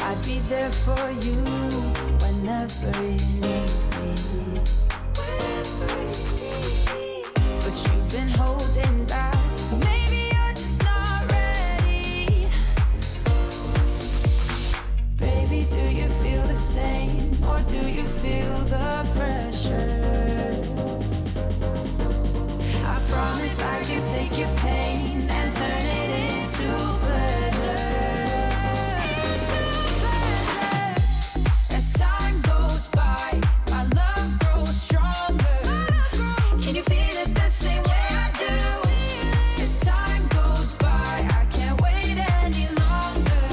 I'd be there for you whenever you need me. But you've been holding back. Maybe you're just not ready. Baby, do you feel the same? Or do you feel the pressure? I promise I can take your pain and turn it into pleasure. As time goes by, my love grows stronger. Can you feel it the same way I do? As time goes by, I can't wait any longer.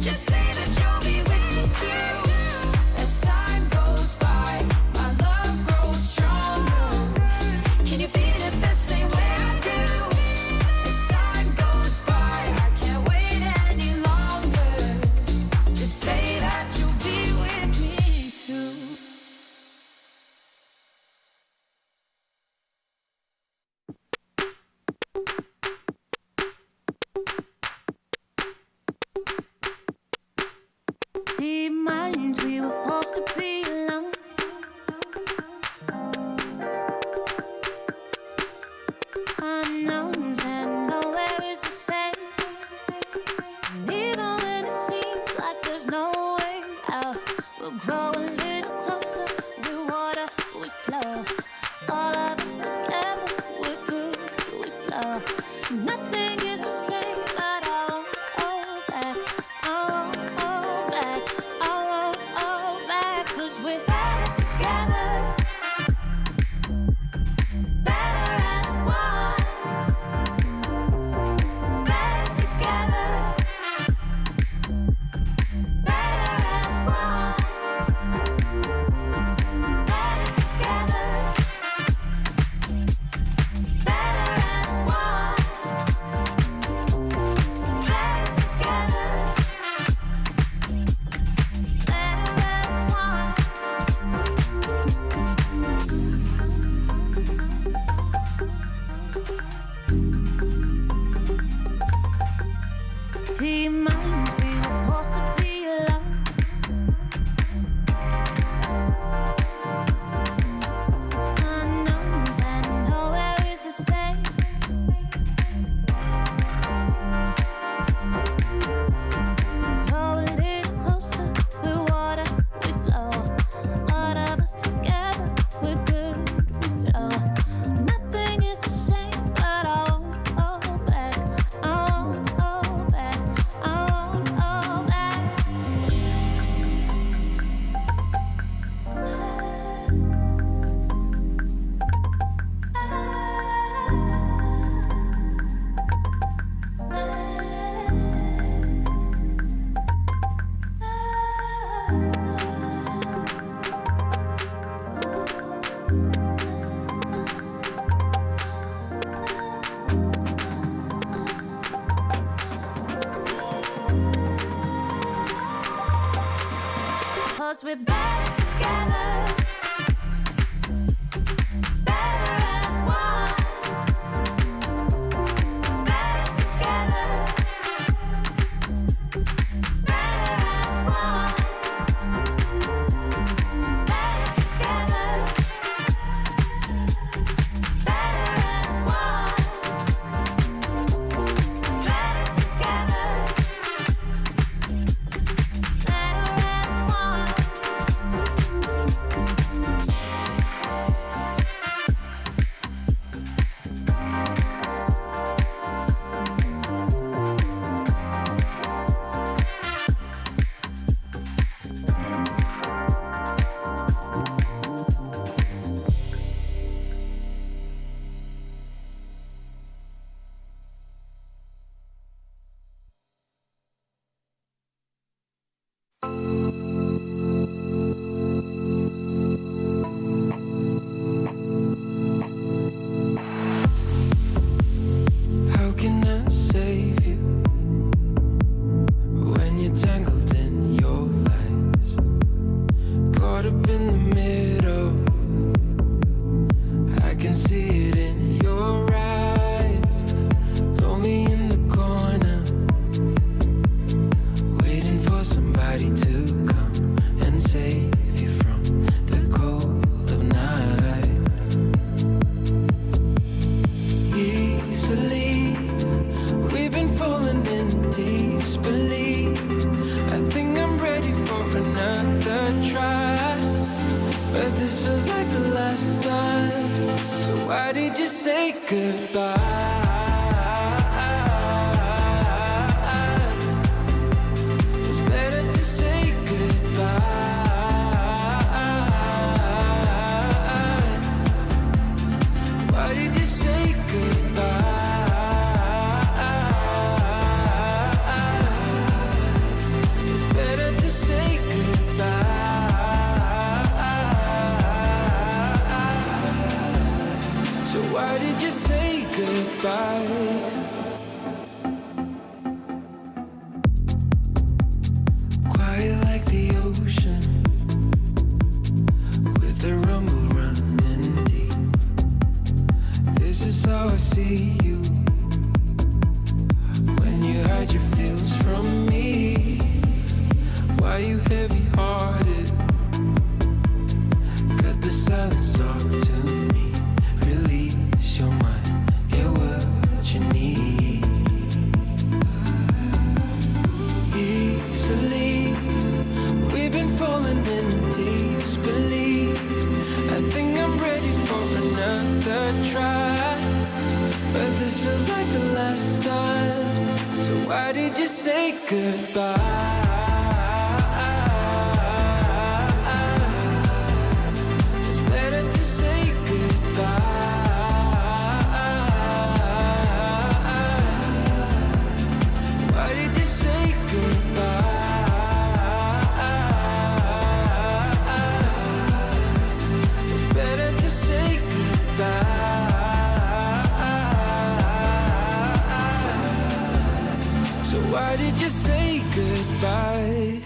Just say that you'll be with me too. As time goes by, my love grows stronger. Can you feel it the same way I do? As time goes by, I can't wait any longer. Just say that you'll be with me too. Deep minds, we were forced to be alone. Unknowns and nowhere is the same. And even when it seems like there's no way out, we'll grow a little closer. Through water, we flow. All of us together, we're good, we flow. Nothing is the same, but I won't hold back. I won't hold back. I won't hold back. 'Cause we're better together. Better as one. Better together. Better as one. Better together. Better as one. Better together. Better as one. Deep minds, we were forced to be alone. Unknowns and nowhere is the same. Grow a little closer, we're water, we flow. All of us together, we're good, we flow. Nothing is the same, but I won't hold back. I won't hold back. I won't hold back. Cause we're better together. Better as one. Better together. Better as one. Better together. Better as one. Better together. Better as one. somebody to come and save you from the cold of night. Easily, we've been falling in disbelief. I think I'm ready for another try, but this feels like the last time. So why did you say goodbye? Quiet like the ocean, with the rumble running deep. This is how I see you, when you hide your feels from me. Why you heavy-hearted? Cut the silence, talk to me. Release your mind, get what you need. Easily, we've been falling in disbelief. I think I'm ready for another try, but this feels like the last time. So why did you say goodbye? Why did you say goodbye?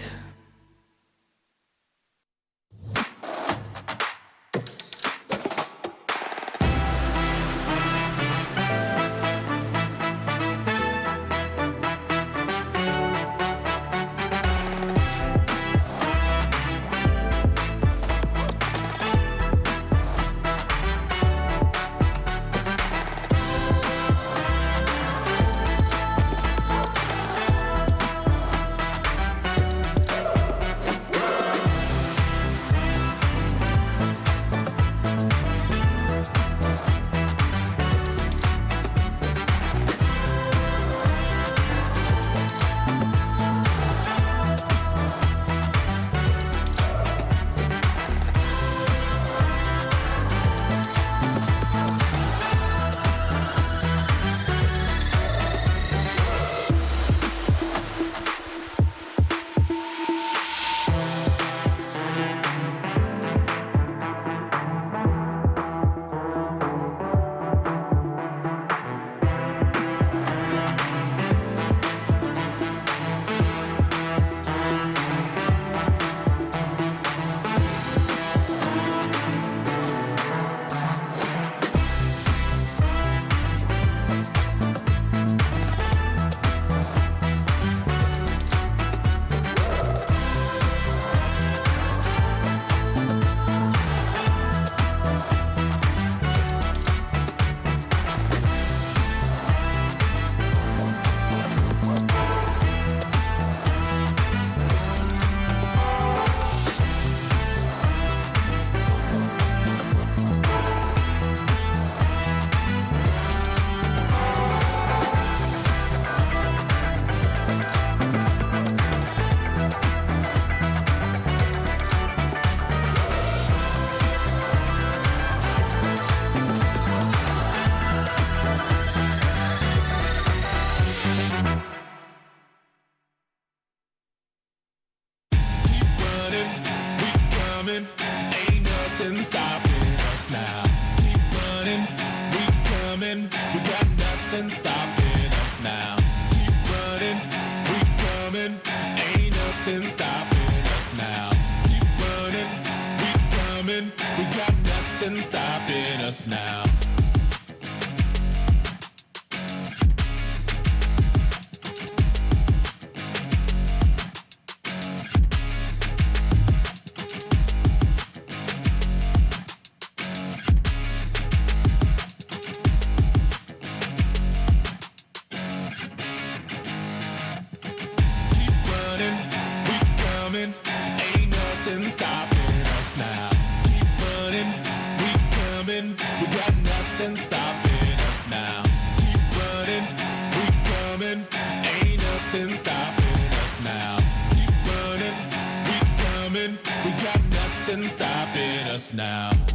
us now.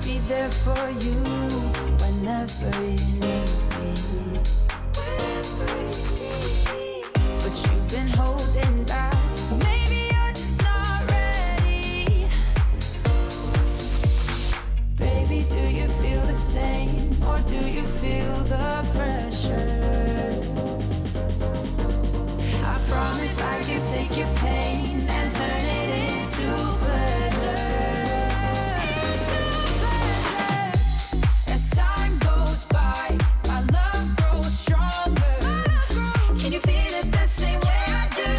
be there for you whenever you need me. But you've been holding back. Maybe you're just not ready. Baby, do you feel the same, or do you feel the pressure? I promise I can take your pain and turn it into pleasure. As time goes by, my love grows stronger. Can you feel it the same way I do?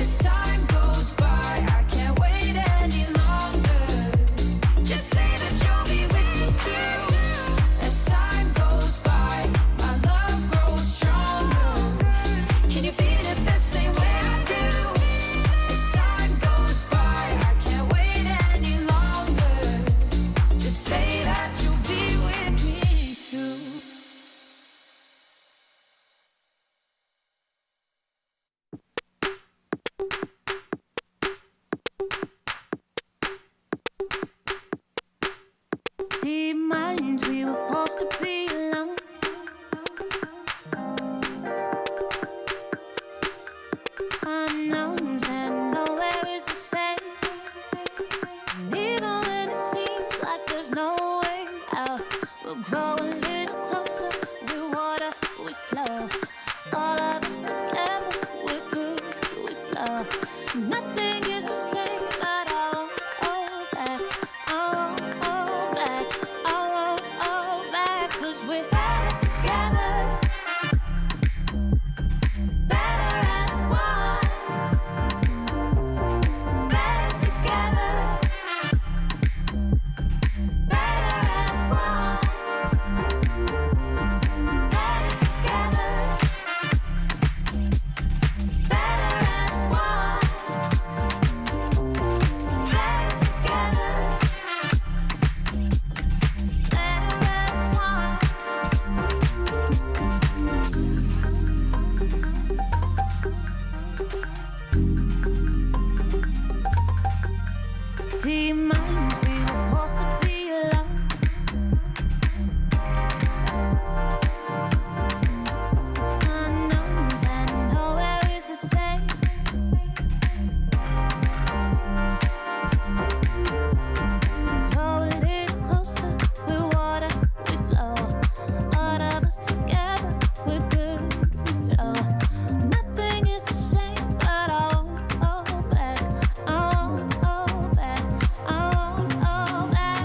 As time goes by, I can't wait any longer. Just say that you'll be with me too. As time goes by, my love grows stronger. Can you feel it the same way I do? As time goes by, I can't wait any longer. Just say that you'll be with me too. Deep minds, we were forced to be alone. Unknowns and nowhere is the same. And even when it seems like there's no way out, we'll grow a little closer. We water, we flow. All of us together, we're good, we flow. Nothing is the same, but I won't hold back. I won't hold back. I won't hold back. 'Cause we're better together. Better as one. Better together. Better as one. Better together. Better as one. Better together. Better as one. Deep minds, we were forced to be alone. Unknowns and nowhere is the same. Grow a little closer, we water, we flow. All of us together, we're good, we flow. Nothing is the same, but I won't hold back. I won't hold back. I won't hold back.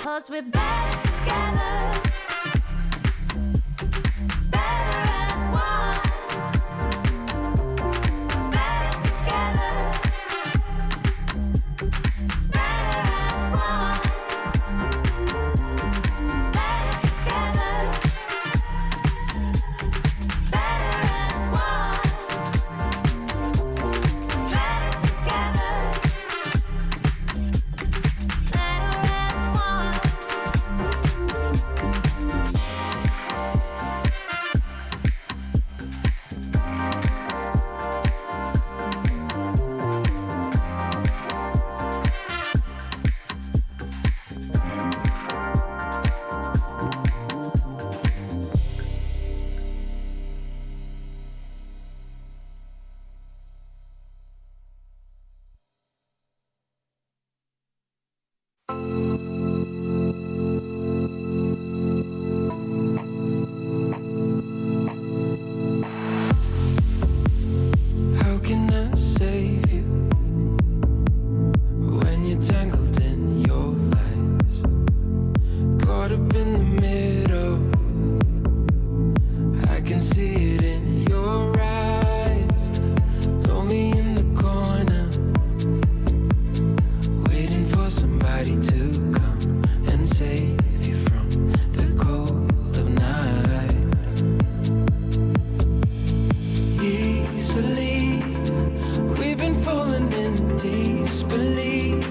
Cause we're better together. Better as one. Better together. Better as one. Better together. Better as one. Better together. Better as one. somebody to come and save you from the cold of night. Easily, we've been falling in disbelief.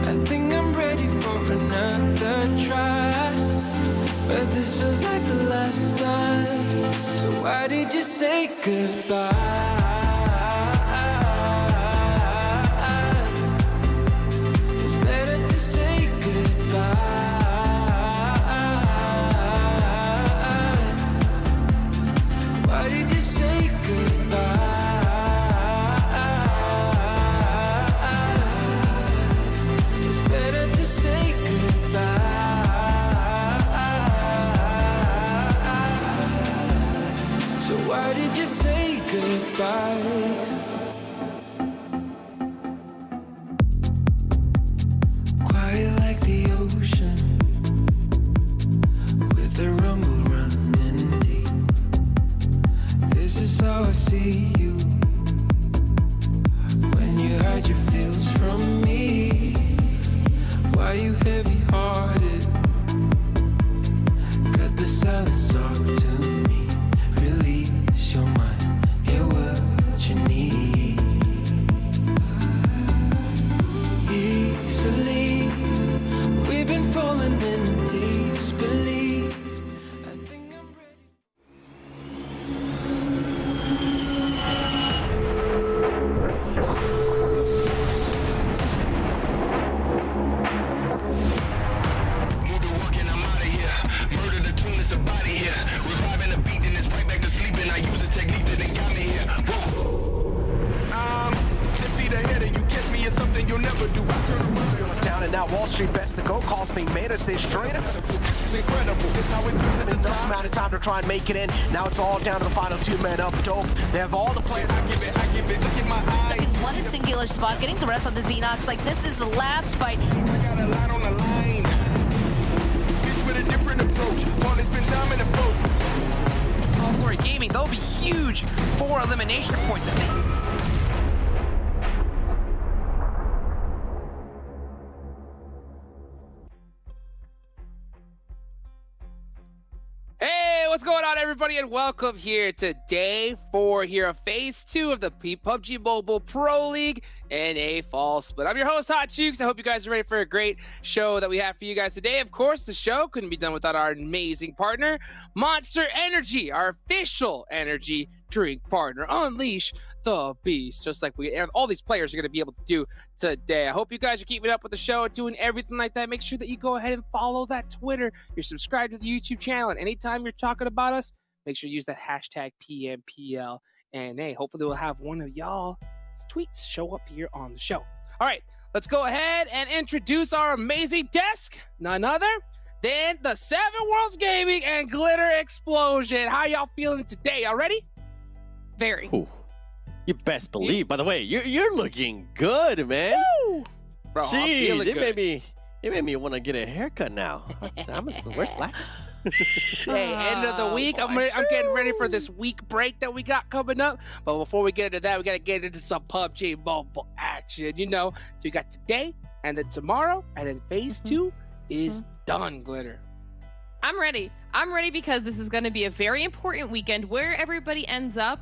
I think I'm ready for another try, but this feels like the last time. So why did you say goodbye? It's better to say goodbye. Why did you say goodbye? It's better to say goodbye. So why did you say goodbye? Quiet like the ocean, with the rumble running deep. This is how I see you, when you hide your feels from me. Why you heavy-hearted? Cut the silence, talk to me. Release your mind, get what you need. Easily, we've been falling in disbelief. I think I'm ready. Move the work and I'm out of here. Murder the tune, it's a body here. Reviving the beat and it's right back to sleeping. I use a technique that got me here. Whoa. 10 feet ahead and you catch me in something you'll never do. I turn around. It's down and now Wall Street Bets. The go call's being made as they straight up. It's incredible. It's how it feels at the Enough top. amount of time to try and make it in. Now it's all down to the final two men up. Dope. They have all the players. I give it. Look in my Stuck eyes. in one singular spot, getting the rest on the Xenox. Like, this is the last fight. I got a lot on the line. Fish with a different approach. Want to spend time in a boat. Glory Gaming, they'll be huge for elimination points. I think. Hey, what's going on, everybody, and welcome here to day 4 here of phase 2 of the PUBG Mobile Pro League NA Fall Split. I'm your host, Hot Chooks. I hope you guys are ready for a great show that we have for you guys today. Of course, the show couldn't be done without our amazing partner, Monster Energy, our official energy drink partner. Unleash the beast, just like we and all these players are going to be able to do today. I hope you guys are keeping up with the show, doing everything like that. Make sure that you go ahead and follow that Twitter. You're subscribed to the YouTube channel, and anytime you're talking about us, make sure you use that hashtag PMPL. And hey, hopefully we'll have one of y'all tweets show up here on the show. All right, let's go ahead and introduce our amazing desk. None other than the 7 Worlds Gaming and Glitter Explosion. How y'all feeling today? Y'all ready? Very. Ooh, you best believe. By the way, you're looking good, man. Woo! Bro, I'm Jeez, feeling it good. made me want to get a haircut now. We're slacking. Hey, end of the week. I'm getting ready for this week break that we got coming up. But before we get into that, we got to get into some PUBG Mobile action. You know, so we got today and then tomorrow, and then phase 2 is done, Glitter. I'm ready. I'm ready because this is going to be a very important weekend where everybody ends up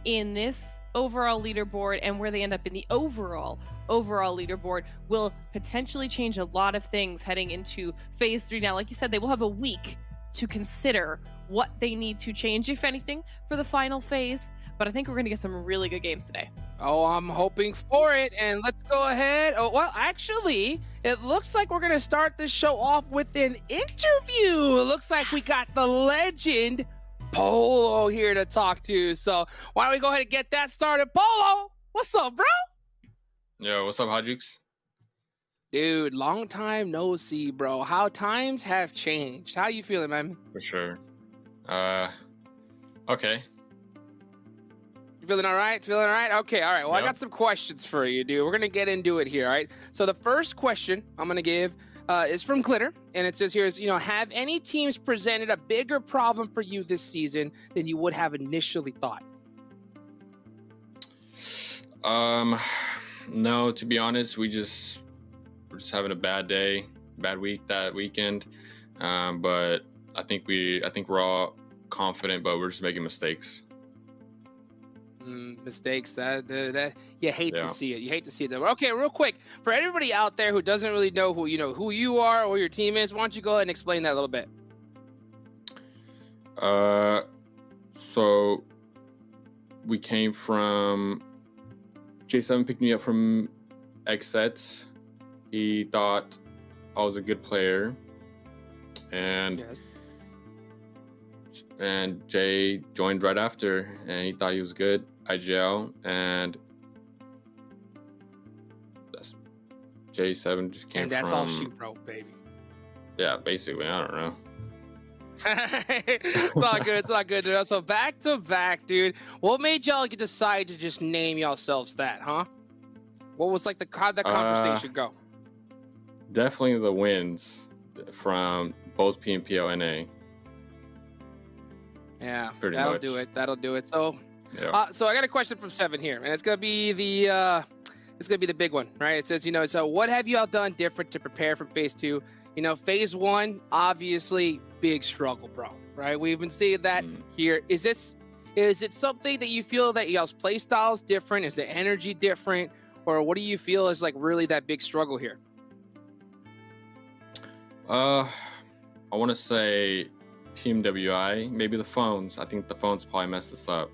in this overall leaderboard and where they end up in the overall leaderboard will potentially change a lot of things heading into phase 3. Now, like you said, they will have a week to consider what they need to change, if anything, for the final phase. But I think we're going to get some really good games today. Oh, I'm hoping for it. And let's go ahead. Oh, well, actually, it looks like we're going to start this show off with an interview. It looks like we got the legend Polo here to talk to. So why don't we go ahead and get that started? Polo, what's up, bro? Yo, what's up, Hajux? Dude, long time no see, bro. How times have changed. How you feeling, man? For sure. Okay. You feeling all right? Feeling all right? Okay, all right. Well, I Yep. got some questions for you, dude. We're going to get into it here, all right? So the first question I'm going to give is from Glitter, and it says here is, have any teams presented a bigger problem for you this season than you would have initially thought? No, to be honest, we're just having a bad day, bad week that weekend. But I think we're all confident, but we're just making mistakes. Mistakes that you hate to see it. You hate to see it. Though. Okay, real quick for everybody out there who doesn't really know who you are or your team is. Why don't you go ahead and explain that a little bit? So we came from J7 picked me up from XSETs. He thought I was a good player, and Jay joined right after, and he thought he was good. IGL, and that's J7 just came. And that's from, all she wrote, baby. Yeah, basically. I don't know. It's all good. It's all good, dude. So back to back, dude. What made y'all decide to just name yourselves that, huh? What was like how'd that conversation go? Definitely the wins from both PMPL and NA. Yeah, Pretty that'll much. do it. That'll do it. So, Yeah. so I got a question from Seven here, and it's gonna be the big one, right? It says, so what have you all done different to prepare for phase 2? Phase 1, obviously, big struggle, bro. Right? We've been seeing that here. Is it something that you feel that y'all's play style is different? Is the energy different, or what do you feel is like really that big struggle here? I want to say PMWI, maybe the phones. I think the phones probably messed us up.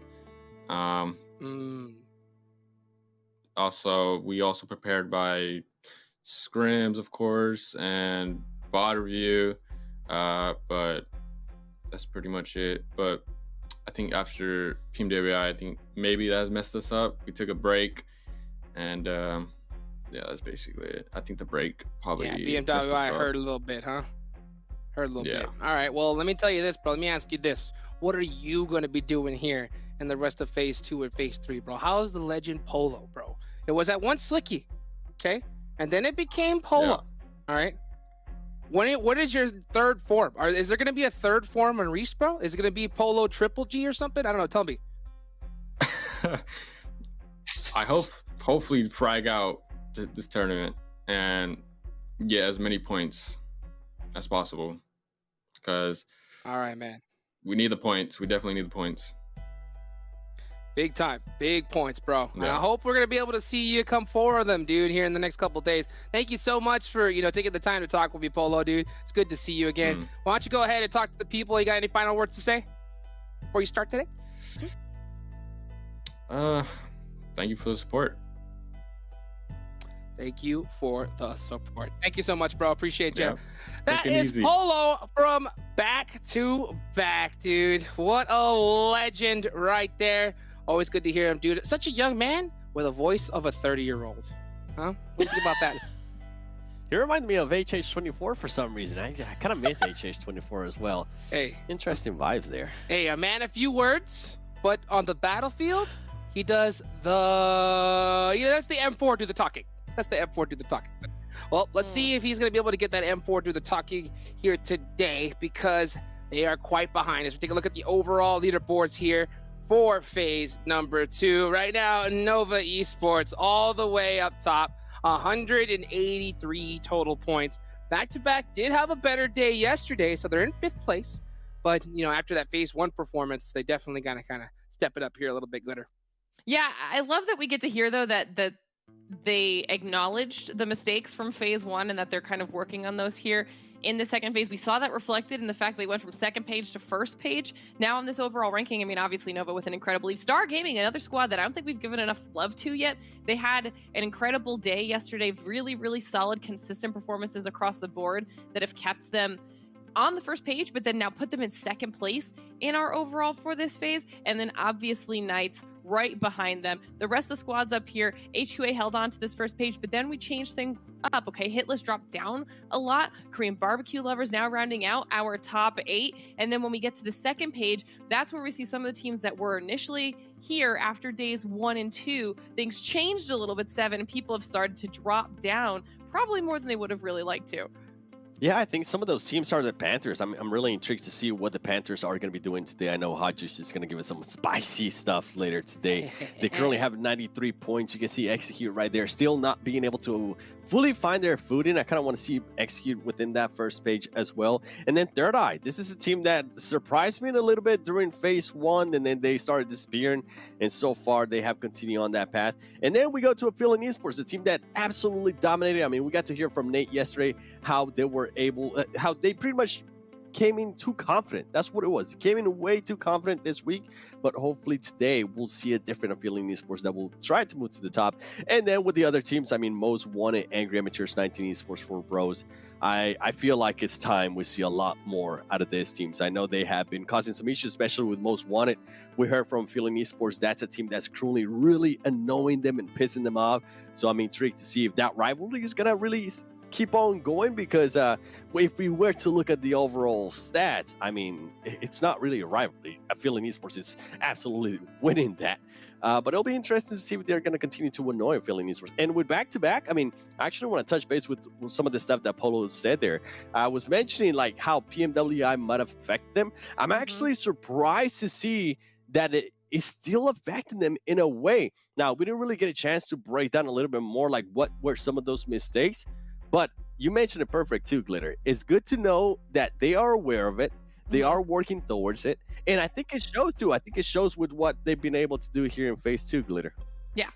Also, we also prepared by scrims, of course, and VOD review, but that's pretty much it. But I think after PMWI, I think maybe that has messed us up. We took a break, and yeah, that's basically it. I think the break probably messed us PMWI up. hurt a little bit, huh? Hurt a little Yeah. bit. All right, well, let me tell you this, bro. Let me ask you this. What are you going to be doing here in the rest of phase 2 and phase 3, bro? How is the legend Polo, bro? It was at once Slicky, okay? And then it became Polo, all right? What is your third form? Is there going to be a third form on Reese, bro? Is it going to be Polo Triple G or something? I don't know. Tell me. I hopefully frag out this tournament and get as many points as possible, because all right, man, we need the points. We definitely need the points. Big time, big points, bro. And I Yeah. hope we're gonna be able to see you come forward of them, dude, here in the next couple of days. Thank you so much for taking the time to talk with me, Polo, dude. It's good to see you again. Why don't you go ahead and talk to the people? You got any final words to say before you start today? Thank you for the support. Thank you for the support. Thank you so much, bro. Appreciate you. Yeah. That Take it is easy. Polo from Back to Back, dude. What a legend right there. Always good to hear him, dude. Such a young man with a voice of a 30-year-old. Huh? What do you think about that? He reminded me of HH24 for some reason. I kind of miss HH24 as well. Hey. Interesting vibes there. Hey, a man of few words, but on the battlefield, he does the... that's the M4 do the talking. That's the M4 do the talking. Well, let's see if he's going to be able to get that M4 do the talking here today, because they are quite behind us. We take a look at the overall leaderboards here for phase number 2. Right now, Nova Esports all the way up top, 183 total points. Back to Back did have a better day yesterday, so they're in 5th place. But, after that phase 1 performance, they definitely got to kind of step it up here a little bit, Glitter. Yeah, I love that we get to hear, though, that they acknowledged the mistakes from phase 1 and that they're kind of working on those here in the second phase. We saw that reflected in the fact they went from second page to first page. Now on this overall ranking, I mean, obviously Nova with an incredible lead. Star Gaming, another squad that I don't think we've given enough love to yet. They had an incredible day yesterday. Really, really solid, consistent performances across the board that have kept them on the first page, but then now put them in second place in our overall for this phase. And then obviously Knights right behind them. The rest of the squads up here, HQA held on to this first page, but then we changed things up. Okay, HITLIST dropped down a lot. Korean barbecue lovers now rounding out our top 8. And then when we get to the second page, that's where we see some of the teams that were initially here after days 1 and 2. Things changed a little bit, 7, and people have started to drop down, probably more than they would have really liked to. Yeah, I think some of those teams are the Panthers. I'm really intrigued to see what the Panthers are going to be doing today. I know Hot Juice is going to give us some spicy stuff later today. They currently have 93 points. You can see Execute right there, still not being able to fully find their footing. I kind of want to see execute within that first page as well. And then THIRDEYE. This is a team that surprised me a little bit during phase 1, and then they started disappearing. And so far, they have continued on that path. And then we go to APHELION Esports, a team that absolutely dominated. I mean, we got to hear from Nate yesterday how they were able, how they pretty much came in too confident. That's what it was. They came in way too confident this week, but hopefully today we'll see a different APHELION Esports that will try to move to the top. And then with the other teams, I mean, Most Wanted, Angry Amateurs, 19 Esports, 4 Bros. I feel like it's time we see a lot more out of these teams. I know they have been causing some issues, especially with Most Wanted. We heard from APHELION Esports, that's a team that's currently really annoying them and pissing them off. So I'm intrigued to see if that rivalry is going to really keep on going, because if we were to look at the overall stats, I mean, it's not really a rivalry. APHELION Esports is absolutely winning that. But it'll be interesting to see if they're going to continue to annoy APHELION Esports. And with back-to-back, I mean, I actually want to touch base with some of the stuff that Polo said there. I was mentioning like how PMWI might affect them. I'm actually surprised to see that it is still affecting them in a way. Now, we didn't really get a chance to break down a little bit more like what were some of those mistakes. But you mentioned it perfect too, Glitter. It's good to know that they are aware of it. They are working towards it. And I think it shows too. I think it shows with what they've been able to do here in phase 2, Glitter. Yeah,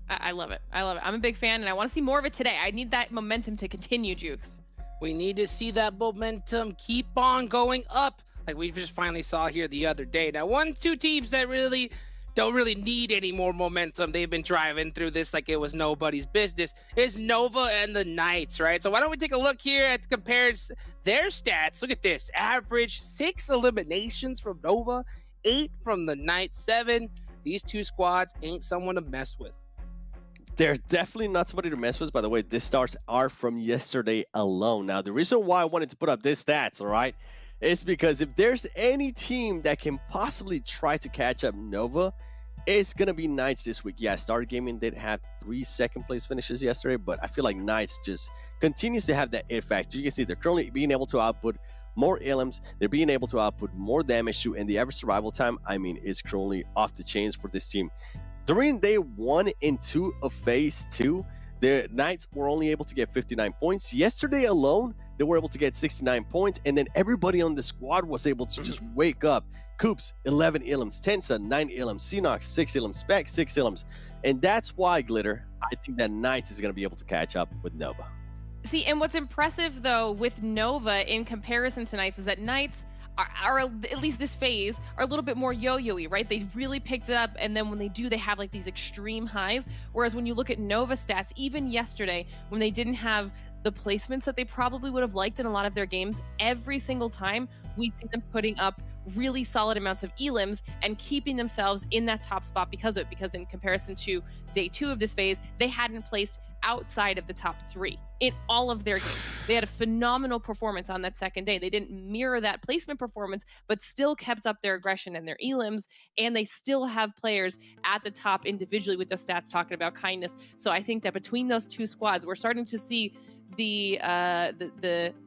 I love it. I love it. I'm a big fan, and I want to see more of it today. I need that momentum to continue, Jukes. We need to see that momentum keep on going up, like we just finally saw here the other day. Now, 2 teams that really don't really need any more momentum. They've been driving through this like it was nobody's business. Is Nova and the Knights, right? So why don't we take a look here at compares their stats. Look at this. Average 6 eliminations from Nova, 8 from the Knights, 7. These 2 squads ain't someone to mess with. They're definitely not somebody to mess with. By the way, these stars are from yesterday alone. Now, the reason why I wanted to put up these stats, all right, is because if there's any team that can possibly try to catch up Nova, it's going to be Knights this week. Yeah, Star Gaming did have 3 second-place finishes yesterday, but I feel like Knights just continues to have that it factor. You can see they're currently being able to output more elims. They're being able to output more damage to, and the average survival time, I mean, is currently off the chains for this team. During day 1 and 2 of phase 2, the Knights were only able to get 59 points. Yesterday alone, they were able to get 69 points, and then everybody on the squad was able to just wake up. Coops, 11 elims, Tensa, 9 elims, Sanhok, 6 elims, Spec, 6 elims. And that's why, Glitter, I think that Knights is going to be able to catch up with Nova. See, and what's impressive, though, with Nova in comparison to Knights is that Knights are at least this phase, are a little bit more yo-yo-y, right? They've really picked it up, and then when they do, they have like these extreme highs. Whereas when you look at Nova stats, even yesterday, when they didn't have the placements that they probably would have liked in a lot of their games, every single time we see them putting up really solid amounts of elims and keeping themselves in that top spot because of it. Because in comparison to day 2 of this phase, they hadn't placed outside of the top 3 in all of their games. They had a phenomenal performance on that second day. They didn't mirror that placement performance, but still kept up their aggression and their elims, and they still have players at the top individually with those stats talking about kindness. So I think that between those 2 squads, we're starting to see the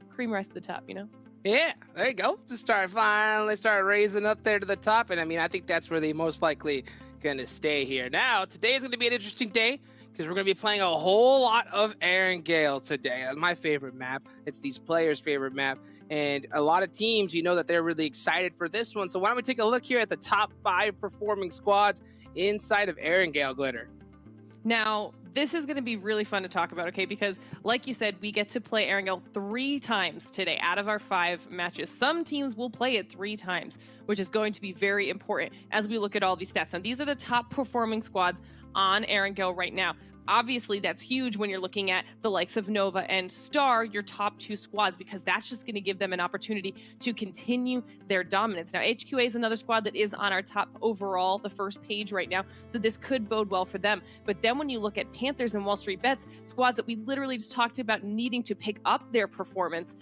cream rise to the top, you know? Yeah, there you go. Just finally start raising up there to the top. And I mean, I think that's where they most likely going to stay here. Now, today is going to be an interesting day because we're going to be playing a whole lot of Erangel today. That's my favorite map. It's these players' favorite map. And a lot of teams, you know that they're really excited for this one. So why don't we take a look here at the top 5 performing squads inside of Erangel, Glitter. Now, this is going to be really fun to talk about, okay? Because, like you said, we get to play Erangel 3 times today out of our 5 matches. Some teams will play it 3 times, which is going to be very important as we look at all these stats. Now, these are the top performing squads on Erangel right now. Obviously, that's huge when you're looking at the likes of Nova and Star, your top 2 squads, because that's just going to give them an opportunity to continue their dominance. Now, HQA is another squad that is on our top overall, the first page right now, so this could bode well for them. But then when you look at Panthers and WALLSTREETBETS, squads that we literally just talked about needing to pick up their performance,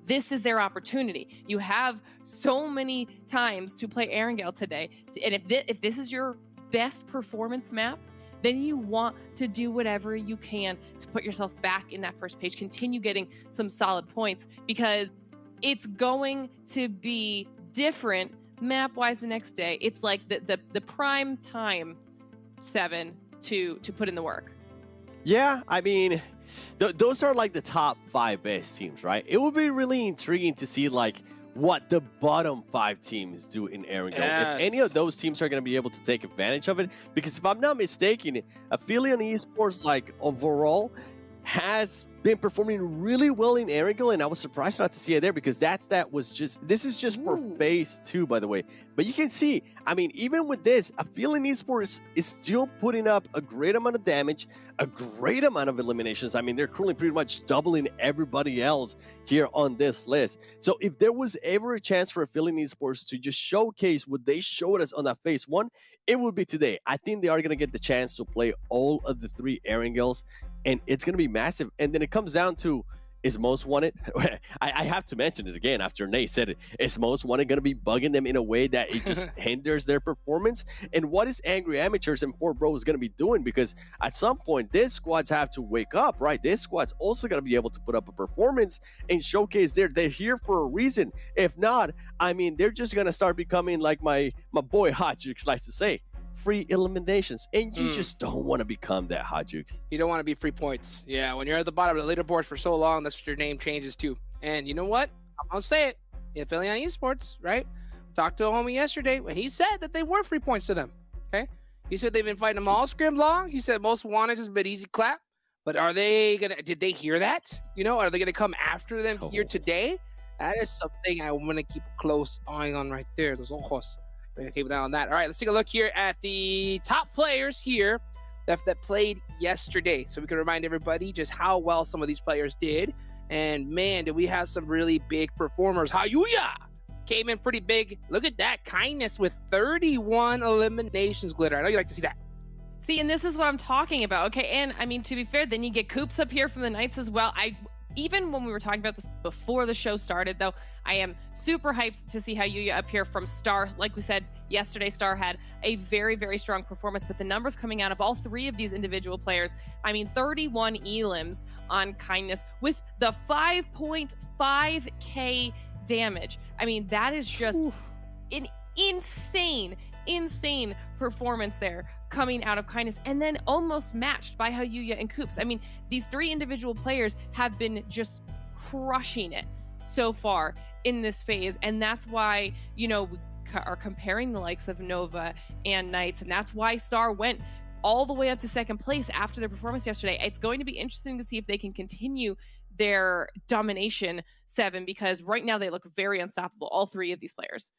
this is their opportunity. You have so many times to play Erangel today, and if this is your best performance map, then you want to do whatever you can to put yourself back in that first page, continue getting some solid points, because it's going to be different map-wise the next day. It's like the prime time 7 to put in the work. Yeah, I mean, Those are like the top 5 best teams, right? It would be really intriguing to see like what the bottom 5 teams do in Erangel. If any of Yes. those teams are going to be able to take advantage of it, because if I'm not mistaken, APHELION Esports like overall has been performing really well in Erangel, and I was surprised not to see it there because this is just for Ooh. phase 2, by the way. But you can see, I mean, even with this, APHELION Esports is still putting up a great amount of damage, a great amount of eliminations. I mean, they're currently pretty much doubling everybody else here on this list. So if there was ever a chance for APHELION Esports to just showcase what they showed us on that phase 1, it would be today. I think they are going to get the chance to play all of the 3 Erangels, and it's going to be massive. And then it comes down to, is Most Wanted? I have to mention it again after Nate said it. Is Most Wanted going to be bugging them in a way that it just hinders their performance? And what is Angry Amateurs and 4Bros going to be doing? Because at some point, these squads have to wake up, right? This squad's also going to be able to put up a performance and showcase they're here for a reason. If not, I mean, they're just going to start becoming like my boy Hot Jukes likes to say, free eliminations, and you just don't want to become that, Hot Jukes. You don't want to be free points. Yeah, when you're at the bottom of the leaderboard for so long, that's what your name changes to. And you know what? I'm gonna say it. APHELION Esports, right? Talked to a homie yesterday when he said that they were free points to them. Okay, he said they've been fighting them all scrim long. He said Most Wanted has been easy clap. But are they gonna? Did they hear that? You know, are they gonna come after them here today? That is something I want to keep a close eye on right there. Those ojos. We're gonna keep an eye on that. All right, let's take a look here at the top players here that played yesterday, so we can remind everybody just how well some of these players did. And man, did we have some really big performers. Hayuya came in pretty big. Look at that kindness with 31 eliminations. Glitter, I know you like to see that. See, and this is what I'm talking about. Okay, and I mean, to be fair, then you get Coops up here from the Knights as well. Even when we were talking about this before the show started, though, I am super hyped to see how Yuya up here from Star. Like we said yesterday, Star had a very, very strong performance, but the numbers coming out of all 3 of these individual players, I mean, 31 elims on kindness with the 5.5k damage. I mean, that is just an insane performance there coming out of kindness, and then almost matched by Hayuya and Coops. I mean, these 3 individual players have been just crushing it so far in this phase, and that's why, you know, we are comparing the likes of Nova and Knights, and that's why Star went all the way up to 2nd place after their performance yesterday. It's going to be interesting to see if they can continue their domination, 7, because right now they look very unstoppable, all 3 of these players.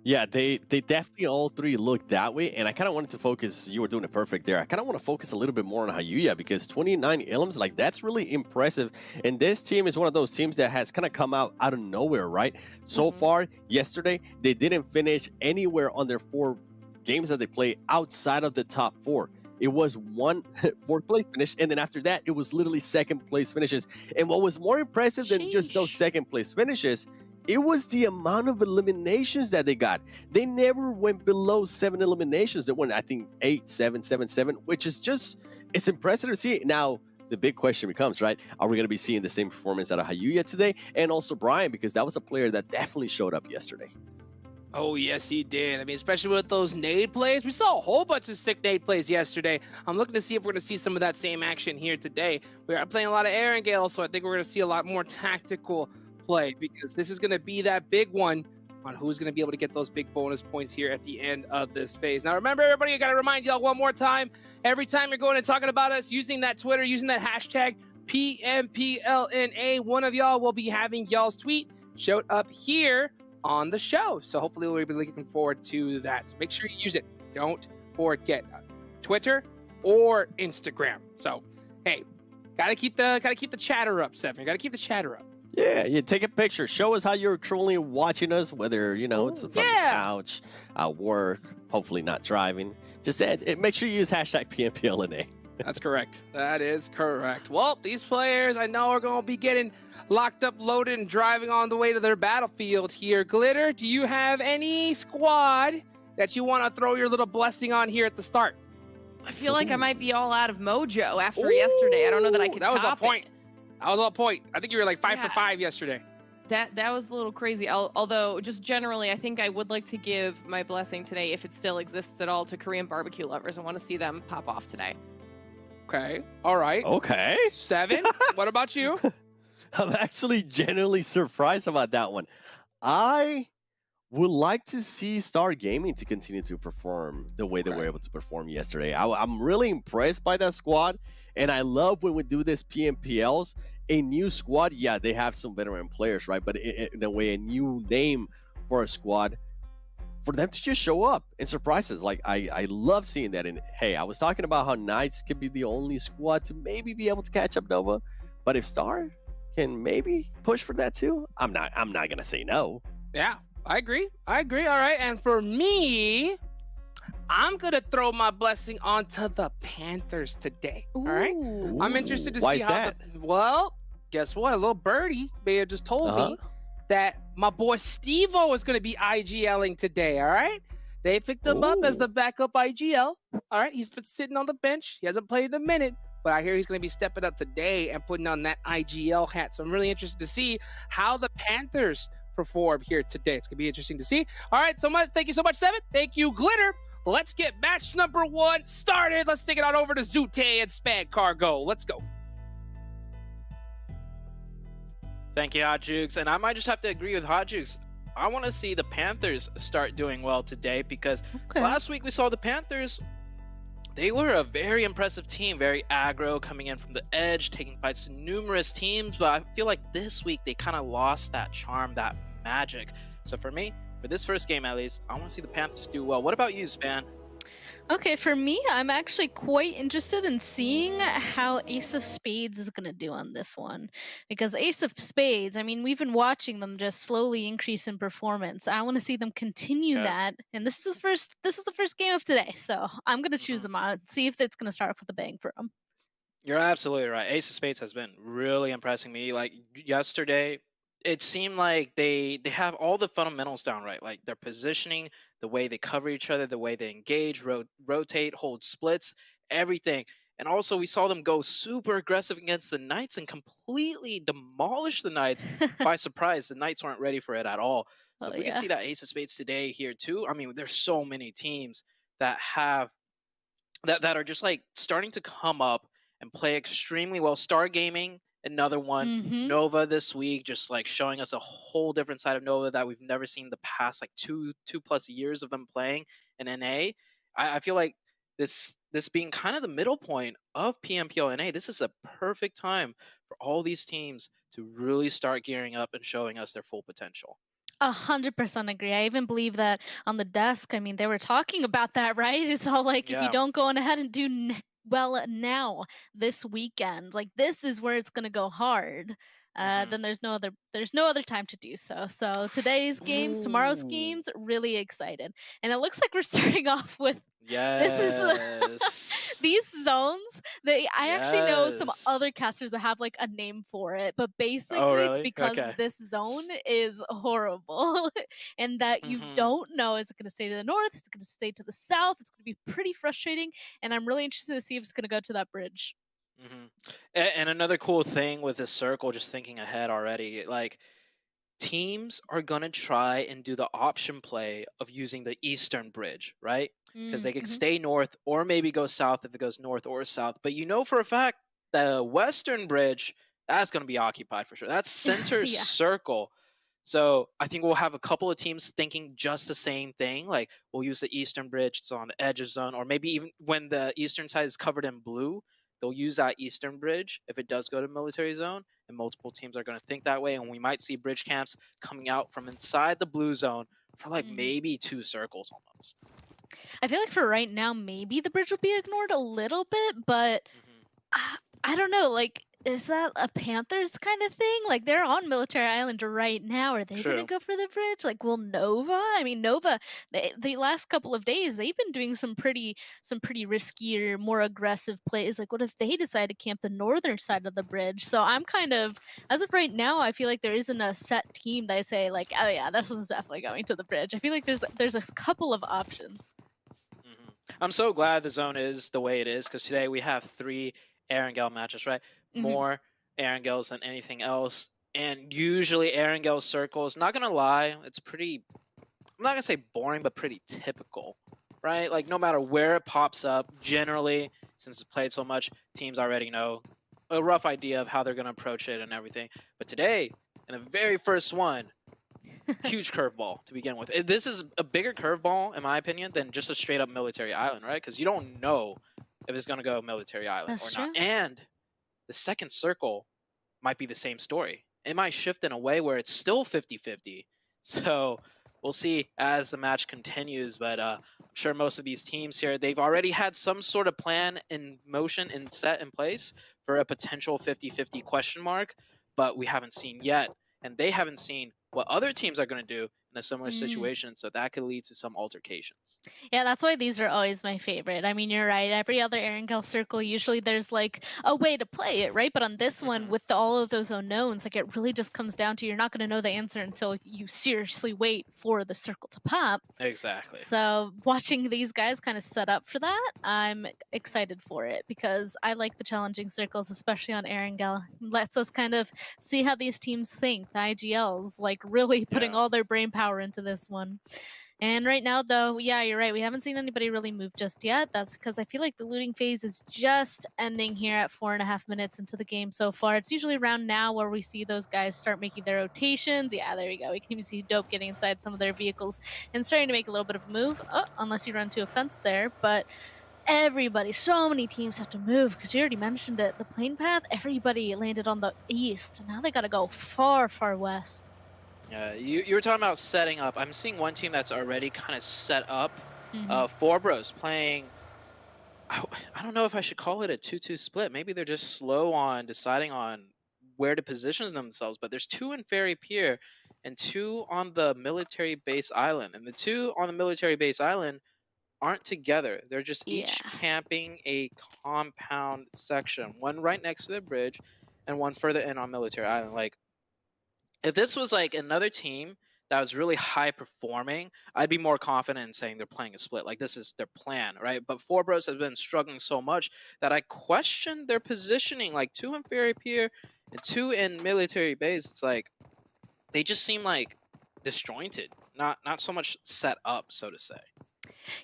Yeah, they definitely all 3 look that way, and I kind of wanted to focus, you were doing it perfect there, I kind of want to focus a little bit more on Hayuya, because 29 ilms, like, that's really impressive, and this team is one of those teams that has kind of come out of nowhere, right? So far, yesterday, they didn't finish anywhere on their 4 games that they played outside of the top 4. It was 4th place finish, and then after that, it was literally 2nd place finishes, and what was more impressive than just those 2nd place finishes, it was the amount of eliminations that they got. They never went below 7 eliminations. They went, I think, 8, 7, 7, 7, which is just, it's impressive to see. Now, the big question becomes, right, are we going to be seeing the same performance out of Hayuya today? And also Brian, because that was a player that definitely showed up yesterday. Oh, yes, he did. I mean, especially with those nade plays. We saw a whole bunch of stick nade plays yesterday. I'm looking to see if we're going to see some of that same action here today. We are playing a lot of Erangel, so I think we're going to see a lot more tactical play, because this is going to be that big one on who's going to be able to get those big bonus points here at the end of this phase. Now, remember, everybody, I got to remind y'all one more time, every time you're going and talking about us, using that Twitter, using that hashtag PMPLNA, one of y'all will be having y'all's tweet showed up here on the show. So hopefully we'll be looking forward to that. So make sure you use it. Don't forget Twitter or Instagram. So, hey, gotta keep the chatter up, Seven. Gotta keep the chatter up. Yeah, you take a picture. Show us how you're truly watching us, whether, you know, it's from the couch, at work, hopefully not driving. Just make sure you use hashtag PMPLNA. That's correct. That is correct. Well, these players I know are going to be getting locked up, loaded, and driving on the way to their battlefield here. Glitter, do you have any squad that you want to throw your little blessing on here at the start? I feel like I might be all out of mojo after yesterday. I don't know that I could That was a top point. it. That was a point. I think you were like 5 for 5 yesterday. That was a little crazy. Although, just generally, I think I would like to give my blessing today, if it still exists at all, to Korean barbecue lovers. I want to see them pop off today. Okay. All right. Okay. 7. What about you? I'm actually genuinely surprised about that one. I would like to see Star Gaming to continue to perform the way they Okay. were able to perform yesterday. I'm really impressed by that squad, and I love when we do this PMPLs. A new squad, yeah, they have some veteran players, right? But in a way, a new name for a squad, for them to just show up and surprise us. Like, I love seeing that. And hey, I was talking about how Knights could be the only squad to maybe be able to catch up Nova, but if Star can maybe push for that too, I'm not gonna say no. Yeah, I agree. All right. And for me, I'm going to throw my blessing onto the Panthers today. All right. I'm interested to Why see is how that? well, guess what? A little birdie may have just told me that my boy Steve-O is going to be IGLing today. All right. They picked him up as the backup IGL. All right. He's been sitting on the bench. He hasn't played in a minute, but I hear he's going to be stepping up today and putting on that IGL hat. So I'm really interested to see how the Panthers perform here today. It's going to be interesting to see. All right. So much. Thank you so much, Seven. Thank you, Glitter. Let's get match number 1 started. Let's take it on over to Zute and Spad Cargo. Let's go. Thank you, Hot Jukes. And I might just have to agree with Hot Jukes. I want to see the Panthers start doing well today because last week we saw the Panthers. They were a very impressive team, very aggro, coming in from the edge, taking fights to numerous teams. But I feel like this week they kind of lost that charm, that magic. So for me, for this first game at least, I want to see the Panthers do well. What about you, Span? Okay, for me, I'm actually quite interested in seeing how Ace of Spades is going to do on this one. Because Ace of Spades, I mean, we've been watching them just slowly increase in performance. I want to see them continue that. And this is the first game of today. So I'm going to choose them out, see if it's going to start off with a bang for them. You're absolutely right. Ace of Spades has been really impressing me. Like yesterday, it seemed like they have all the fundamentals down right. Like their positioning, the way they cover each other, the way they engage, rotate, hold splits, everything. And also we saw them go super aggressive against the Knights and completely demolish the Knights by surprise. The Knights weren't ready for it at all. So if we can see that Ace of Spades today here too. I mean, there's so many teams that have that are just like starting to come up and play extremely well. Star Gaming, another one. Nova this week, just like showing us a whole different side of Nova that we've never seen the past like two plus years of them playing in NA. I feel like this being kind of the middle point of PMPL NA, this is a perfect time for all these teams to really start gearing up and showing us their full potential. 100% agree. I even believe that on the desk, I mean, they were talking about that, right? It's all like, if you don't go on ahead and do well now this weekend, like this is where it's going to go hard, then there's no other time to do so. So today's games, tomorrow's games, really excited. And it looks like we're starting off with this is these zones. I actually know some other casters that have like a name for it, but basically it's because this zone is horrible and that you don't know, is it going to stay to the north, is it going to stay to the south? It's going to be pretty frustrating, and I'm really interested to see if it's going to go to that bridge. And another cool thing with this circle, just thinking ahead already, like teams are going to try and do the option play of using the eastern bridge, right? Because they can stay north or maybe go south if it goes north or south. But you know for a fact the western bridge, that's going to be occupied for sure. That's center circle. So I think we'll have a couple of teams thinking just the same thing. Like we'll use the eastern bridge, it's on the edge of zone, or maybe even when the eastern side is covered in blue, they'll use that eastern bridge if it does go to military zone, and multiple teams are going to think that way, and we might see bridge camps coming out from inside the blue zone for like maybe 2 circles almost. I feel like for right now, maybe the bridge will be ignored a little bit, but I don't know, like, is that a Panthers kind of thing? Like, they're on Military Island right now. Are they going to go for the bridge? Like, will Nova? I mean, Nova, the last couple of days, they've been doing some pretty riskier, more aggressive plays. Like, what if they decide to camp the northern side of the bridge? So I'm kind of, as of right now, I feel like there isn't a set team that I say, like, oh yeah, this one's definitely going to the bridge. I feel like there's a couple of options. I'm so glad the zone is the way it is, because today we have 3 Erangel matches, right? More Erangels than anything else. And usually Erangel circles, not going to lie, it's pretty, I'm not going to say boring, but pretty typical, right? Like no matter where it pops up, generally since it's played so much, teams already know a rough idea of how they're going to approach it and everything. But today, in the very first one, huge curveball to begin with. This is a bigger curveball, in my opinion, than just a straight up military island, right? Because you don't know if it's going to go military island That's or not. true. And the second circle might be the same story. It might shift in a way where it's still 50-50. So we'll see as the match continues. But I'm sure most of these teams here, they've already had some sort of plan in motion and set in place for a potential 50-50 question mark. But we haven't seen yet. And they haven't seen what other teams are going to do in a similar situation. So that could lead to some altercations. Yeah, that's why these are always my favorite. I mean, you're right. Every other Erangel circle, usually there's like a way to play it, right? But on this one, with all of those unknowns, like it really just comes down to you're not going to know the answer until you seriously wait for the circle to pop. Exactly. So watching these guys kind of set up for that, I'm excited for it because I like the challenging circles, especially on Erangel. Lets us kind of see how these teams think. The IGLs, like really putting all their brain power into this one. And right now, though, yeah, you're right. We haven't seen anybody really move just yet. That's because I feel like the looting phase is just ending here at 4.5 minutes into the game so far. It's usually around now where we see those guys start making their rotations. Yeah, there you go. We can even see Dope getting inside some of their vehicles and starting to make a little bit of a move. Oh, unless you run to a fence there. But everybody, so many teams have to move because you already mentioned it. The plane path, everybody landed on the east. Now they got to go far, far west. Yeah, you were talking about setting up. I'm seeing one team that's already kind of set up. Forbros playing, I don't know if I should call it a 2-2 split. Maybe they're just slow on deciding on where to position themselves. But there's 2 in Ferry Pier and 2 on the military base island. And the 2 on the military base island aren't together. They're just each camping a compound section. One right next to the bridge and one further in on military island. Like, if this was like another team that was really high performing, I'd be more confident in saying they're playing a split. Like this is their plan, right? But Forbros has been struggling so much that I question their positioning. Like 2 in Ferry Pier and 2 in military base. It's like they just seem like disjointed, not so much set up, so to say.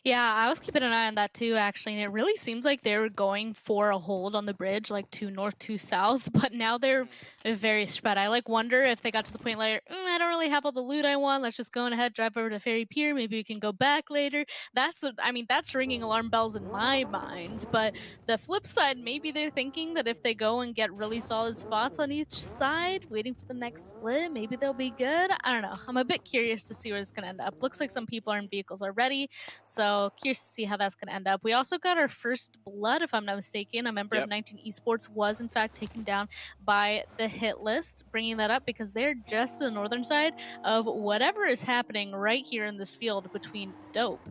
Yeah, I was keeping an eye on that too, actually, and it really seems like they were going for a hold on the bridge, like 2 north, 2 south, but now they're very spread. I like wonder if they got to the point like, I don't really have all the loot I want. Let's just go on ahead, drive over to Ferry Pier. Maybe we can go back later. That's, I mean, that's ringing alarm bells in my mind. But the flip side, maybe they're thinking that if they go and get really solid spots on each side, waiting for the next split, maybe they'll be good. I don't know. I'm a bit curious to see where it's going to end up. Looks like some people are in vehicles already. So curious to see how that's going to end up. We also got our first blood, if I'm not mistaken. A member of 19 Esports was in fact taken down by the HITLIST. Bringing that up because they're just to the northern side of whatever is happening right here in this field between Dope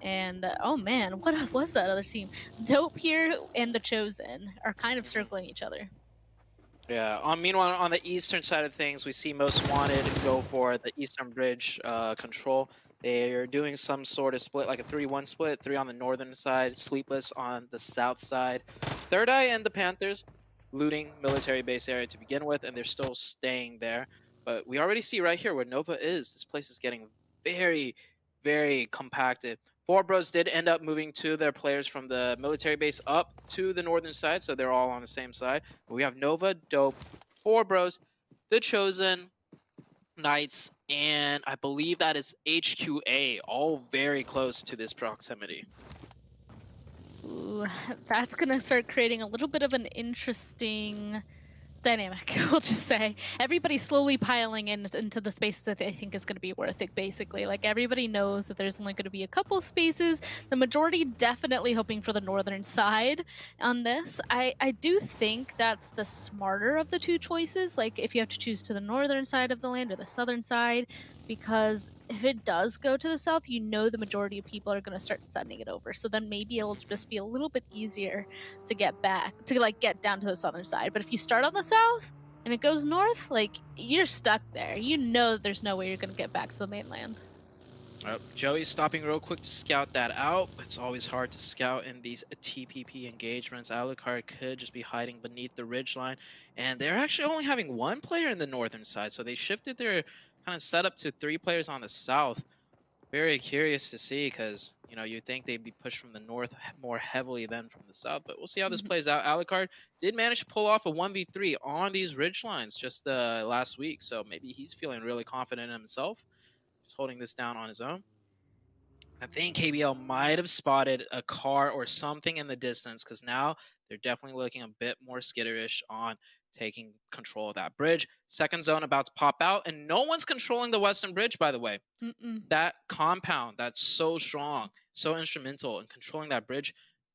and oh man, what was that other team? Dope here and the Chosen are kind of circling each other. Yeah. Meanwhile, on the eastern side of things, we see Most Wanted go for the eastern bridge control. They are doing some sort of split, like a 3-1 split. 3 on the northern side, Sleepless on the south side. THIRDEYE and the Panthers looting military base area to begin with, and they're still staying there. But we already see right here where Nova is. This place is getting very, very compacted. Forbros did end up moving to their players from the military base up to the northern side, so they're all on the same side. But we have Nova, Dope, Forbros, the Chosen, Knights, and I believe that is HQA, all very close to this proximity. Ooh, that's going to start creating a little bit of an interesting dynamic, we'll just say. Everybody's slowly piling into the spaces that they think is going to be worth it, basically. Like, everybody knows that there's only going to be a couple spaces. The majority definitely hoping for the northern side on this. I do think that's the smarter of the 2 choices. Like, if you have to choose to the northern side of the land or the southern side, because if it does go to the south, you know the majority of people are going to start sending it over. So then maybe it'll just be a little bit easier to get back, to like get down to the southern side. But if you start on the south and it goes north, like you're stuck there. You know that there's no way you're going to get back to the mainland. Joey's stopping real quick to scout that out. It's always hard to scout in these TPP engagements. Alucard could just be hiding beneath the ridgeline. And they're actually only having 1 player in the northern side. So they shifted their kind of setup to 3 players on the south. Very curious to see because You know, you'd think they'd be pushed from the north more heavily than from the south, but we'll see how this Mhm. plays out. Alucard did manage to pull off a 1v3 on these ridge lines just last week, so maybe he's feeling really confident in himself, just holding this down on his own. I think KBL might have spotted a car or something in the distance because now they're definitely looking a bit more skitterish on taking control of that bridge. Second zone about to pop out, and no one's controlling the western bridge, by the way. Mm-mm. That compound that's so strong, so instrumental in controlling that bridge,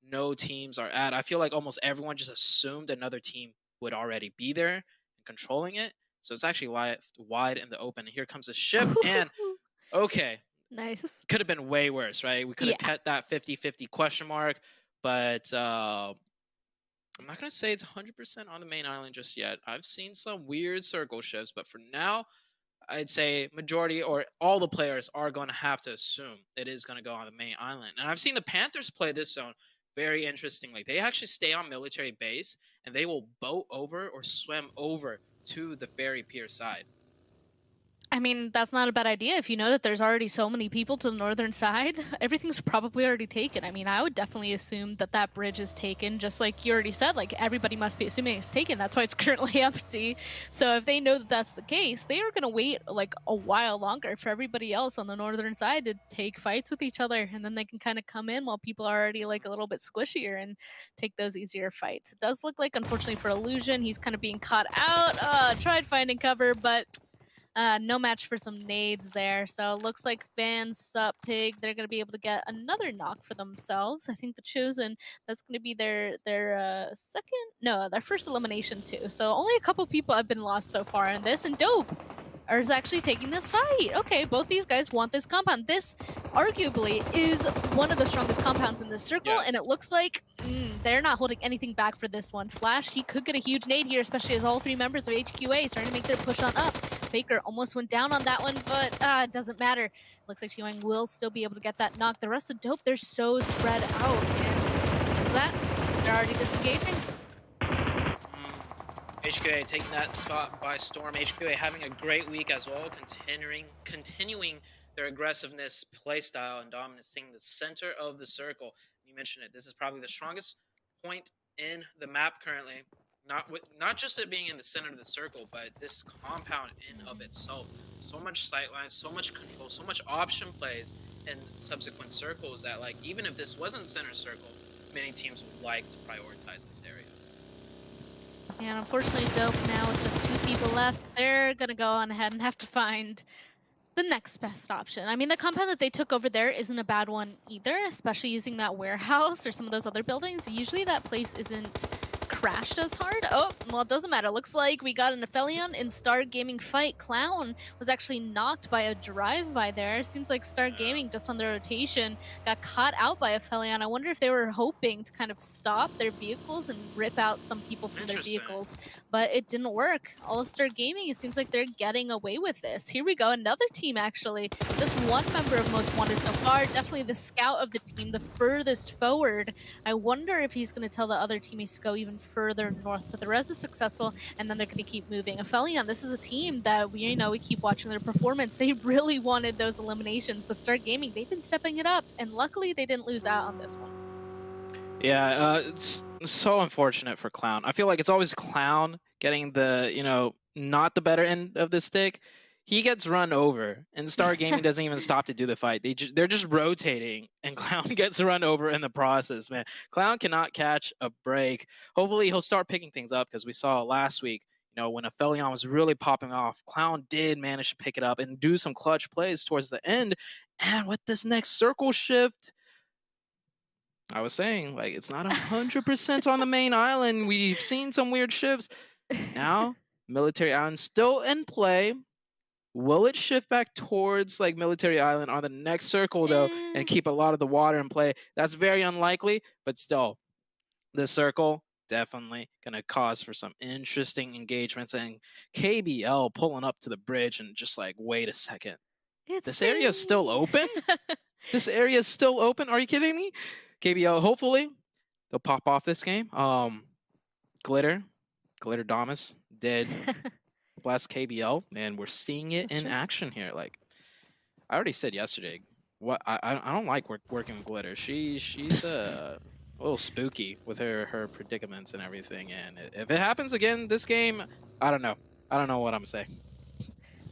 no teams are at. I feel like almost everyone just assumed another team would already be there and controlling it. So it's actually left wide in the open. Here comes a ship, and okay, Nice. could have been way worse, right? We could have Yeah. kept that 50-50 question mark, but I'm not going to say it's 100% on the main island just yet. I've seen some weird circle shifts, but for now, I'd say majority or all the players are going to have to assume it is going to go on the main island. And I've seen the Panthers play this zone very interestingly. They actually stay on military base, and they will boat over or swim over to the ferry pier side. I mean, that's not a bad idea if you know that there's already so many people to the northern side. Everything's probably already taken. I mean, I would definitely assume that that bridge is taken, just like you already said. Like, everybody must be assuming it's taken. That's why it's currently empty. So if they know that that's the case, they are going to wait like a while longer for everybody else on the northern side to take fights with each other, and then they can kind of come in while people are already like a little bit squishier and take those easier fights. It does look like, unfortunately for Illusion, he's kind of being caught out. Tried finding cover, but no match for some nades there. So it looks like Fans, Pig, they're going to be able to get another knock for themselves. I think the Chosen, that's going to be their their first elimination too. So only a couple people have been lost so far in this, and Dope is actually taking this fight. Okay, both these guys want this compound. This arguably is one of the strongest compounds in this circle, and it looks like they're not holding anything back for this one. Flash, he could get a huge nade here, especially as all three members of HQA starting to make their push on up. Faker almost went down on that one, but it doesn't matter. Looks like Chiwang will still be able to get that knock. The rest of Dope, they're so spread out. And is that? They're already disengaging. HQA taking that spot by storm. HQA having a great week as well, continuing their aggressiveness, playstyle, and dominating the center of the circle. You mentioned it. This is probably the strongest point in the map currently. Not just it being in the center of the circle, but this compound in of itself. So much sightlines, so much control, so much option plays in subsequent circles that, like, even if this wasn't center circle, many teams would like to prioritize this area. And unfortunately, Dope now with just two people left, they're going to go on ahead and have to find the next best option. I mean, the compound that they took over there isn't a bad one either, especially using that warehouse or some of those other buildings. Usually that place isn't crashed as hard. Oh, well, it doesn't matter. Looks like we got an APHELION in Star Gaming fight. Clown was actually knocked by a drive-by there. Seems like Star Gaming, just on their rotation, got caught out by APHELION. I wonder if they were hoping to kind of stop their vehicles and rip out some people from their vehicles, but it didn't work. All of Star Gaming, it seems like they're getting away with this. Here we go, another team actually. Just one member of Most Wanted so far. Definitely the scout of the team, the furthest forward. I wonder if he's going to tell the other teammates to go even further north, but the rest is successful, and then they're going to keep moving. APHELION, this is a team that we keep watching their performance. They really wanted those eliminations, but Star Gaming, they've been stepping it up, and luckily they didn't lose out on this one. Yeah, it's so unfortunate for Clown. I feel like it's always Clown getting the, not the better end of the stick. He gets run over, and Star Gaming doesn't even stop to do the fight. They're just rotating, and Clown gets run over in the process, man. Clown cannot catch a break. Hopefully, he'll start picking things up, because we saw last week, when APHELION was really popping off, Clown did manage to pick it up and do some clutch plays towards the end. And with this next circle shift, I was saying, like, it's not 100% on the main island. We've seen some weird shifts. Now, Military Island still in play. Will it shift back towards like Military Island on the next circle though, and keep a lot of the water in play? That's very unlikely, but still, this circle definitely gonna cause for some interesting engagements. And KBL pulling up to the bridge and just like, wait a second, this area is still open? This area is still open? Are you kidding me? KBL, hopefully they'll pop off this game. Glitter Damas did bless KBL, and we're seeing it in action here. Like I already said yesterday, What I don't like working with glitter. She's a little spooky with her predicaments and everything. And if it happens again this game, I don't know. I don't know what I'm saying.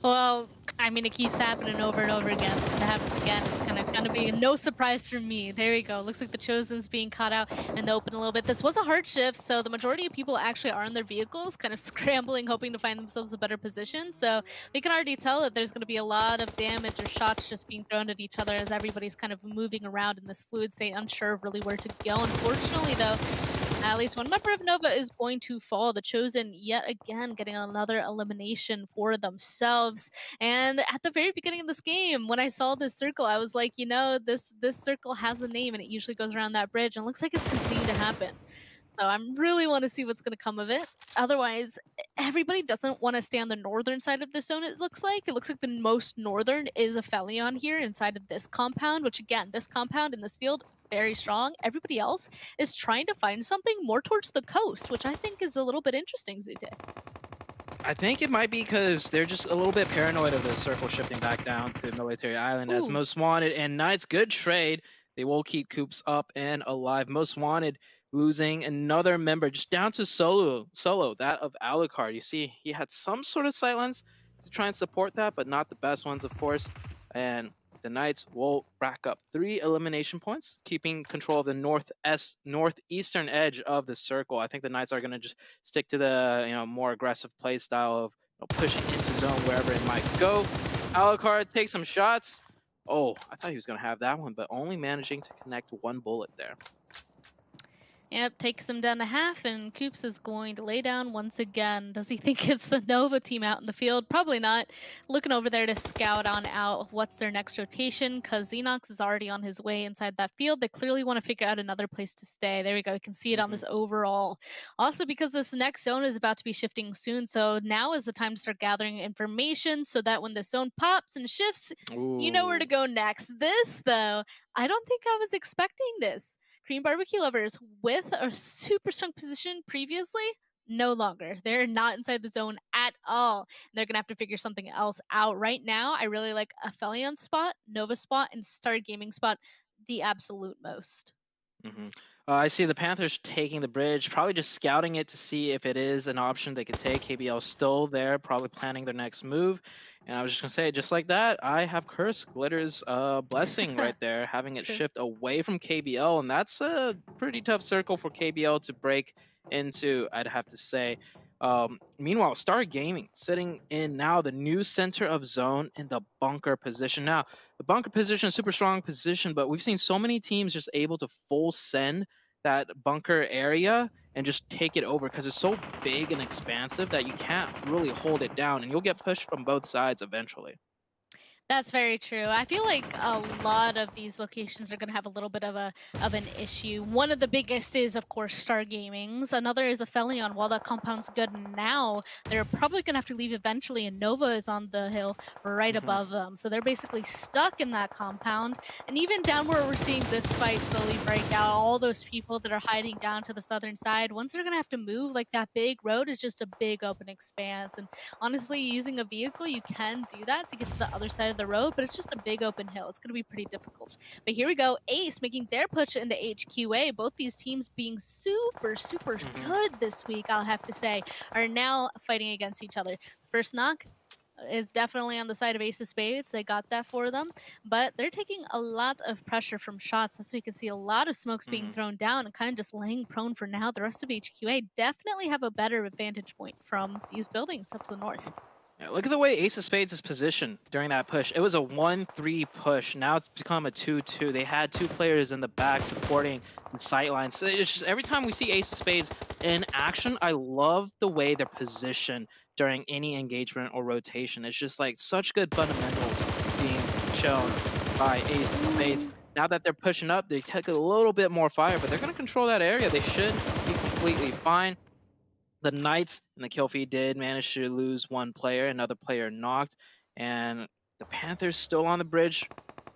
Well, I mean, it keeps happening over and over again. If it happens again, it's gonna be no surprise for me. There you go. Looks like the Chosen's being caught out in the open a little bit. This was a hard shift, so the majority of people actually are in their vehicles, kind of scrambling, hoping to find themselves a better position. So we can already tell that there's gonna be a lot of damage or shots just being thrown at each other as everybody's kind of moving around in this fluid state, unsure of really where to go. Unfortunately, though, at least one member of Nova is going to fall. The Chosen, yet again, getting another elimination for themselves. And at the very beginning of this game, when I saw this circle, I was like, you know, this circle has a name, and it usually goes around that bridge, and it looks like it's continuing to happen. So I really want to see what's going to come of it. Otherwise, everybody doesn't want to stay on the northern side of the zone, it looks like. It looks like the most northern is APHELION here inside of this compound, which again, this compound in this field, very strong. Everybody else is trying to find something more towards the coast, which I think is a little bit interesting, Zute. I think it might be because they're just a little bit paranoid of the circle shifting back down to Military Island as Ooh. Most Wanted and Knights. Good trade. They will keep Coops up and alive. Most Wanted losing another member just down to solo, that of Alucard. You see, he had some sort of silence to try and support that, but not the best ones, of course. And the Knights will rack up 3 elimination points, keeping control of the northeastern edge of the circle. I think the Knights are going to just stick to the more aggressive play style of pushing into zone wherever it might go. Alucard takes some shots. Oh, I thought he was going to have that one, but only managing to connect 1 bullet there. Yep, takes him down to half, and Coops is going to lay down once again. Does he think it's the Nova team out in the field? Probably not. Looking over there to scout on out what's their next rotation, because Xenox is already on his way inside that field. They clearly want to figure out another place to stay. There we go. You can see it on this overall. Also, because this next zone is about to be shifting soon, so now is the time to start gathering information so that when the zone pops and shifts, you know where to go next. This, though, I don't think I was expecting this. Korean barbecue lovers with a super strong position previously, no longer. They're not inside the zone at all. They're going to have to figure something else out. Right now, I really like APHELION spot, Nova spot, and Star Gaming spot the absolute most. I see the Panthers taking the bridge, probably just scouting it to see if it is an option they could take. KBL still there, probably planning their next move. And I was just going to say, just like that, I have cursed Glitter's blessing right there, having it shift away from KBL. And that's a pretty tough circle for KBL to break into, I'd have to say. Meanwhile, Star Gaming sitting in now the new center of zone in the bunker position. Now, the bunker position is a super strong position, but we've seen so many teams just able to full send that bunker area and just take it over because it's so big and expansive that you can't really hold it down, and you'll get pushed from both sides eventually. That's very true. I feel like a lot of these locations are going to have a little bit of an issue. One of the biggest is, of course, Star Gaming's. Another is APHELION. While that compound's good now, they're probably going to have to leave eventually, and Nova is on the hill right above them. So they're basically stuck in that compound. And even down where we're seeing this fight slowly break out, all those people that are hiding down to the southern side, once they're going to have to move, like that big road is just a big open expanse. And honestly, using a vehicle, you can do that to get to the other side of the road, but it's just a big open hill. It's going to be pretty difficult. But here we go. Ace making their push into HQA. Both these teams being super good this week, I'll have to say, are now fighting against each other. First knock is definitely on the side of Ace of Spades. They got that for them, but they're taking a lot of pressure from shots, as we can see a lot of smokes being thrown down and kind of just laying prone for now. The rest of HQA definitely have a better vantage point from these buildings up to the north. Yeah, look at the way Ace of Spades is positioned during that push. It was a 1-3 push. Now it's become a 2-2. They had 2 players in the back supporting the sightlines. So it's just, every time we see Ace of Spades in action, I love the way they're positioned during any engagement or rotation. It's just like such good fundamentals being shown by Ace of Spades. Now that they're pushing up, they take a little bit more fire, but they're going to control that area. They should be completely fine. The Knights and the kill feed did manage to lose 1 player, another player knocked, and the Panthers still on the bridge.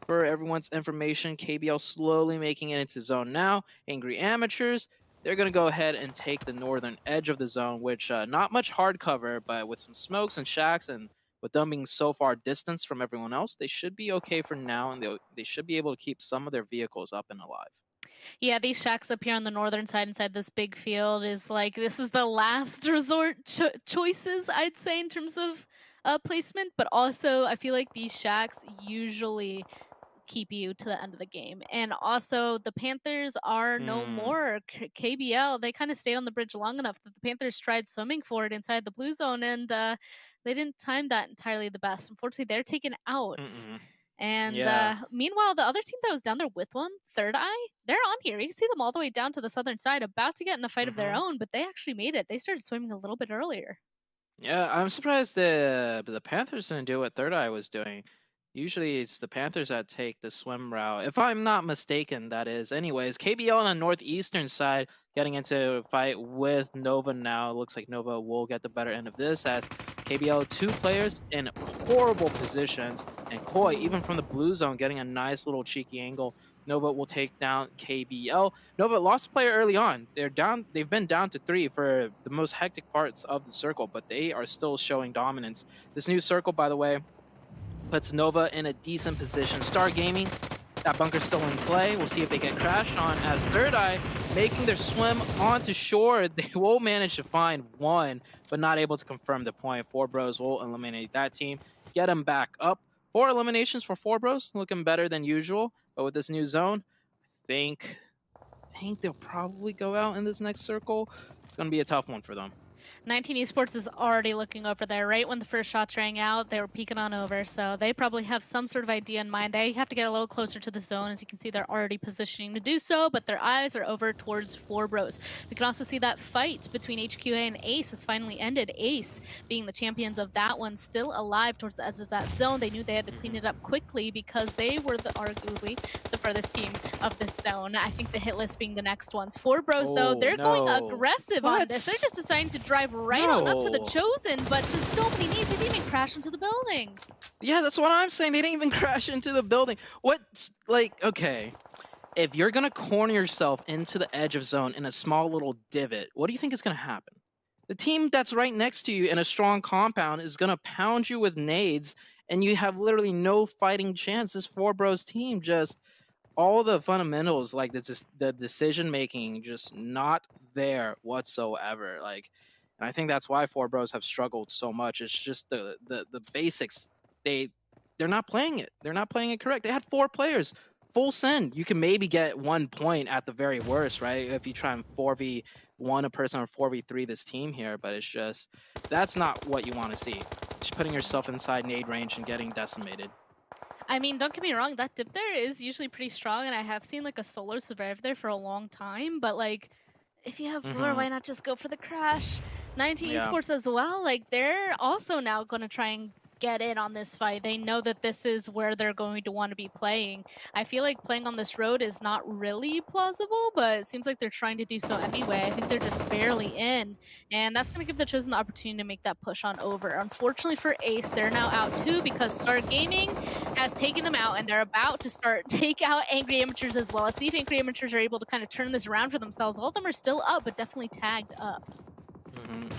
For everyone's information, KBL slowly making it into zone now. Angry Amateurs, they're going to go ahead and take the northern edge of the zone, which not much hard cover, but with some smokes and shacks and with them being so far distanced from everyone else, they should be okay for now, and they should be able to keep some of their vehicles up and alive. Yeah, these shacks up here on the northern side inside this big field is like, this is the last resort choices, I'd say, in terms of placement. But also, I feel like these shacks usually keep you to the end of the game. And also, the Panthers are no more. KBL, they kind of stayed on the bridge long enough that the Panthers tried swimming for it inside the blue zone, and they didn't time that entirely the best. Unfortunately, they're taken out. And meanwhile, the other team that was down there with one, THIRDEYE, they're on here. You can see them all the way down to the southern side, about to get in a fight of their own, but they actually made it. They started swimming a little bit earlier. Yeah, I'm surprised the Panthers didn't do what THIRDEYE was doing. Usually it's the Panthers that take the swim route, if I'm not mistaken, that is. Anyways, KBL on the northeastern side getting into a fight with Nova now. It looks like Nova will get the better end of this, as KBL 2 players in horrible positions, and Koi, even from the blue zone, getting a nice little cheeky angle. Nova will take down KBL. Nova lost a player early on. They've been down to 3 for the most hectic parts of the circle, but they are still showing dominance. This new circle, by the way, puts Nova in a decent position. Star Gaming, that bunker's still in play. We'll see if they get crashed on, as THIRDEYE making their swim onto shore. They will manage to find one, but not able to confirm the point. 4Bros will eliminate that team, get them back up. 4 eliminations for 4Bros, looking better than usual. But with this new zone, I think they'll probably go out in this next circle. It's going to be a tough one for them. 19 Esports is already looking over there. Right when the first shots rang out, they were peeking on over, so they probably have some sort of idea in mind. They have to get a little closer to the zone. As you can see, they're already positioning to do so, but their eyes are over towards 4Bros. We can also see that fight between HQA and Ace has finally ended. Ace, being the champions of that one, still alive towards the edge of that zone. They knew they had to clean it up quickly because they were arguably the furthest team of this zone. I think the hit list being the next ones. 4Bros, though, they're going aggressive on this. They're just deciding to drive right on up to the Chosen, but just so many needs. They didn't even crash into the building. Yeah, that's what I'm saying. They didn't even crash into the building. Okay, if you're going to corner yourself into the edge of zone in a small little divot, what do you think is going to happen? The team that's right next to you in a strong compound is going to pound you with nades, and you have literally no fighting chance. This 4Bros team, just all the fundamentals, like the decision making, just not there whatsoever. And I think that's why 4Bros have struggled so much. It's just the basics. They're not playing it. They're not playing it correct. They had 4 players. Full send. You can maybe get 1 point at the very worst, right? If you try and 4v1 a person or 4v3 this team here, but it's just, that's not what you want to see. Just putting yourself inside nade range and getting decimated. I mean, don't get me wrong, that dip there is usually pretty strong, and I have seen like a solo survive there for a long time, but like, if you have 4, why not just go for the crash? 19 Esports as well, like they're also now going to try and get in on this fight. They know that this is where they're going to want to be playing. I feel like playing on this road is not really plausible, but it seems like they're trying to do so anyway. I think they're just barely in, and that's going to give the Chosen the opportunity to make that push on over. Unfortunately for Ace, they're now out too because Star Gaming has taken them out, and they're about to start take out Angry Amateurs as well. Let's see if Angry Amateurs are able to kind of turn this around for themselves. All of them are still up, but definitely tagged up.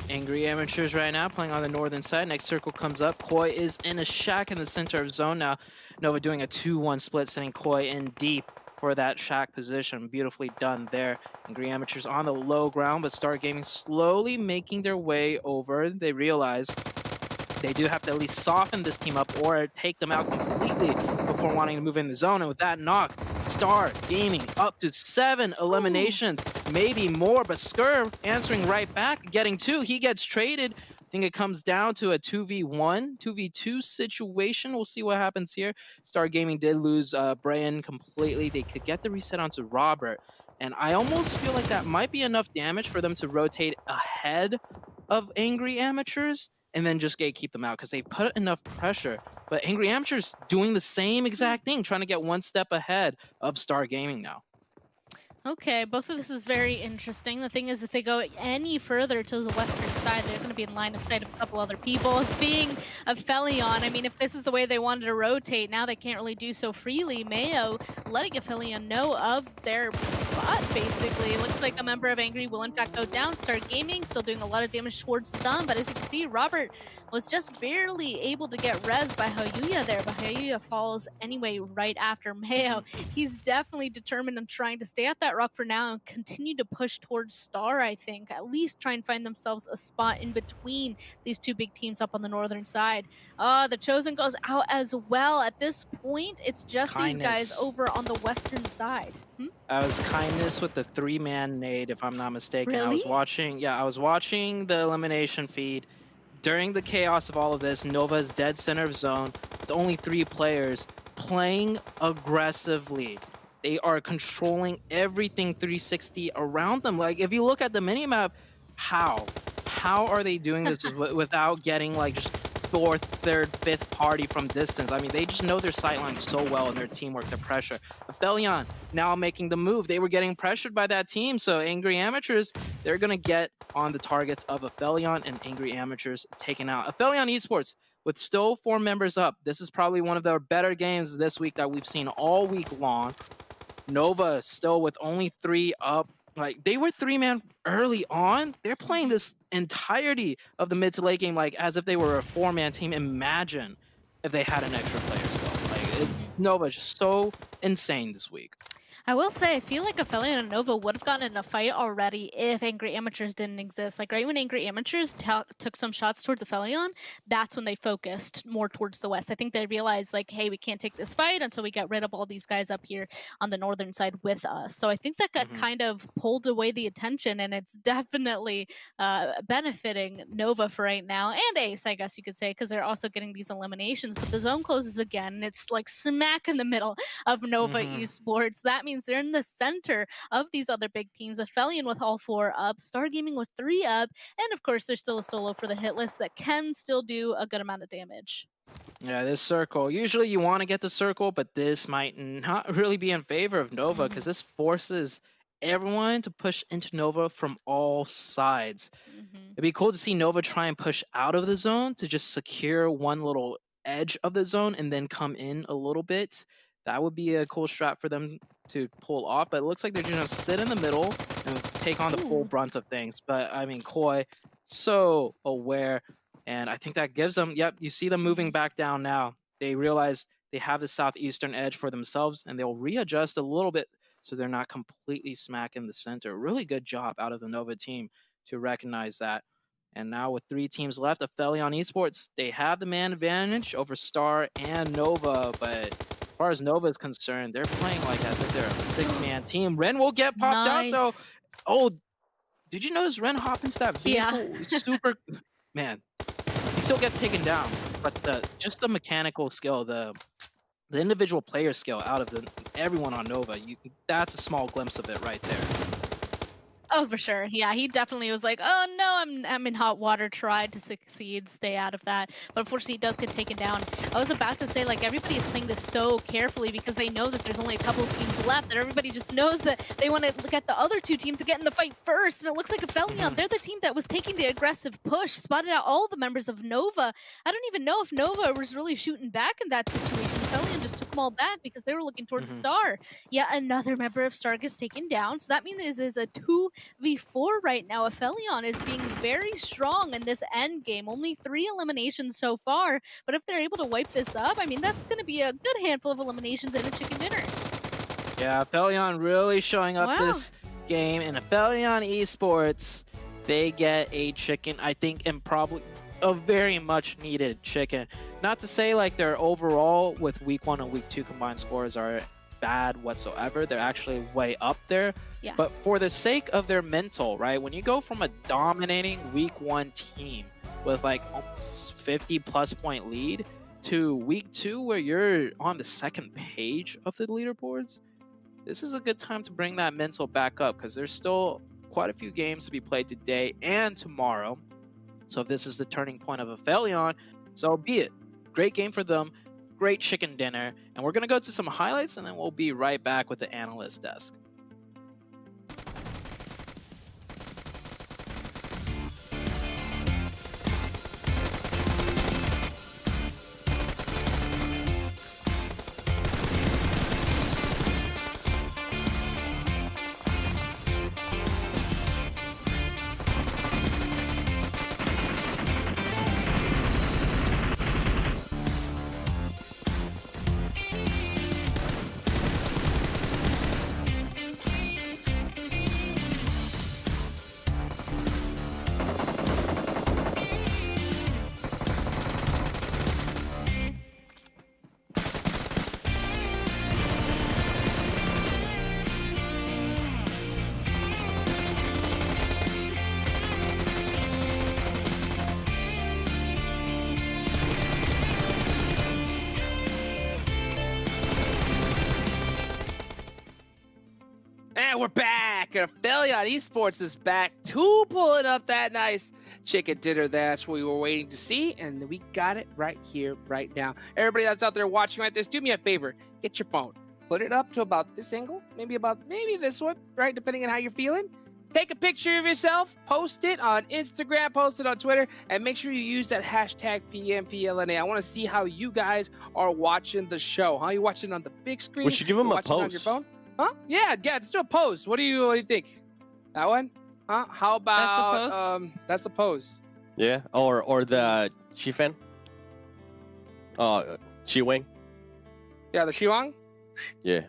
Angry Amateurs right now playing on the northern side. Next circle comes up. Koi is in a shack in the center of zone now. Nova doing a 2-1 split, sending Koi in deep for that shack position. Beautifully done there. Angry Amateurs on the low ground, but Star Gaming slowly making their way over. They realize they do have to at least soften this team up or take them out completely before wanting to move in the zone. And with that knock, Star Gaming up to 7 eliminations, maybe more, but Skur answering right back, getting 2. He gets traded. I think it comes down to a 2v1, 2v2 situation. We'll see what happens here. Star Gaming did lose Brian completely. They could get the reset onto Robert. And I almost feel like that might be enough damage for them to rotate ahead of Angry Amateurs and then just keep them out because they put enough pressure. But Angry Amateurs doing the same exact thing, trying to get 1 step ahead of Star Gaming now. Okay, both of this is very interesting. The thing is, if they go any further to the western side, they're going to be in line of sight of a couple other people. Being APHELION, I mean, if this is the way they wanted to rotate, now they can't really do so freely. Mayo letting APHELION know of their spot, basically. It looks like a member of Angry will in fact go down. Start Gaming, still doing a lot of damage towards Thumb, but as you can see, Robert was just barely able to get res by Hayuya there, but Hayuya falls anyway right after Mayo. He's definitely determined on trying to stay at that rock for now and continue to push towards Star, I think. At least try and find themselves a spot in between these two big teams up on the northern side. The Chosen goes out as well. At this point, it's just these guys Kindness. over on the western side. I was Kindness with the 3-man nade, if I'm not mistaken. I was Really? watching, I was watching the elimination feed. During the chaos of all of this, Nova's dead center of zone, with only 3 players playing aggressively. They are controlling everything 360 around them. Like, if you look at the minimap, how are they doing this without getting like just 4th, 3rd, 5th party from distance? I mean, they just know their sightlines so well and their teamwork, the pressure. APHELION now making the move. They were getting pressured by that team, so Angry Amateurs, they're going to get on the targets of APHELION, and Angry Amateurs taken out. APHELION Esports, with still 4 members up, this is probably one of their better games this week that we've seen all week long. Nova still with only 3 up. Like, they were 3-man early on. They're playing this entirety of the mid to late game like as if they were a 4-man team. Imagine if they had an extra player still. Like, Nova's just so insane this week. I will say, I feel like APHELION and Nova would have gotten in a fight already if Angry Amateurs didn't exist. Like, right when Angry Amateurs took some shots towards APHELION, that's when they focused more towards the west. I think they realized, like, hey, we can't take this fight until we get rid of all these guys up here on the northern side with us. So I think that got kind of pulled away the attention, and it's definitely benefiting Nova for right now, and Ace, I guess you could say, because they're also getting these eliminations. But the zone closes again, and it's like smack in the middle of Nova Esports. That means they're in the center of these other big teams. APHELION with all 4 up, Star Gaming with 3 up, and of course there's still a solo for the hit list that can still do a good amount of damage. Yeah, this circle. Usually you want to get the circle, but this might not really be in favor of Nova because this forces everyone to push into Nova from all sides. It'd be cool to see Nova try and push out of the zone to just secure one little edge of the zone and then come in a little bit. That would be a cool strat for them to pull off, but it looks like they're going to sit in the middle and take on the full brunt of things. But, I mean, Koi, so aware, and I think that gives them, you see them moving back down now. They realize they have the southeastern edge for themselves, and they'll readjust a little bit so they're not completely smack in the center. Really good job out of the Nova team to recognize that. And now with 3 teams left, APHELION Esports, they have the man advantage over Star and Nova, but as far as Nova is concerned, they're playing like as if they're a 6-man team. Ren will get popped out though. Oh, did you notice Ren hop into that vehicle? Super, man. He still gets taken down, but just the mechanical skill, the individual player skill out of everyone on Nova, that's a small glimpse of it right there. Oh, for sure. Yeah, he definitely was like, oh no, I'm in hot water, tried to succeed, stay out of that. But unfortunately, he does get taken down. I was about to say, like, everybody is playing this so carefully because they know that there's only a couple of teams left, that everybody just knows that they want to get the other 2 teams to get in the fight first. And it looks like APHELION, they're the team that was taking the aggressive push, spotted out all the members of Nova. I don't even know if Nova was really shooting back in that situation. APHELION just took them all back because they were looking towards Star. Yet another member of Star gets taken down. So that means this is a 2v4 right now. APHELION is being very strong in this end game. Only 3 eliminations so far, but if they're able to wipe this up, I mean, that's going to be a good handful of eliminations and a chicken dinner. Yeah, APHELION really showing up this game, and APHELION Esports, they get a chicken, I think, and probably a very much needed chicken. Not to say like their overall with week 1 and week 2 combined scores are bad whatsoever. They're actually way up there. Yeah. But for the sake of their mental, right? When you go from a dominating week 1 team with like almost 50+ point lead to week 2 where you're on the 2nd page of the leaderboards, this is a good time to bring that mental back up because there's still quite a few games to be played today and tomorrow. So if this is the turning point of APHELION, so be it. Great game for them, great chicken dinner, and we're going to go to some highlights and then we'll be right back with the analyst desk. And we're back. APHELION Esports is back to pulling up that nice chicken dinner. That's what we were waiting to see, and we got it right here, right now. Everybody that's out there watching like this, do me a favor. Get your phone. Put it up to about this angle, maybe this one, right? Depending on how you're feeling. Take a picture of yourself, post it on Instagram, post it on Twitter, and make sure you use that hashtag PMPLNA. I want to see how you guys are watching the show. How you watching on the big screen? We should give them a watching on your post. phone? Huh? Yeah, let's do a pose. What do you think? That one? Huh? How about that's a pose. Yeah, or the Shifen. Shiwang. Yeah, the Shiwang? Yeah.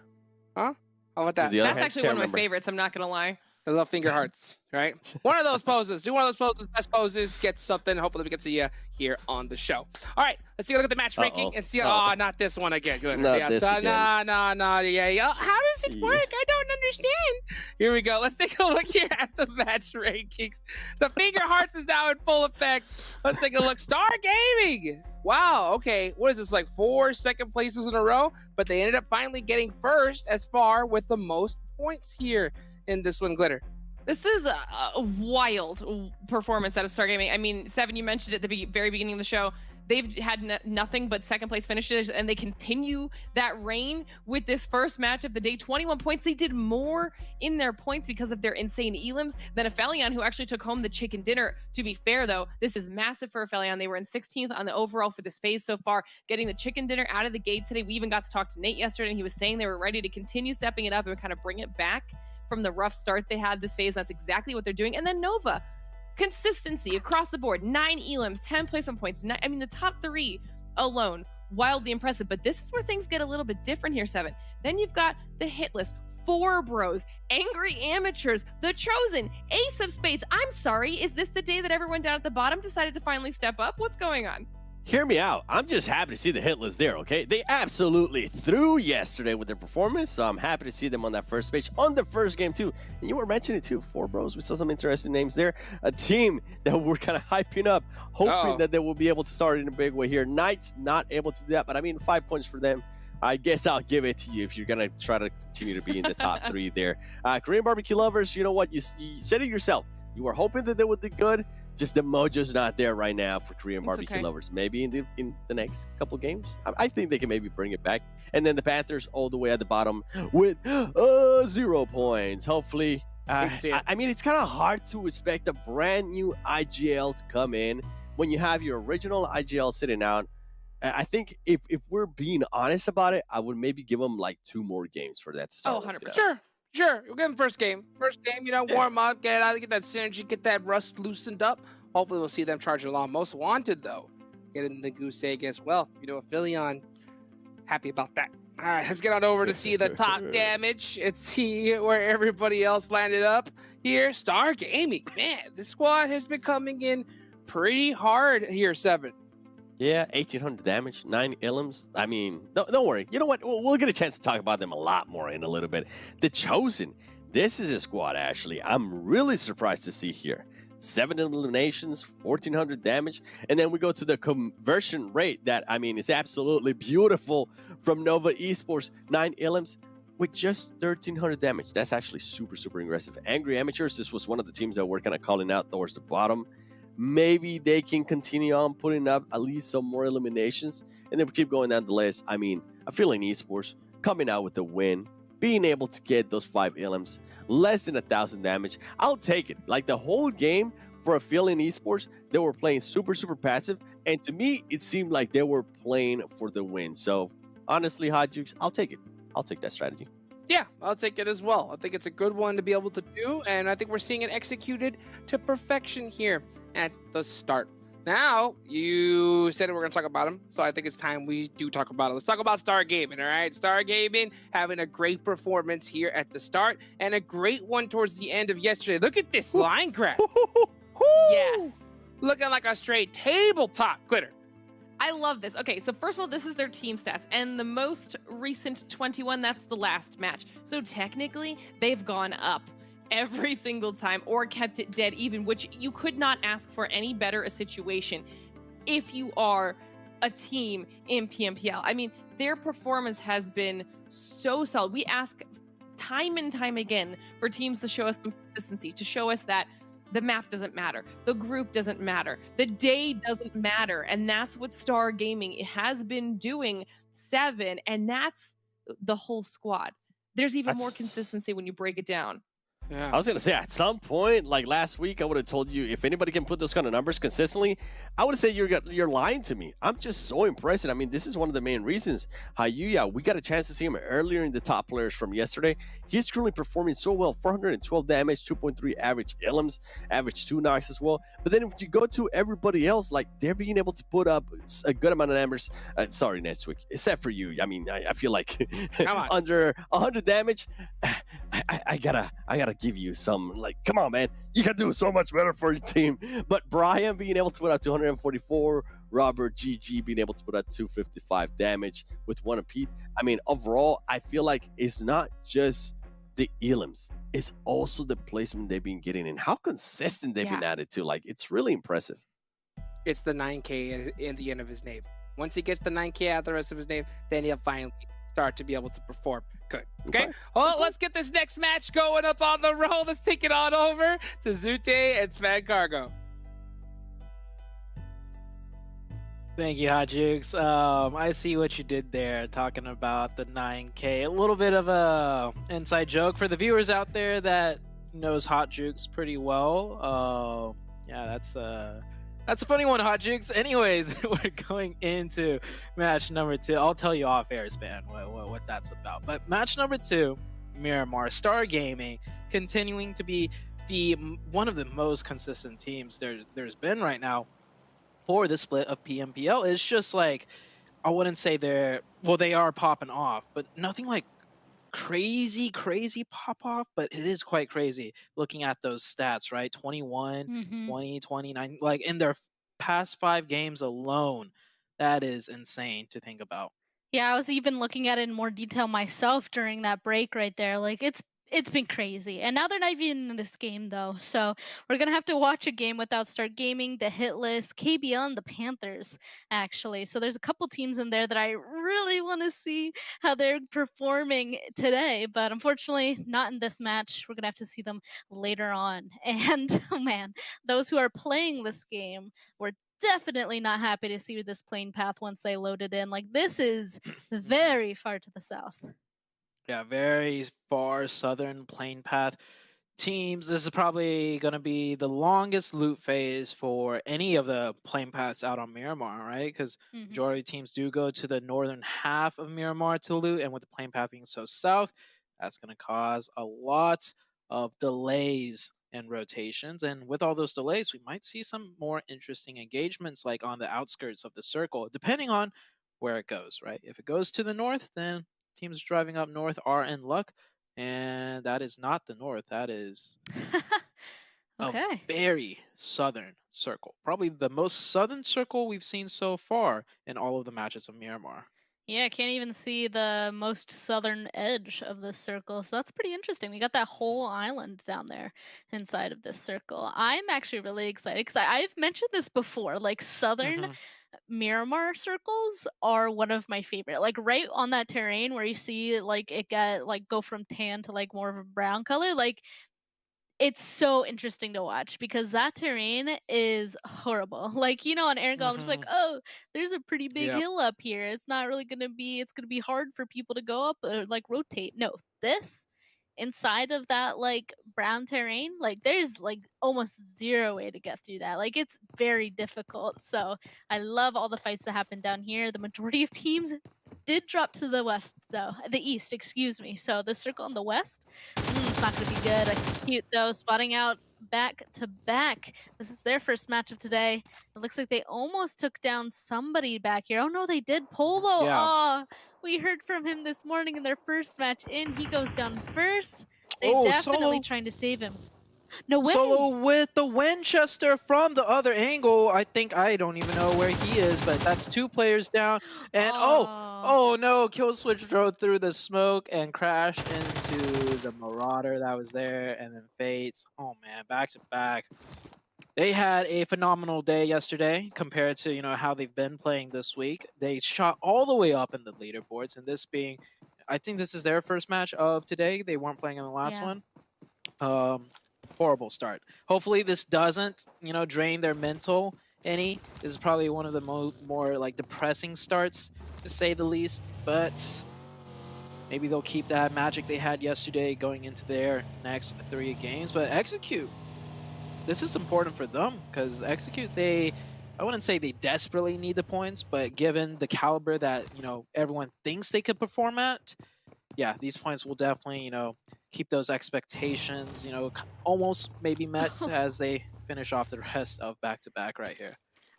Huh? How about that? That's actually one of my favorites, I'm not gonna lie. The little finger hearts, right? One of those poses. Do one of those poses, best poses, get something. Hopefully we get to see you here on the show. All right, let's take a look at the match ranking and see. Oh, not this one again. Good. Not Yeah, this again. No. Yeah. How does it work? I don't understand. Here we go. Let's take a look here at the match rankings. The finger hearts is now in full effect. Let's take a look. Star Gaming. Wow. Okay. What is this, like 4 second places in a row? But they ended up finally getting first as far with the most points here in this one, Glitter. This is a wild performance out of Stargaming. I mean, Seven, you mentioned at the very beginning of the show, they've had nothing but second place finishes, and they continue that reign with this first match of the day. 21 points. They did more in their points because of their insane elims than APHELION, who actually took home the chicken dinner. To be fair, though, this is massive for APHELION. They were in 16th on the overall for this phase so far, getting the chicken dinner out of the gate today. We even got to talk to Nate yesterday, and he was saying they were ready to continue stepping it up and kind of bring it back from the rough start they had this phase. That's exactly what they're doing. And then Nova, consistency across the board, 9 elims, 10 placement points. I mean, the top 3 alone, wildly impressive. But this is where things get a little bit different here, Seven. Then you've got the hit list, 4 bros, angry amateurs, the chosen, ace of spades. I'm sorry, is this the day that everyone down at the bottom decided to finally step up? What's going on? Hear me out. I'm just happy to see the hit list there, okay? They absolutely threw yesterday with their performance, so I'm happy to see them on that first page, on the first game, too. And you were mentioning, too, 4 bros. We saw some interesting names there. A team that we're kind of hyping up, hoping that they will be able to start in a big way here. Knights not able to do that, but I mean, 5 points for them. I guess I'll give it to you if you're going to try to continue to be in the top 3 there. Korean barbecue lovers, you know what? You said it yourself. You were hoping that they would do good. Just the mojo's not there right now for Korean barbecue lovers. Maybe in the next couple games, I think they can maybe bring it back. And then the Panthers all the way at the bottom with 0 points. Hopefully, I mean, it's kind of hard to expect a brand new IGL to come in when you have your original IGL sitting out. I think if we're being honest about it, I would maybe give them like 2 more games for that to start. 100%. Sure, we'll give them first game. Warm up, get out, get that synergy, get that rust loosened up. Hopefully we'll see them charge along. Most wanted, though, getting the goose egg as well. You know, APHELION, happy about that. All right, let's get on over to see the top damage and see where everybody else landed up here. Star Gaming, man, this squad has been coming in pretty hard here, Seven. Yeah, 1,800 damage, 9 elims. I mean, don't worry. You know what? We'll get a chance to talk about them a lot more in a little bit. The Chosen, this is a squad, actually, I'm really surprised to see here. 7 eliminations, 1,400 damage. And then we go to the conversion rate that, I mean, is absolutely beautiful from Nova Esports. 9 elims with just 1,300 damage. That's actually super, super aggressive. Angry Amateurs, this was one of the teams that we're kind of calling out towards the bottom. Maybe they can continue on putting up at least some more eliminations. And then we keep going down the list. I mean, APHELION Esports coming out with a win, being able to get those 5 elims, less than 1,000 damage. I'll take it. Like the whole game for APHELION Esports, they were playing super, super passive. And to me, it seemed like they were playing for the win. So honestly, Hot Jukes, I'll take it. I'll take that strategy. Yeah, I'll take it as well. I think it's a good one to be able to do, and I think we're seeing it executed to perfection here at the start. Now, you said we're going to talk about them, so I think it's time we do talk about it. Let's talk about Star Gaming, all right? Star Gaming having a great performance here at the start and a great one towards the end of yesterday. Look at this line grab. Yes. Looking like a straight tabletop, Glitter. I love this. Okay, so first of all, this is their team stats, and the most recent 21, that's the last match. So technically, they've gone up every single time or kept it dead even, which you could not ask for any better a situation if you are a team in PMPL. I mean, their performance has been so solid. We ask time and time again for teams to show us some consistency, to show us that the map doesn't matter, the group doesn't matter, the day doesn't matter. And that's what Star Gaming has been doing, 7, and that's the whole squad. There's even more consistency when you break it down. I was gonna say at some point, like last week, I would have told you if anybody can put those kind of numbers consistently, I would have said you're lying to me. I'm just so impressed. I mean, this is one of the main reasons. Hayuya, we got a chance to see him earlier in the top players from yesterday. He's currently performing so well, 412 damage, 2.3 average elims, average 2 knocks as well. But then if you go to everybody else, like they're being able to put up a good amount of numbers. Sorry, Netswick, except for you. I mean, I feel like under 100 damage, I gotta give you some, like, come on, man, you can do so much better for your team. But Brian being able to put out 244, Robert GG being able to put out 255 damage with 1 apiece. I mean, overall, I feel like it's not just the elims, it's also the placement they've been getting and how consistent they've been at it too. Like, it's really impressive. It's the 9K in the end of his name. Once he gets the 9K out the rest of his name, then he'll finally start to be able to perform good. Okay. Well, let's get this next match going up on the roll. Let's take it on over to Zute and Sven Cargo. Thank you, Hot Jukes. I see what you did there, talking about the 9K. A little bit of a inside joke for the viewers out there that knows Hot Jukes pretty well. Yeah, that's a funny one, Hot Jukes. Anyways, we're going into match number 2. I'll tell you off air, Span, what that's about. But match number 2, Miramar Star Gaming, continuing to be one of the most consistent teams there's been right now for the split of PMPL. It's just like, I wouldn't say they are popping off, but nothing like crazy pop off, but it is quite crazy looking at those stats, right? 21, 20, 29, like in their past 5 games alone. That is insane to think about. Yeah, I was even looking at it in more detail myself during that break right there. Like, it's been crazy. And now they're not even in this game, though. So we're going to have to watch a game without Start Gaming, the HITLIST, KBL, and the Panthers, actually. So there's a couple teams in there that I really want to see how they're performing today. But unfortunately, not in this match. We're going to have to see them later on. And, oh man, those who are playing this game were definitely not happy to see this plane path once they loaded in. Like, this is very far to the south. Yeah, very far southern plane path teams. This is probably going to be the longest loot phase for any of the plane paths out on Miramar, right? Because majority of teams do go to the northern half of Miramar to loot, and with the plane path being so south, that's going to cause a lot of delays and rotations. And with all those delays, we might see some more interesting engagements, like on the outskirts of the circle, depending on where it goes, right? If it goes to the north, then teams driving up north are in luck, and that is not the north. That is okay. A very southern circle. Probably the most southern circle we've seen so far in all of the matches of Miramar. Yeah, I can't even see the most southern edge of this circle, so that's pretty interesting. We got that whole island down there inside of this circle. I'm actually really excited because I've mentioned this before, like southern Miramar circles are one of my favorite. Like right on that terrain where you see like it go from tan to like more of a brown color, like it's so interesting to watch because that terrain is horrible. Like, you know, on Aragon, I'm just like, oh, there's a pretty big hill up here. It's not really it's gonna be hard for people to go up or like rotate. No, this inside of that like brown terrain, like there's like almost zero way to get through that. Like it's very difficult. So I love all the fights that happen down here. The majority of teams did drop to the west though, the east, excuse me. So the circle on the west, it's not gonna be good. Execute though, spotting out back to back. This is their first match of today. It looks like they almost took down somebody back here. Oh no, they did. Polo. Oh, we heard from him this morning in their first match in. He goes down first. They definitely Solo. trying to save him. No way. Solo with the Winchester from the other angle. I don't even know where he is, but that's 2 players down. And oh no, Kill Switch drove through the smoke and crashed into the Marauder that was there, and then Fates. Oh man, back to back. They had a phenomenal day yesterday compared to, you know, how they've been playing this week. They shot all the way up in the leaderboards, and this being I think this is their first match of today. They weren't playing in the last Yeah. one. Horrible start. Hopefully this doesn't, you know, drain their mental any. This is probably one of the more like depressing starts, to say the least. But maybe they'll keep that magic they had yesterday going into their next 3 games. But Execute, this is important for them because Execute, I wouldn't say they desperately need the points, but given the caliber that, you know, everyone thinks they could perform at, yeah, these points will definitely, you know, keep those expectations, you know, almost maybe met as they finish off the rest of back-to-back right here.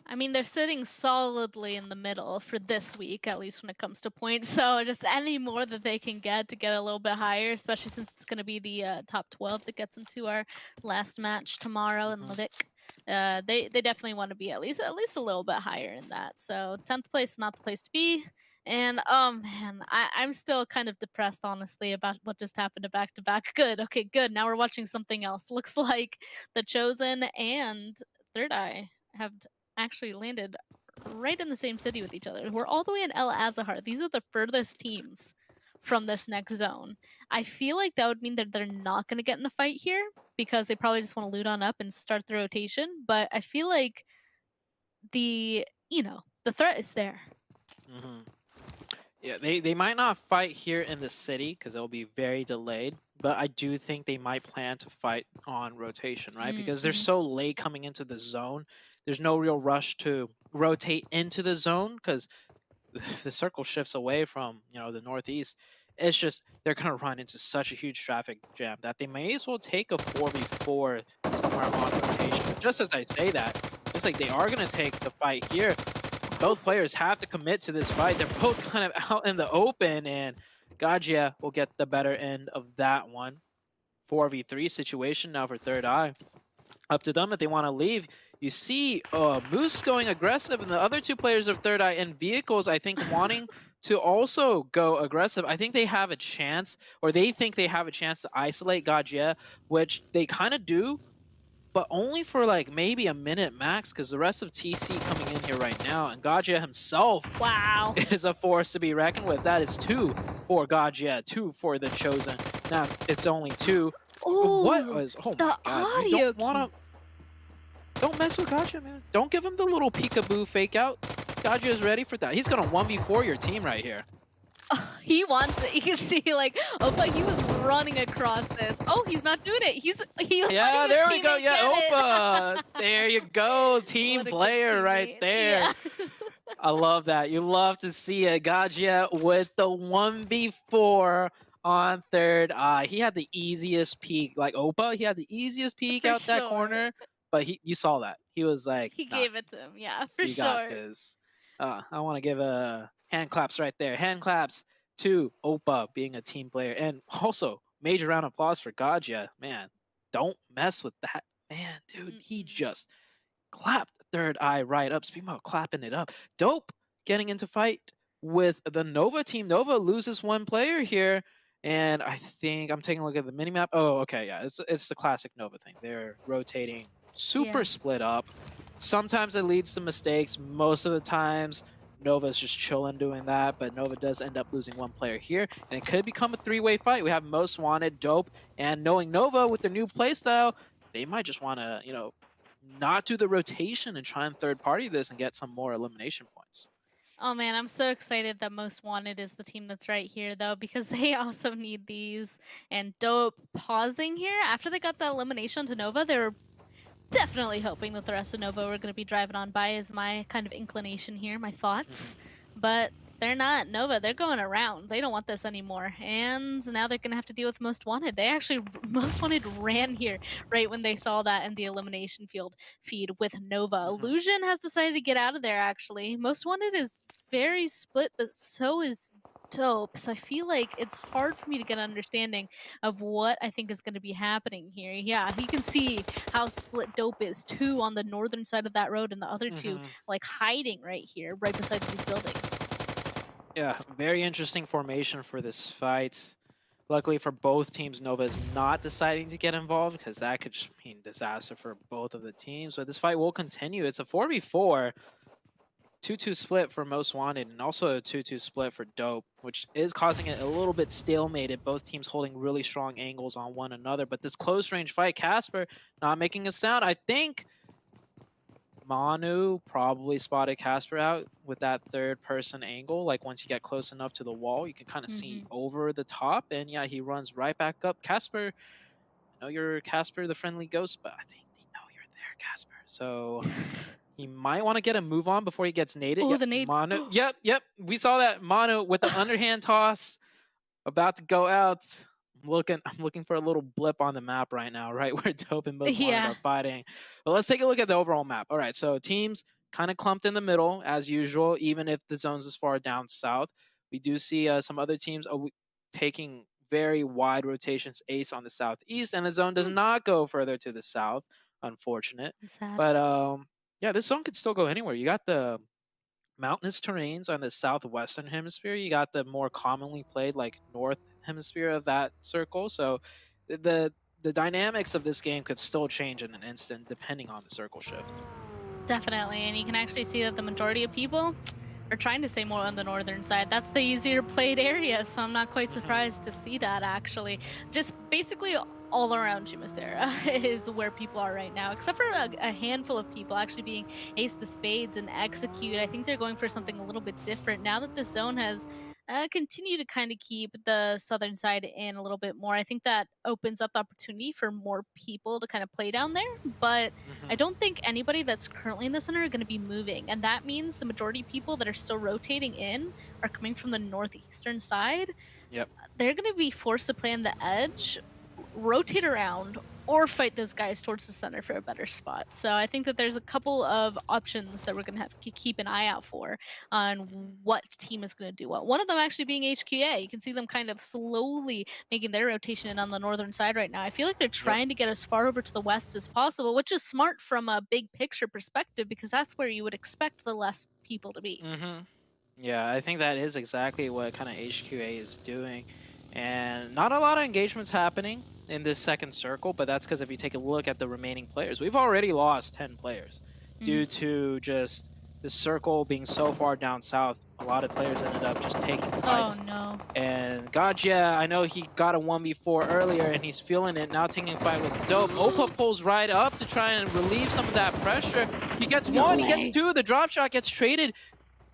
I mean, they're sitting solidly in the middle for this week, at least when it comes to points. So just any more that they can get to get a little bit higher, especially since it's going to be the top 12 that gets into our last match tomorrow in Levic. They definitely want to be at least a little bit higher in that. So 10th place, not the place to be. And oh man, I'm still kind of depressed, honestly, about what just happened to back-to-back. Good, okay, good. Now we're watching something else. Looks like the Chosen and THIRDEYE have actually landed right in the same city with each other. We're all the way in El Azahar. These are the furthest teams from this next zone. I feel like that would mean that they're not going to get in a fight here because they probably just want to loot on up and start the rotation. But I feel like the threat is there. Yeah, they might not fight here in the city because it'll be very delayed, but I do think they might plan to fight on rotation, right? Because they're so late coming into the zone. There's no real rush to rotate into the zone because the circle shifts away from, you know, the northeast. It's just they're going to run into such a huge traffic jam that they may as well take a 4v4 somewhere on rotation. But just as I say that, it's like they are going to take the fight here. Both players have to commit to this fight. They're both kind of out in the open, and Gajia will get the better end of that one. 4v3 situation now for THIRDEYE. Up to them if they want to leave. You see Moose going aggressive, and the other 2 players of THIRDEYE in vehicles, I think, wanting to also go aggressive. I think they have a chance, or they think they have a chance to isolate Gajia, which they kind of do, but only for like maybe a minute max, because the rest of TC coming in here right now, and Gajia himself is a force to be reckoned with. That is 2 for Gajia, 2 for the Chosen. Now it's only 2. Oh, what was the audio? Don't mess with Gajia, man. Don't give him the little peekaboo fake out. Gajia is ready for that. He's gonna 1v4 your team right here. He wants it. You can see, like, Opa, he was running across this. Oh, he's not doing it. He was yeah, there we go. Yeah, Opa. There you go. Team player right there. Yeah. I love that. You love to see a Gajia with the 1v4 on THIRDEYE. He had the easiest peek. Like Opa, he had the easiest peek out that corner. But you saw that. He was like, he gave it to him. Yeah, for you got this. I want to give a hand claps right there. Hand claps to Opa being a team player. And also, major round of applause for Gajia. Man, don't mess with that. Man, dude, he just clapped THIRDEYE right up. Speaking about clapping it up. Dope getting into fight with the Nova team. Nova loses 1 player here. And I think I'm taking a look at the minimap. Oh, okay, yeah. It's the classic Nova thing. They're rotating super split up. Sometimes it leads to mistakes. Most of the times, Nova's just chilling doing that, but Nova does end up losing 1 player here, and it could become a 3-way fight. We have Most Wanted, Dope, and knowing Nova with their new playstyle, they might just want to, you know, not do the rotation and try and third-party this and get some more elimination points. Oh man, I'm so excited that Most Wanted is the team that's right here, though, because they also need these. And Dope pausing here after they got the elimination to Nova, they were definitely hoping that the rest of Nova were going to be driving on by, is my kind of inclination here, my thoughts. But they're not. Nova, they're going around. They don't want this anymore. And now they're going to have to deal with Most Wanted. They actually, Most Wanted ran here right when they saw that in the elimination field feed with Nova. Illusion has decided to get out of there, actually. Most Wanted is very split, but so is Dope. So I feel like it's hard for me to get an understanding of what I think is going to be happening here. Yeah, you can see how split Dope is. 2 on the northern side of that road and the other 2 like hiding right here, right beside these buildings. Yeah, very interesting formation for this fight. Luckily for both teams, Nova is not deciding to get involved because that could just mean disaster for both of the teams. But this fight will continue. It's a 4v4. 2-2 split for Most Wanted and also a 2-2 split for Dope, which is causing it a little bit stalemated. Both teams holding really strong angles on one another. But this close range fight, Casper not making a sound. I think Manu probably spotted Casper out with that third person angle. Like once you get close enough to the wall, you can kind of see over the top. And yeah, he runs right back up. Casper, I know you're Casper the friendly ghost, but I think they know you're there, Casper. So he might want to get a move on before he gets naded. Oh, Yep, the nade. Manu. Yep. We saw that Manu with the underhand toss about to go out. I'm looking for a little blip on the map right now, right where Dope and Most Wanted are fighting. But let's take a look at the overall map. All right, so teams kind of clumped in the middle as usual, even if the zone's as far down south. We do see some other teams taking very wide rotations. Ace on the southeast, and the zone does not go further to the south. Unfortunate. Sad. But yeah, this zone could still go anywhere. You got the mountainous terrains on the southwestern hemisphere. You got the more commonly played like north hemisphere of that circle. So the dynamics of this game could still change in an instant depending on the circle shift. Definitely, and you can actually see that the majority of people are trying to stay more on the northern side. That's the easier played area, so I'm not quite surprised to see that actually. Just basically all around Jumeirah is where people are right now, except for a handful of people actually being Ace the Spades and Execute. I think they're going for something a little bit different now that the zone has continued to kind of keep the southern side in a little bit more. I think that opens up the opportunity for more people to kind of play down there, but I don't think anybody that's currently in the center are going to be moving, and that means the majority of people that are still rotating in are coming from the northeastern side. Yep. They're going to be forced to play on the edge, rotate around, or fight those guys towards the center for a better spot. So I think that there's a couple of options that we're going to have to keep an eye out for on what team is going to do what. One of them actually being HQA. You can see them kind of slowly making their rotation in on the northern side right now. I feel like they're trying to get as far over to the west as possible, which is smart from a big picture perspective because that's where you would expect the less people to be. Yeah, I think that is exactly what kind of HQA is doing. And not a lot of engagements happening in this second circle, but that's because if you take a look at the remaining players, we've already lost 10 players due to just the circle being so far down south. A lot of players ended up just taking fights. Oh no. And Gotcha, I know he got a 1v4 earlier and he's feeling it, now taking a fight with Dope. Opa pulls right up to try and relieve some of that pressure. He gets one, he gets two, the drop shot gets traded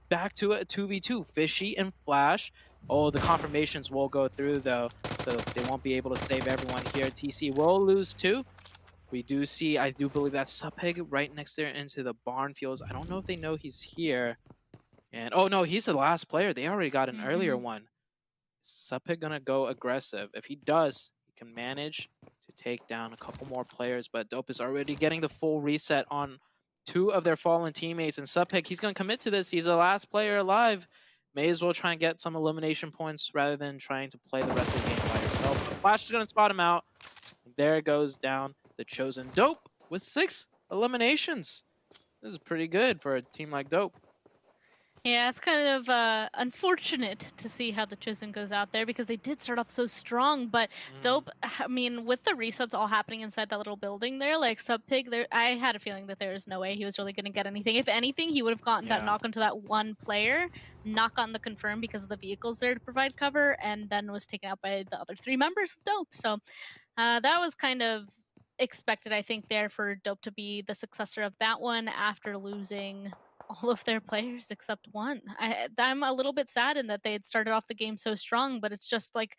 back to a 2v2. Fishy and Flash. Oh, the confirmations will go through though, so they won't be able to save everyone here. TC will lose two. We do see, I do believe that's Supeg right next there into the barn fields. I don't know if they know he's here. And oh no, he's the last player. They already got an earlier one. Supeg gonna go aggressive. If he does, he can manage to take down a couple more players, but Dope is already getting the full reset on two of their fallen teammates. And Supeg, he's gonna commit to this. He's the last player alive. May as well try and get some elimination points rather than trying to play the rest of the game by yourself. Flash is going to spot him out. And there goes down the Chosen. Dope with 6 eliminations. This is pretty good for a team like Dope. Yeah, it's kind of unfortunate to see how the Chosen goes out there because they did start off so strong, but Dope, I mean, with the resets all happening inside that little building there, like Subpig, there, I had a feeling that there was no way he was really going to get anything. If anything, he would have gotten that knock onto that one player, not gotten the confirm because of the vehicles there to provide cover, and then was taken out by the other 3 members of Dope. So that was kind of expected, I think, there for Dope to be the successor of that one after losing all of their players except one. I'm a little bit saddened that they had started off the game so strong, but it's just like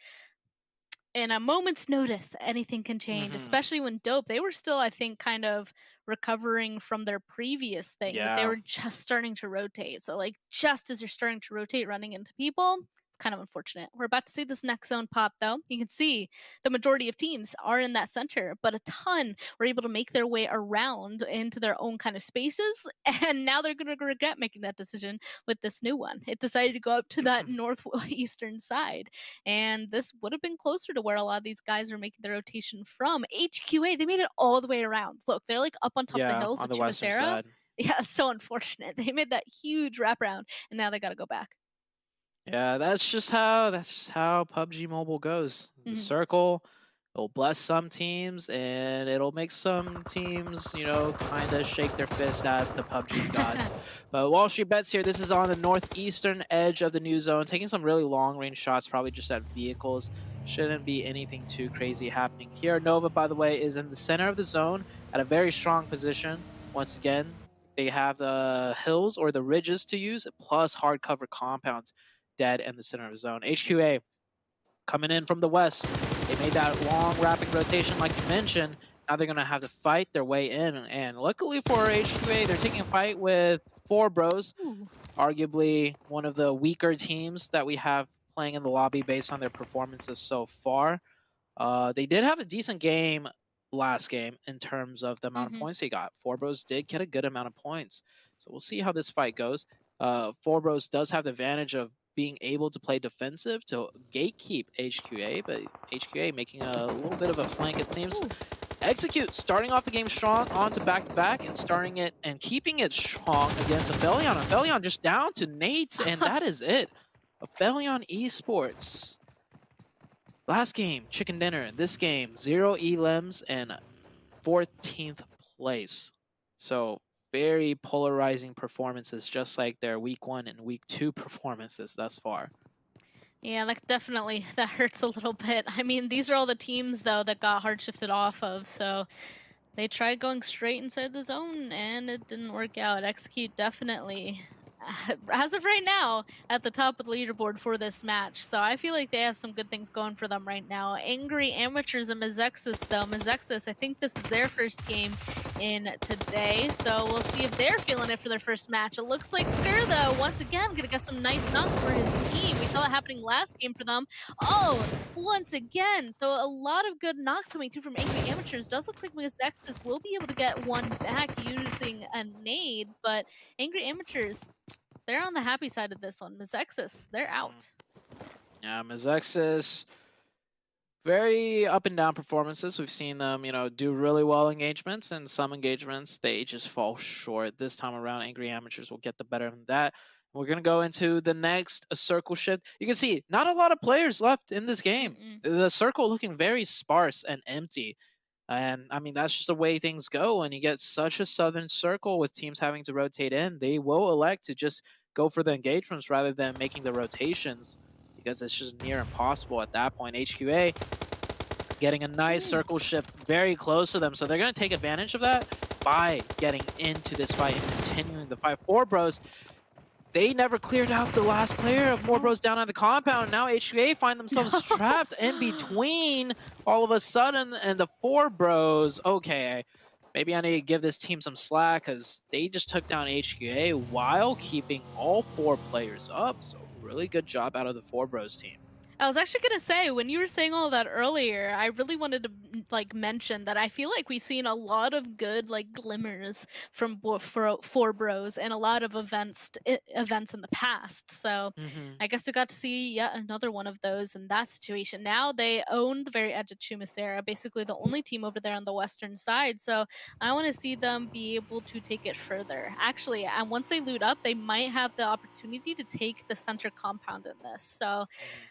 in a moment's notice, anything can change, especially when Dope, they were still, I think, kind of recovering from their previous thing. But they were just starting to rotate. So like just as you're starting to rotate, running into people, kind of unfortunate. We're about to see this next zone pop though. You can see the majority of teams are in that center, but a ton were able to make their way around into their own kind of spaces, and now they're going to regret making that decision with this new one. It decided to go up to that northeastern side, and this would have been closer to where a lot of these guys are making their rotation from. HQA, they made it all the way around. Look, they're like up on top of the hills of Jumeirah. Yeah, so unfortunate. They made that huge wraparound, and now they got to go back. Yeah, that's just how PUBG Mobile goes. The circle It'll bless some teams, and it'll make some teams, you know, kind of shake their fist at the PUBG gods. But Wall Street Bets here, this is on the northeastern edge of the new zone, taking some really long-range shots, probably just at vehicles. Shouldn't be anything too crazy happening here. Nova, by the way, is in the center of the zone at a very strong position. Once again, they have the hills or the ridges to use, plus hard cover compounds dead in the center of the zone. HQA coming in from the west. They made that long, rapid rotation like you mentioned. Now they're going to have to fight their way in. And luckily for HQA, they're taking a fight with 4 Bros. Arguably one of the weaker teams that we have playing in the lobby based on their performances so far. They did have a decent game last game in terms of the amount of points they got. 4 Bros did get a good amount of points. So we'll see how this fight goes. 4 Bros does have the advantage of being able to play defensive to gatekeep HQA, but HQA making a little bit of a flank, it seems. Execute starting off the game strong, on to back-to-back, and starting it and keeping it strong against APHELION. APHELION just down to nades, and that is it. APHELION Esports. Last game, chicken dinner. This game, 0 elims and 14th place. So very polarizing performances, just like their week 1 and week 2 performances thus far. Yeah, like definitely that hurts a little bit. I mean, these are all the teams though that got hard shifted off of, so they tried going straight inside the zone and it didn't work out. Execute definitely, as of right now, at the top of the leaderboard for this match. So I feel like they have some good things going for them right now. Angry Amateurs and MEZEXIS though. MEZEXIS, I think this is their first game in today, so we'll see if they're feeling it for their first match. It looks like Scare though, once again, gonna get some nice knocks for his team. We saw that happening last game for them. Oh, once again, so a lot of good knocks coming through from Angry Amateurs. Does look like MEZEXIS will be able to get one back using a nade, but Angry Amateurs, they're on the happy side of this one. MEZEXIS, they're out. Yeah, MEZEXIS, very up and down performances. We've seen them, you know, do really well engagements, and some engagements they just fall short. This time around, Angry Amateurs will get the better of that. We're gonna go into the next circle shift. You can see not a lot of players left in this game. The circle looking very sparse and empty. And I mean, that's just the way things go. When you get such a southern circle with teams having to rotate in, they will elect to just go for the engagements rather than making the rotations, because it's just near impossible at that point. HQA getting a nice circle shift very close to them, so they're going to take advantage of that by getting into this fight and continuing the fight. 4 Bros, they never cleared out the last player of 4 Bros down on the compound. Now HQA find themselves trapped in between all of a sudden, and the 4 Bros, okay, maybe I need to give this team some slack because they just took down HQA while keeping all 4 players up. So really good job out of the 4 Bros team. I was actually gonna say, when you were saying all of that earlier, I really wanted to like mention that I feel like we've seen a lot of good like glimmers from 4 Bros and a lot of events in the past. So I guess we got to see yet another one of those in that situation. Now they own the very edge of Chumisera, basically the only team over there on the western side. So I want to see them be able to take it further. Actually, and once they loot up, they might have the opportunity to take the center compound in this. So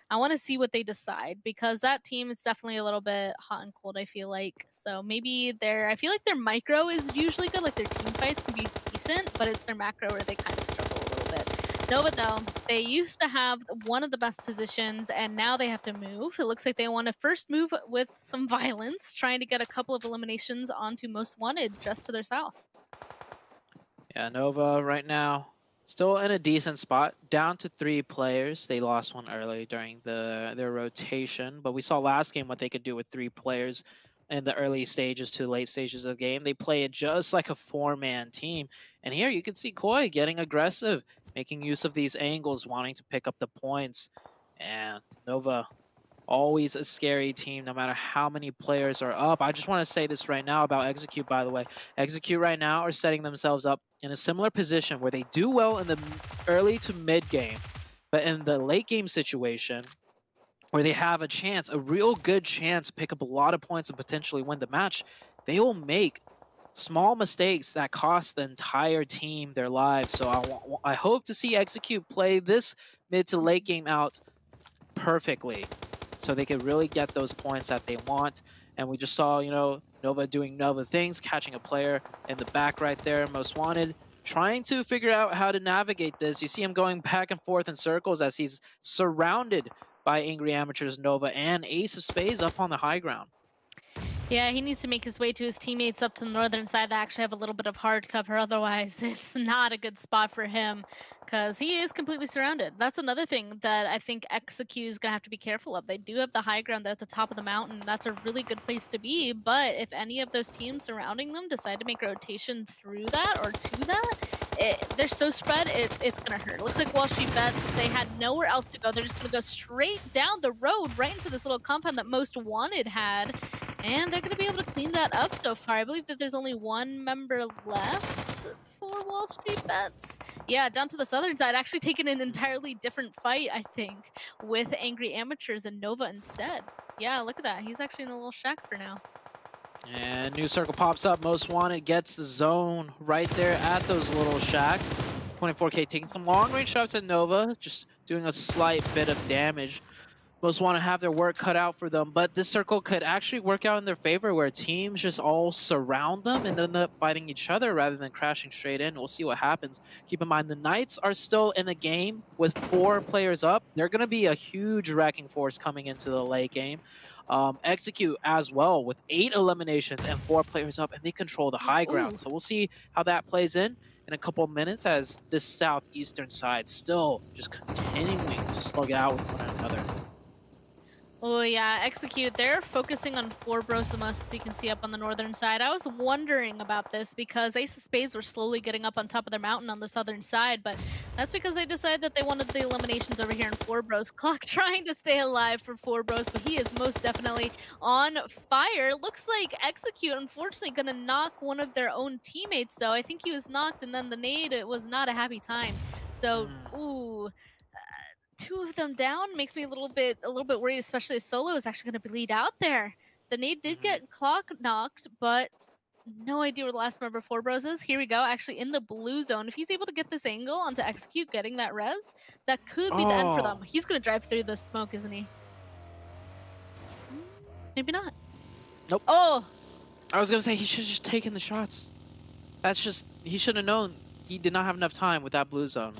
I want to see what they decide, because that team is definitely a little bit hot and cold, I feel like. So maybe I feel like their micro is usually good, like their team fights can be decent, but it's their macro where they kind of struggle a little bit. Nova though, they used to have one of the best positions and now they have to move. It looks like they want to first move with some violence, trying to get a couple of eliminations onto Most Wanted just to their south. Yeah, Nova right now still in a decent spot, down to 3 players. They lost one early during their rotation, but we saw last game what they could do with 3 players in the early stages to late stages of the game. They play it just like a 4-man team. And here you can see Koi getting aggressive, making use of these angles, wanting to pick up the points. And Nova, always a scary team no matter how many players are up. I just want to say this right now about Execute, by the way. Execute right now are setting themselves up in a similar position where they do well in the early to mid game, but in the late game situation where they have a chance, a real good chance to pick up a lot of points and potentially win the match, they will make small mistakes that cost the entire team their lives. So I hope to see Execute play this mid to late game out perfectly. so they could really get those points that they want. And we just saw, you know, Nova doing Nova things, catching a player in the back right there, most wanted, trying to figure out how to navigate this. You see him going back and forth in circles as he's surrounded by Angry Amateurs, Nova, and Ace of Spades up on the high ground. Yeah, he needs to make his way to his teammates up to the northern side that actually have a little bit of hard cover. Otherwise, it's not a good spot for him because he is completely surrounded. That's another thing that I think XQ is going to have to be careful of. They do have the high ground there at the top of the mountain. That's a really good place to be. But if any of those teams surrounding them decide to make a rotation through that or to that, they're so spread, it's going to hurt. It looks like WALLSTREETBETS, they had nowhere else to go. They're just going to go straight down the road right into this little compound that Most Wanted had. And they're going to be able to clean that up so far. I believe that there's only one member left for WALLSTREETBETS. Yeah, down to the southern side, actually taking an entirely different fight, I think, with Angry Amateurs and Nova instead. Yeah, look at that. He's actually in a little shack for now. And new circle pops up. Most Wanted gets the zone right there at those little shacks. 24K taking some long range shots at Nova, just doing a slight bit of damage. Most want to have their work cut out for them, but this circle could actually work out in their favor where teams just all surround them and end up fighting each other rather than crashing straight in. We'll see what happens. Keep in mind, the Knights are still in the game with 4 players up. They're going to be a huge wrecking force coming into the late game. Execute as well with 8 eliminations and 4 players up, and they control the high ground. So we'll see how that plays in a couple of minutes as this southeastern side still just continuing to slug it out with one another. Oh yeah, Execute, they're focusing on 4 bros the most, as you can see up on the northern side. I was wondering about this because Ace of Spades were slowly getting up on top of their mountain on the southern side, but that's because they decided that they wanted the eliminations over here in 4 bros. Clock trying to stay alive for 4 bros, but he is most definitely on fire. Looks like Execute, unfortunately, gonna knock one of their own teammates, though. I think he was knocked, and then the nade, it was not a happy time. So, ooh. 2 of them down makes me a little bit worried, especially as Solo is actually going to bleed out there. The nade did get clock knocked, but no idea where the last member of 4 bros is. Here we go, actually in the blue zone. If he's able to get this angle onto Execute getting that res, that could be the end for them. He's going to drive through the smoke, isn't he? Maybe not. Nope. Oh! I was going to say he should have just taken the shots. That's just, he should have known he did not have enough time with that blue zone.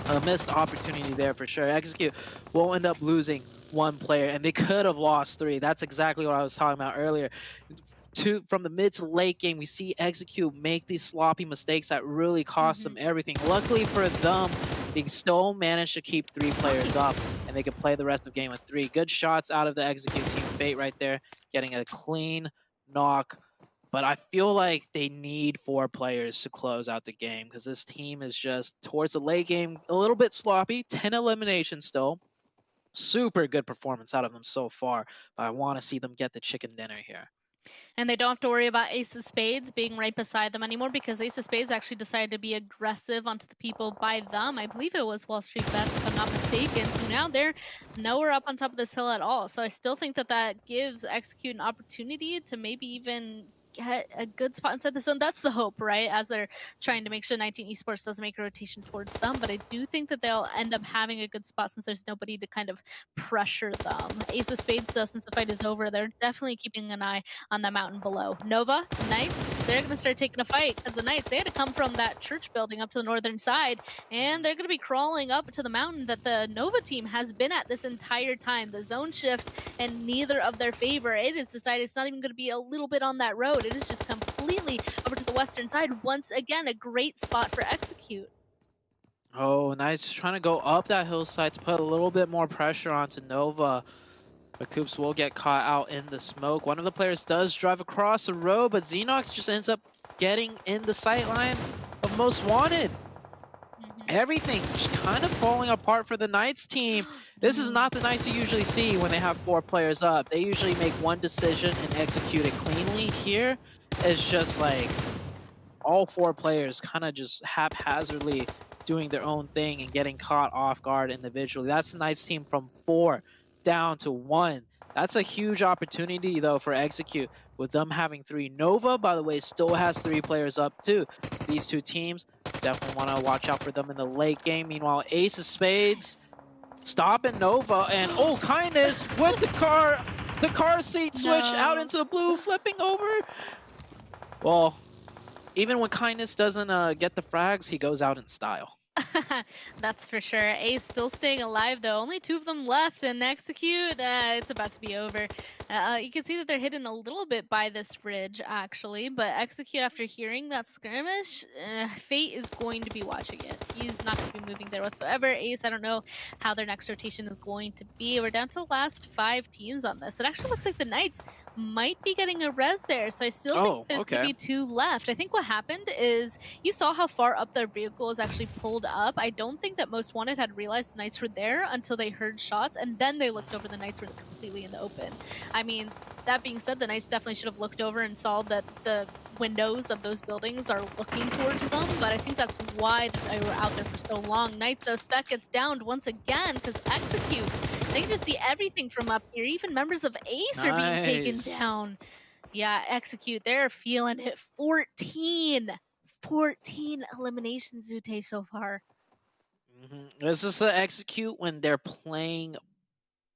A missed opportunity there for sure. Execute will end up losing 1 player, and they could have lost 3. That's exactly what I was talking about earlier. From the mid to late game, we see Execute make these sloppy mistakes that really cost them everything. Luckily for them, they still managed to keep 3 players up, and they could play the rest of the game with 3. Good shots out of the Execute team. Fate right there, getting a clean knock. But I feel like they need 4 players to close out the game because this team is just, towards the late game, a little bit sloppy. 10 eliminations still. Super good performance out of them so far. But I want to see them get the chicken dinner here. And they don't have to worry about Ace of Spades being right beside them anymore because Ace of Spades actually decided to be aggressive onto the people by them. I believe it was WALLSTREETBETS, if I'm not mistaken. So now they're nowhere up on top of this hill at all. So I still think that that gives Execute an opportunity to maybe even get a good spot inside the zone. That's the hope, right? As they're trying to make sure 19 Esports doesn't make a rotation towards them. But I do think that they'll end up having a good spot since there's nobody to kind of pressure them. Ace of Spades, though, since the fight is over, they're definitely keeping an eye on the mountain below. Nova, Knights, they're going to start taking a fight because the Knights, they had to come from that church building up to the northern side, and they're going to be crawling up to the mountain that the Nova team has been at this entire time. The zone shift and neither of their favor. It is decided it's not even going to be a little bit on that road. It is just completely over to the western side. Once again, a great spot for Execute. Oh, Knights trying to go up that hillside to put a little bit more pressure onto Nova. But Coops will get caught out in the smoke. One of the players does drive across the road, but Xenox just ends up getting in the sight lines of Most Wanted. Everything just kind of falling apart for the Knights team. This is not the Knights you usually see when they have 4 players up. They usually make one decision and execute it cleanly. Here, it's just like all 4 players kind of just haphazardly doing their own thing and getting caught off guard individually. That's the Knights team from 4 down to 1. That's a huge opportunity, though, for Execute, with them having 3. Nova, by the way, still has 3 players up, too. These 2 teams definitely want to watch out for them in the late game. Meanwhile, Ace of Spades, stopping Nova, and oh, Kindness with the car seat switch out No. into the blue, flipping over. Well, even when Kindness doesn't get the frags, he goes out in style. That's for sure. Ace still staying alive though. Only 2 of them left, and Execute, it's about to be over. You can see that they're hidden a little bit by this bridge actually, but Execute, after hearing that skirmish, Fate is going to be watching it. He's not going to be moving there whatsoever. Ace, I don't know how their next rotation is going to be. We're down to the last 5 teams on this. It actually looks like the Knights might be getting a res there, so I still think there's going to be 2 left. I think what happened is you saw how far up their vehicle is actually pulled up. I don't think that Most Wanted had realized the Knights were there until they heard shots, and then they looked over. The Knights were completely in the open. I mean, that being said, the Knights definitely should have looked over and saw that the windows of those buildings are looking towards them, but I think that's why they were out there for so long. Knights, though, Spec gets downed once again because Execute, they can just see everything from up here. Even members of Ace are being taken down. Yeah, Execute, they're feeling it. 14 eliminations, Zute, so far. This is the Execute when they're playing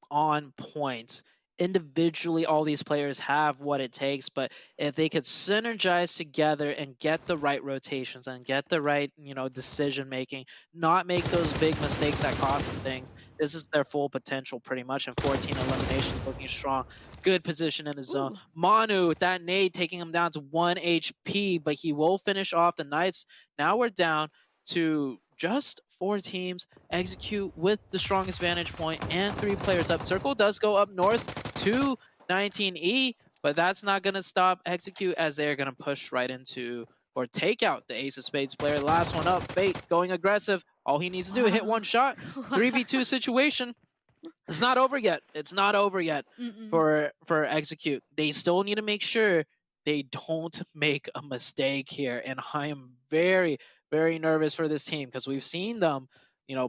on point. Individually, all these players have what it takes, but if they could synergize together and get the right rotations and get the right, decision making, not make those big mistakes that cost them things, this is their full potential pretty much. And 14 eliminations, looking strong. Good position in the zone. Ooh. Manu with that nade taking him down to 1 HP, but he will finish off the Knights. Now we're down to just 4 teams. Execute with the strongest vantage point and 3 players up. Circle does go up north to 19E, but that's not going to stop Execute as they're going to push right into or take out the Ace of Spades player. Last one up, Fate going aggressive. All he needs to do is hit 1 shot. 3v2 situation. It's not over yet. It's not over yet for Execute. They still need to make sure they don't make a mistake here, and I am very, very nervous for this team because we've seen them,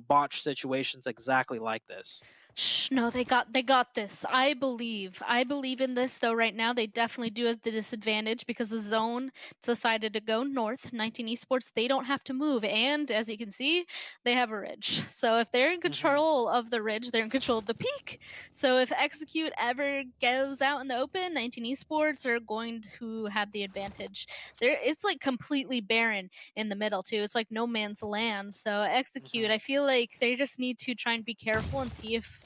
botch situations exactly like this. Shh, no, they got this. I believe in this though. Right now, they definitely do have the disadvantage because the zone decided to go north. 19 Esports, they don't have to move, and as you can see, they have a ridge. So if they're in control of the ridge, they're in control of the peak. So if Execute ever goes out in the open, 19 Esports are going to have the advantage. It's like completely barren in the middle too. It's like no man's land. So Execute, I feel like they just need to try and be careful and see if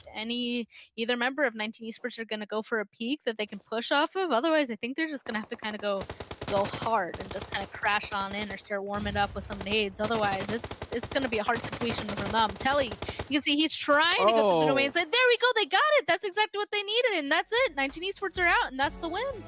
either member of 19 Esports are going to go for a peak that they can push off of. Otherwise, I think they're just going to have to kind of go hard and just kind of crash on in or start warming up with some nades. Otherwise, it's going to be a hard situation for them. Telly, you can see he's trying to go through the domain side. There we go. They got it. That's exactly what they needed, and that's it. 19 Esports are out, and that's the win.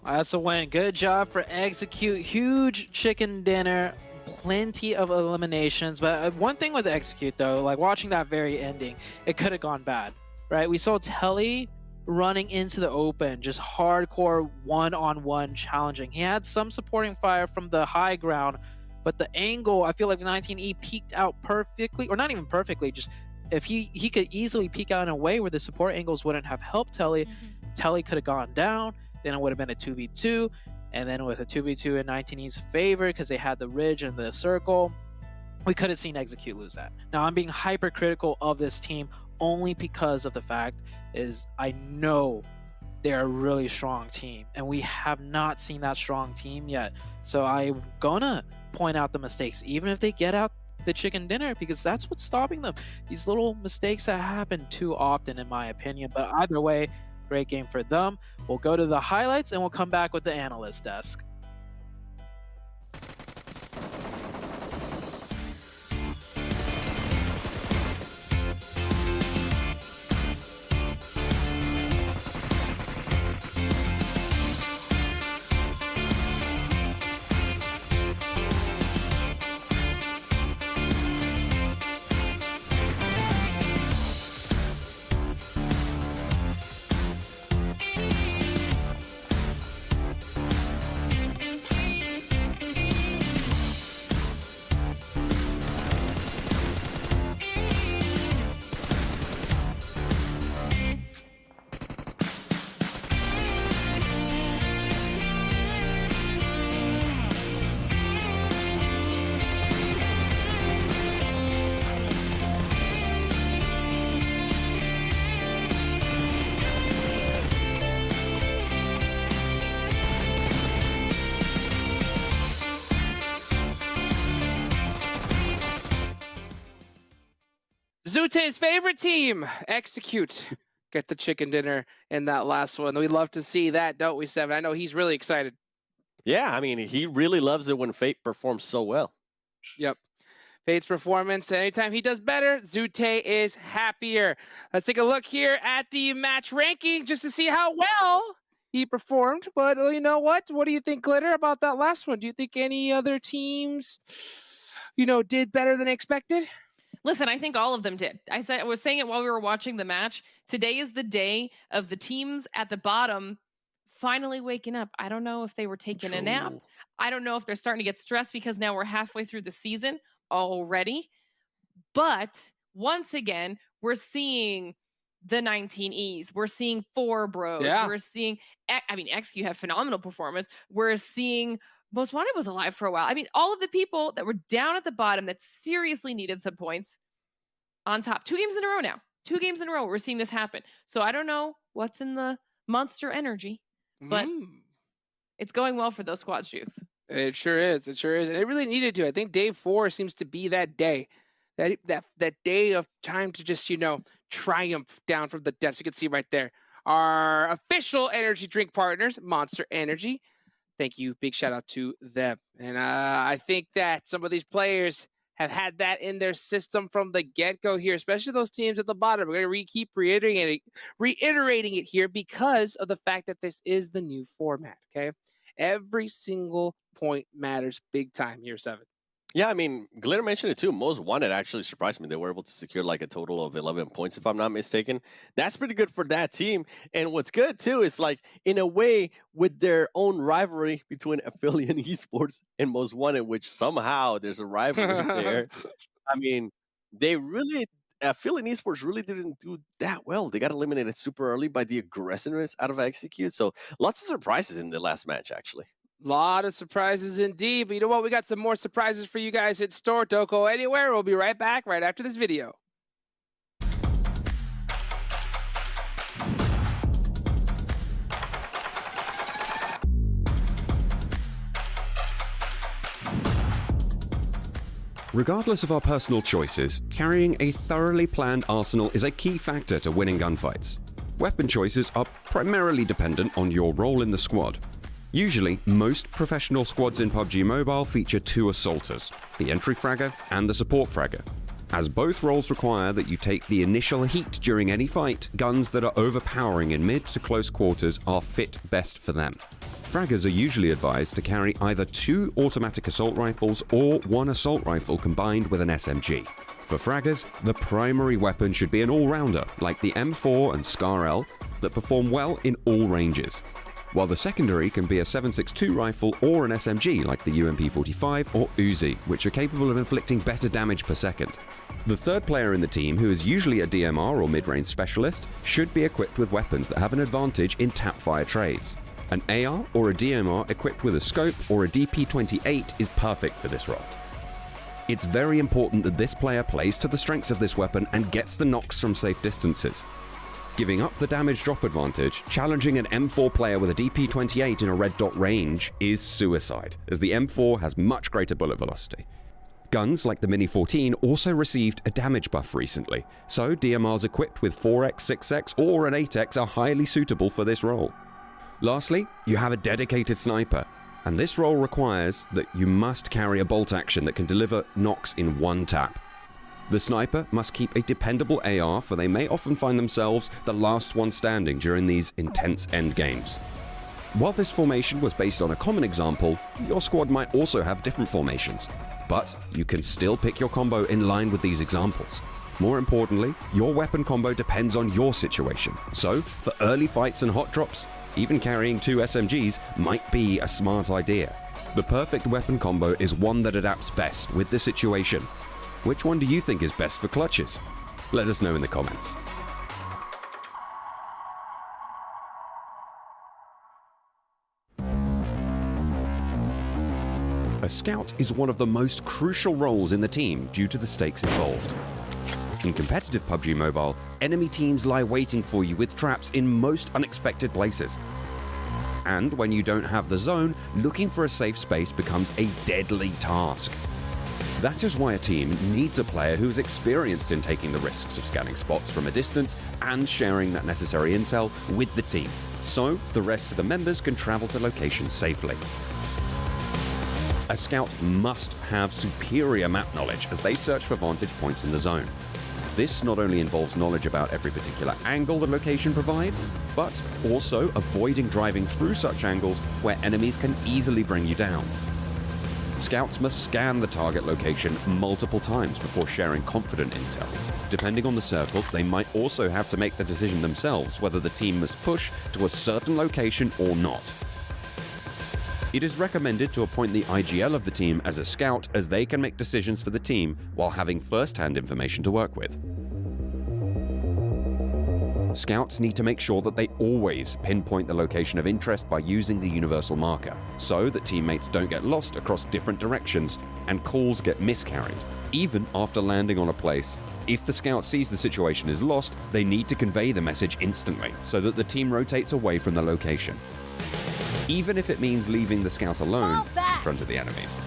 That's a win. Good job for Execute. Huge chicken dinner. Plenty of eliminations, but one thing with Execute though, like watching that very ending, it could have gone bad, right? We saw Telly running into the open, just hardcore one-on-one challenging. He had some supporting fire from the high ground, but the angle, I feel like 19E peeked out perfectly, or not even perfectly, just if he could easily peek out in a way where the support angles wouldn't have helped Telly. Telly could have gone down, then it would have been a 2v2. And then with a 2v2 in 19E's favor, because they had the ridge and the circle, we could have seen Execute lose that. Now, I'm being hypercritical of this team only because of the fact is I know they're a really strong team, and we have not seen that strong team yet. So I'm gonna point out the mistakes, even if they get out the chicken dinner, because that's what's stopping them. These little mistakes that happen too often, in my opinion. But either way, great game for them. We'll go to the highlights and we'll come back with the analyst desk. Zute's favorite team, Execute. Get the chicken dinner in that last one. We love to see that, don't we, Seven? I know he's really excited. Yeah, I mean, he really loves it when Fate performs so well. Yep. Fate's performance, anytime he does better, Zute is happier. Let's take a look here at the match ranking just to see how well he performed. But you know what? What do you think, Glitter, about that last one? Do you think any other teams, did better than expected? Listen, I think all of them did. I was saying it while we were watching the match. Today is the day of the teams at the bottom finally waking up. I don't know if they were taking a nap. I don't know if they're starting to get stressed because now we're halfway through the season already. But once again, we're seeing the 19Es. We're seeing 4 Bros. Yeah. We're seeing, XQ had phenomenal performance. We're seeing Most Wanted was alive for a while. I mean, all of the people that were down at the bottom that seriously needed some points on top. 2 games in a row now. 2 games in a row we're seeing this happen. So I don't know what's in the monster energy, but it's going well for those squads, Jukes. It sure is. It sure is. And it really needed to. I think day 4 seems to be that day. That day of time to just, triumph down from the depths. You can see right there. Our official energy drink partners, Monster Energy. Thank you. Big shout out to them. And I think that some of these players have had that in their system from the get-go here, especially those teams at the bottom. We're going to keep reiterating it here because of the fact that this is the new format, okay? Every single point matters big time here, 7. Yeah, I mean, Glitter mentioned it too. Most Wanted actually surprised me. They were able to secure like a total of 11 points, if I'm not mistaken. That's pretty good for that team. And what's good too is like, in a way, with their own rivalry between APHELION Esports and Most Wanted, which somehow there's a rivalry there. I mean, APHELION Esports really didn't do that well. They got eliminated super early by the aggressiveness out of Execute. So lots of surprises in the last match, actually. Lot of surprises indeed. But you know what? We got some more surprises for you guys in store. Don't go anywhere. We'll be right back right after this video. Regardless of our personal choices, carrying a thoroughly planned arsenal is a key factor to winning gunfights. Weapon choices are primarily dependent on your role in the squad. Usually, most professional squads in PUBG Mobile feature 2 assaulters, the entry fragger and the support fragger. As both roles require that you take the initial heat during any fight, guns that are overpowering in mid to close quarters are fit best for them. Fraggers are usually advised to carry either 2 automatic assault rifles or 1 assault rifle combined with an SMG. For fraggers, the primary weapon should be an all-rounder like the M4 and SCAR-L that perform well in all ranges, while the secondary can be a 7.62 rifle or an SMG like the UMP-45 or Uzi, which are capable of inflicting better damage per second. The third player in the team, who is usually a DMR or mid-range specialist, should be equipped with weapons that have an advantage in tap-fire trades. An AR or a DMR equipped with a scope or a DP-28 is perfect for this role. It's very important that this player plays to the strengths of this weapon and gets the knocks from safe distances. Giving up the damage drop advantage, challenging an M4 player with a DP-28 in a red dot range is suicide, as the M4 has much greater bullet velocity. Guns like the Mini 14 also received a damage buff recently, so DMRs equipped with 4x, 6x or an 8x are highly suitable for this role. Lastly, you have a dedicated sniper, and this role requires that you must carry a bolt action that can deliver knocks in 1 tap. The sniper must keep a dependable AR, for they may often find themselves the last one standing during these intense endgames. While this formation was based on a common example, your squad might also have different formations, but you can still pick your combo in line with these examples. More importantly, your weapon combo depends on your situation, so for early fights and hot drops, even carrying 2 SMGs might be a smart idea. The perfect weapon combo is one that adapts best with the situation. Which one do you think is best for clutches? Let us know in the comments. A scout is one of the most crucial roles in the team due to the stakes involved. In competitive PUBG Mobile, enemy teams lie waiting for you with traps in most unexpected places. And when you don't have the zone, looking for a safe space becomes a deadly task. That is why a team needs a player who is experienced in taking the risks of scanning spots from a distance and sharing that necessary intel with the team, so the rest of the members can travel to locations safely. A scout must have superior map knowledge as they search for vantage points in the zone. This not only involves knowledge about every particular angle the location provides, but also avoiding driving through such angles where enemies can easily bring you down. Scouts must scan the target location multiple times before sharing confident intel. Depending on the circle, they might also have to make the decision themselves whether the team must push to a certain location or not. It is recommended to appoint the IGL of the team as a scout, as they can make decisions for the team while having first-hand information to work with. Scouts need to make sure that they always pinpoint the location of interest by using the universal marker, so that teammates don't get lost across different directions and calls get miscarried. Even after landing on a place, if the scout sees the situation is lost, they need to convey the message instantly so that the team rotates away from the location, even if it means leaving the scout alone in front of the enemies.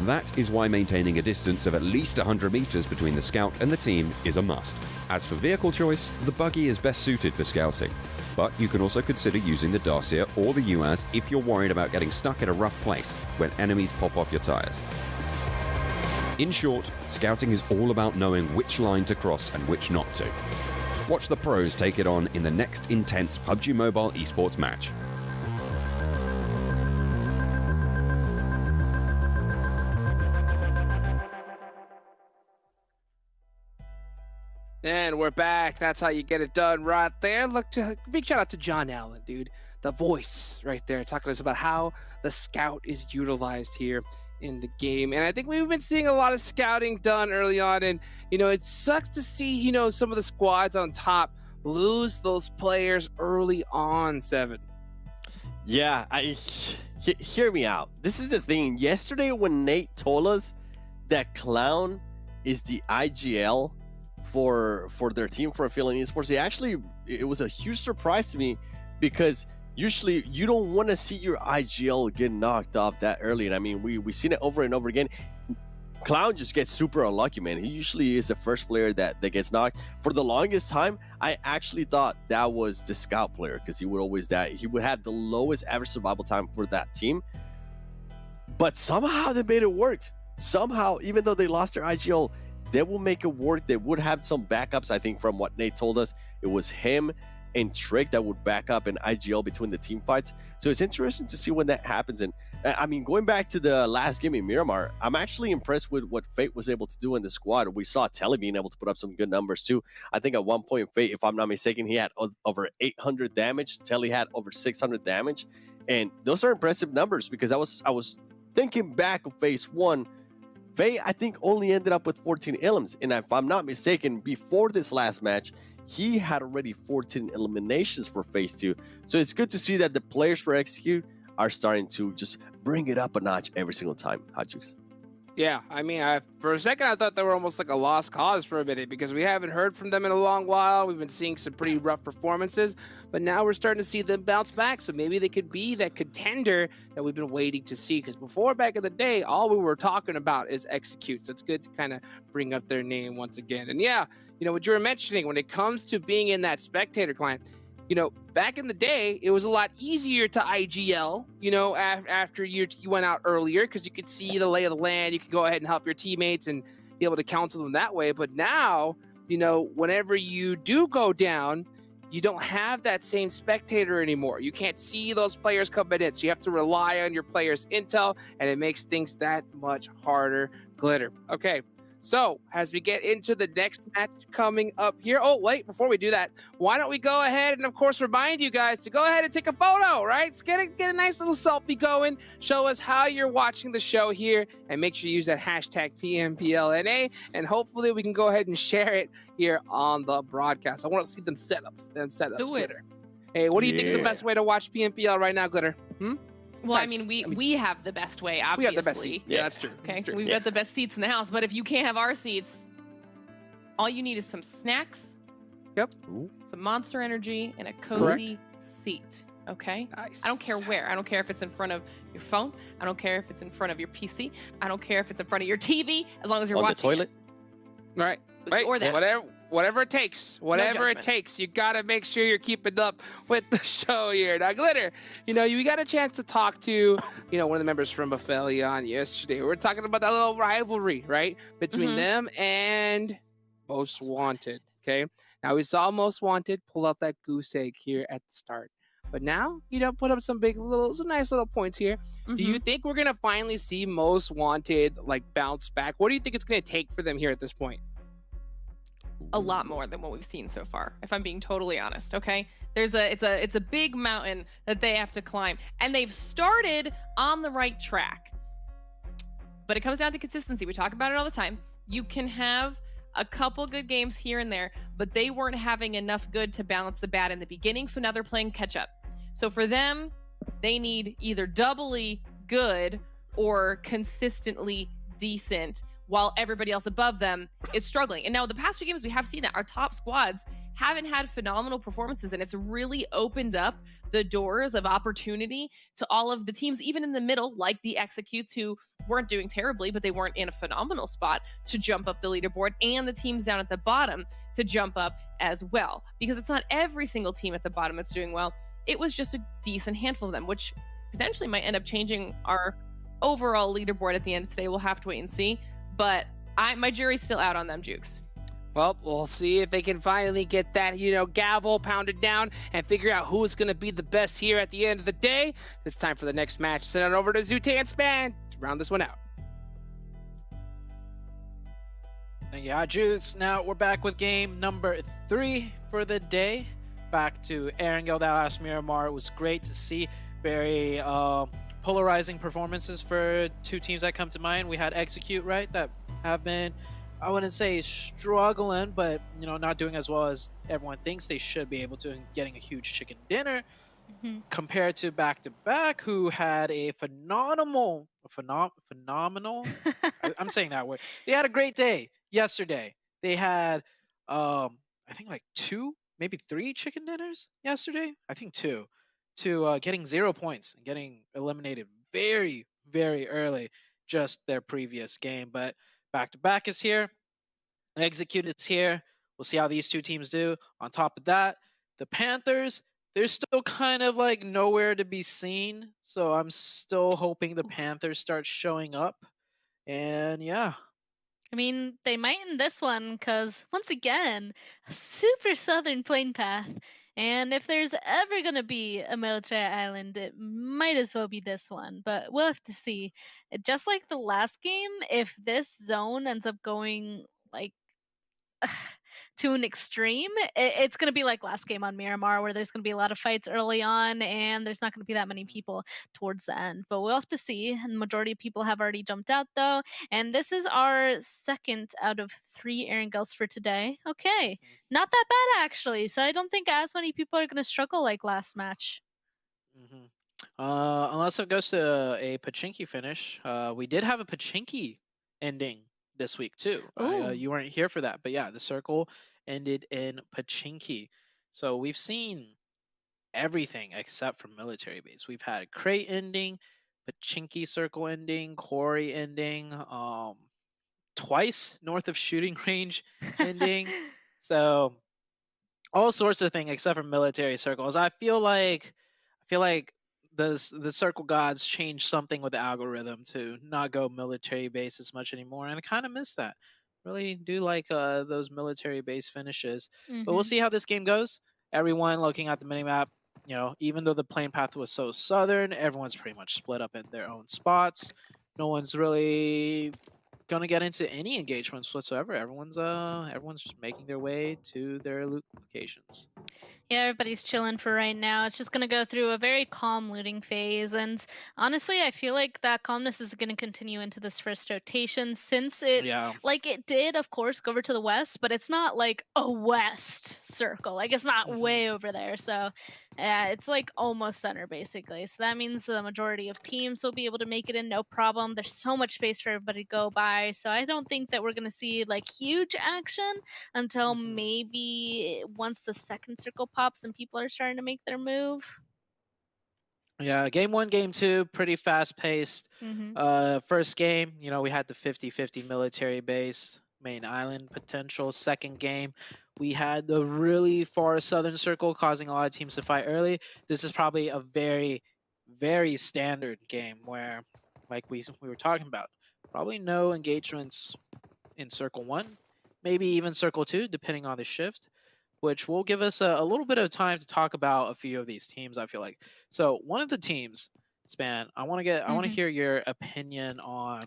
That is why maintaining a distance of at least 100 meters between the scout and the team is a must. As for vehicle choice, the buggy is best suited for scouting, but you can also consider using the Dacia or the UAZ if you're worried about getting stuck in a rough place when enemies pop off your tires. In short, scouting is all about knowing which line to cross and which not to. Watch the pros take it on in the next intense PUBG Mobile esports match. And we're back. That's how you get it done right there. Look, big shout out to John Allen, dude. The voice right there, talking to us about how the scout is utilized here in the game. And I think we've been seeing a lot of scouting done early on. And, you know, it sucks to see, you know, some of the squads on top lose those players early on, Seven. Yeah, hear me out. This is the thing. Yesterday when Nate told us that Clown is the IGL for their team, for APHELION Esports, it was a huge surprise to me, because usually you don't want to see your IGL get knocked off that early. And I mean, we've seen it over and over again. Clown just gets super unlucky, man. He usually is the first player that gets knocked. For the longest time, I actually thought that was the scout player, because he would have the lowest average survival time for that team. But somehow they made it work. Somehow, even though they lost their IGL, they will make it work. They would have some backups. I think from what Nate told us, it was him and Trick that would back up an IGL between the team fights. So it's interesting to see when that happens. And I mean, going back to the last game in Miramar, I'm actually impressed with what Fate was able to do in the squad. We saw Telly being able to put up some good numbers too. I think at one point, Fate, if I'm not mistaken, he had over 800 damage. Telly had over 600 damage. And those are impressive numbers, because I was thinking back of phase one, Faye, I think, only ended up with 14 elims. And if I'm not mistaken, before this last match, he had already 14 eliminations for phase 2. So it's good to see that the players for Execute are starting to just bring it up a notch every single time. Hot Juice. Yeah, I mean, for a second, I thought they were almost like a lost cause for a minute, because we haven't heard from them in a long while. We've been seeing some pretty rough performances, but now we're starting to see them bounce back. So maybe they could be that contender that we've been waiting to see, because before, back in the day, all we were talking about is Execute. So it's good to kind of bring up their name once again. And yeah, you know, what you were mentioning, when it comes to being in that spectator client, you know, back in the day, it was a lot easier to IGL, you know, after you went out earlier, because you could see the lay of the land. You could go ahead and help your teammates and be able to counsel them that way. But now, you know, whenever you do go down, you don't have that same spectator anymore. You can't see those players coming in. So you have to rely on your players' intel, and it makes things that much harder. Glitter. Okay. So, as we get into the next match coming up here, oh, wait, before we do that, why don't we go ahead and, of course, remind you guys to go ahead and take a photo, right? Let's get a nice little selfie going. Show us how you're watching the show here, and make sure you use that hashtag PMPLNA, and hopefully we can go ahead and share it here on the broadcast. I want to see them setups, Glitter. Hey, what do you think is the best way to watch PMPL right now, Glitter? Well, I mean, we have the best way, obviously. We have the best seat. Yeah, that's true. Okay, that's true. We've got the best seats in the house, but if you can't have our seats, all you need is some snacks, Yep. some Monster Energy, and a cozy seat. Okay? Nice. I don't care where. I don't care if it's in front of your phone. I don't care if it's in front of your PC. I don't care if it's in front of your TV, as long as you're On the watching toilet. Right. Right. Or that. Whatever it takes. Whatever it judgment. takes. You got to make sure you're keeping up with the show here. Now, Glitter, we got a chance to talk to, one of the members from APHELION yesterday. We were talking about that little rivalry, right? Between them and Most Wanted. Okay. Now, we saw Most Wanted pull out that goose egg here at the start. But now, put up some nice little points here. Do you think we're going to finally see Most Wanted, bounce back? What do you think it's going to take for them here at this point? A lot more than what we've seen so far, if I'm being totally honest. Okay, it's a big mountain that they have to climb, and they've started on the right track, but it comes down to consistency. We talk about it all the time. You can have a couple good games here and there, but they weren't having enough good to balance the bad in the beginning, so now they're playing catch up. So for them, they need either doubly good or consistently decent, while everybody else above them is struggling. And now the past 2 games, we have seen that our top squads haven't had phenomenal performances, and it's really opened up the doors of opportunity to all of the teams, even in the middle, like the Executes, who weren't doing terribly, but they weren't in a phenomenal spot to jump up the leaderboard, and the teams down at the bottom to jump up as well. Because it's not every single team at the bottom that's doing well. It was just a decent handful of them, which potentially might end up changing our overall leaderboard at the end of today. We'll have to wait and see. But my jury's still out on them, Jukes. Well, we'll see if they can finally get that, gavel pounded down and figure out who's going to be the best here at the end of the day. It's time for the next match. Send it over to Zute and Span to round this one out. And yeah, Jukes. Now we're back with game number 3 for the day. Back to Erangel, that last Miramar. It was great to see. Very polarizing performances for 2 teams that come to mind. We had Execute, right, that have been, I wouldn't say struggling, but not doing as well as everyone thinks they should be able to, and getting a huge chicken dinner, compared to Back to Back, who had a phenomenal I'm saying that word. They had a great day yesterday. They had I think 2, maybe 3 chicken dinners yesterday. I think 2. To getting 0 points and getting eliminated very, very early, just their previous game. But Back to Back is here. Execute is here. We'll see how these 2 teams do. On top of that, the Panthers, they're still kind of nowhere to be seen. So I'm still hoping the Panthers start showing up. And yeah. I mean, they might in this one because, once again, a super southern plane path. And if there's ever going to be a military island, it might as well be this one. But we'll have to see. Just like the last game, if this zone ends up going to an extreme, it's going to be like last game on Miramar, where there's going to be a lot of fights early on and there's not going to be that many people towards the end. But we'll have to see. And the majority of people have already jumped out, though. And this is our 2nd out of 3 Erangels for today. Okay, not that bad, actually. So I don't think as many people are going to struggle like last match. Unless it goes to a Pachinki finish. We did have a Pachinki ending this week too. You weren't here for that, but yeah, the circle ended in Pachinki. So we've seen everything except for military base. We've had a crate ending, Pachinki circle ending, quarry ending, twice north of shooting range ending. So all sorts of things except for military circles. I feel like the circle gods changed something with the algorithm to not go military base as much anymore, and I kind of miss that. Really do like those military base finishes. But we'll see how this game goes. Everyone looking at the minimap, even though the plane path was so southern, everyone's pretty much split up in their own spots. No one's really gonna get into any engagements whatsoever. Everyone's just making their way to their loot locations. Yeah, everybody's chilling for right now. It's just going to go through a very calm looting phase. And honestly, I feel like that calmness is going to continue into this first rotation, since it, it did, of course, go over to the west, but it's not like a west circle. It's not way over there. So it's almost center, basically. So that means the majority of teams will be able to make it in no problem. There's so much space for everybody to go by. So I don't think that we're going to see huge action until maybe once the second circle pops and people are starting to make their move. Yeah, game 1, game 2, pretty fast paced. First game, you know, we had the 50-50 military base, main island potential. Second game, we had the really far southern circle causing a lot of teams to fight early. This is probably a very, very standard game where, like we were talking about, probably no engagements in circle 1, maybe even circle 2, depending on the shift, which will give us a little bit of time to talk about a few of these teams, I feel like. So one of the teams, Span, I want to hear your opinion on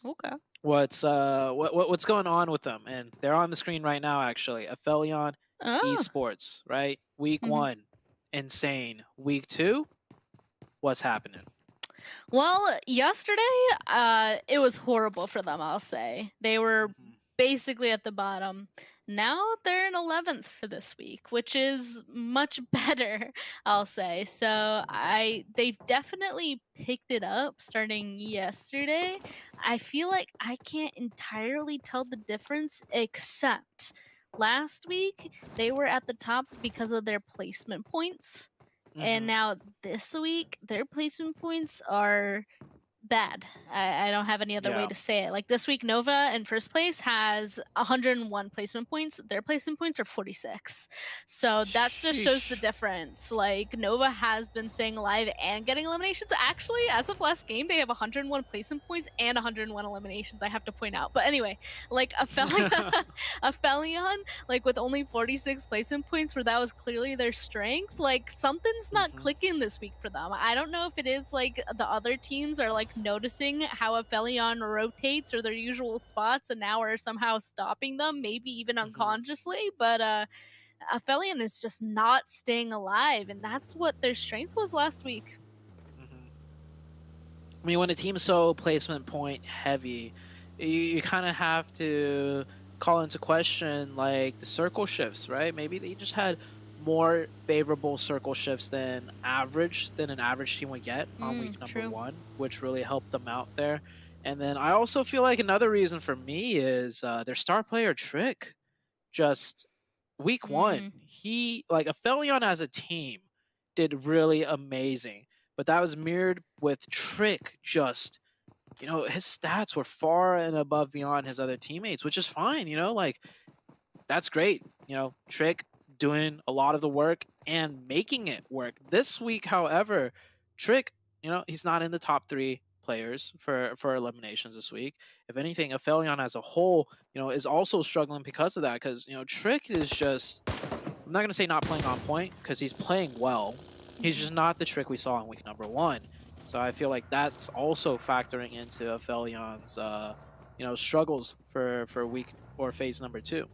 Okay. what's going on with them. And they're on the screen right now, actually. APHELION Oh. Esports, right? Week 1, insane. Week 2, what's happening? Well, yesterday, it was horrible for them, I'll say. They were basically at the bottom. Now they're in 11th for this week, which is much better, I'll say. So they've definitely picked it up starting yesterday. I feel like I can't entirely tell the difference, except last week they were at the top because of their placement points. And now this week, their placement points are bad. I don't have any other way to say it. Like this week, Nova in first place has 101 placement points. Their placement points are 46. So that just shows the difference. Like Nova has been staying alive and getting eliminations. Actually, as of last game, they have 101 placement points and 101 eliminations, I have to point out. But anyway, like APHELION, like with only 46 placement points, where that was clearly their strength, like something's not clicking this week for them. I don't know if it is like the other teams are like noticing how APHELION rotates or their usual spots and now are somehow stopping them, maybe even unconsciously, but APHELION is just not staying alive, and that's what their strength was last week. I mean, when a team's so placement point heavy, you kind of have to call into question like the circle shifts, right? Maybe they just had more favorable circle shifts than an average team would get on week number 1, which really helped them out there. And then I also feel like another reason for me is their star player Trick. Just week 1, he, like, APHELION as a team did really amazing, but that was mirrored with Trick. Just, you know, his stats were far and above beyond his other teammates, which is fine, you know, like that's great. You know, Trick doing a lot of the work and making it work. This week, however, Trick, you know, he's not in the top 3 players for eliminations this week. If anything, APHELION as a whole, you know, is also struggling because of that. Because, you know, Trick is just, I'm not going to say not playing on point, because he's playing well. He's just not the Trick we saw in week number 1. So I feel like that's also factoring into APHELION's, you know, struggles for week or phase number 2.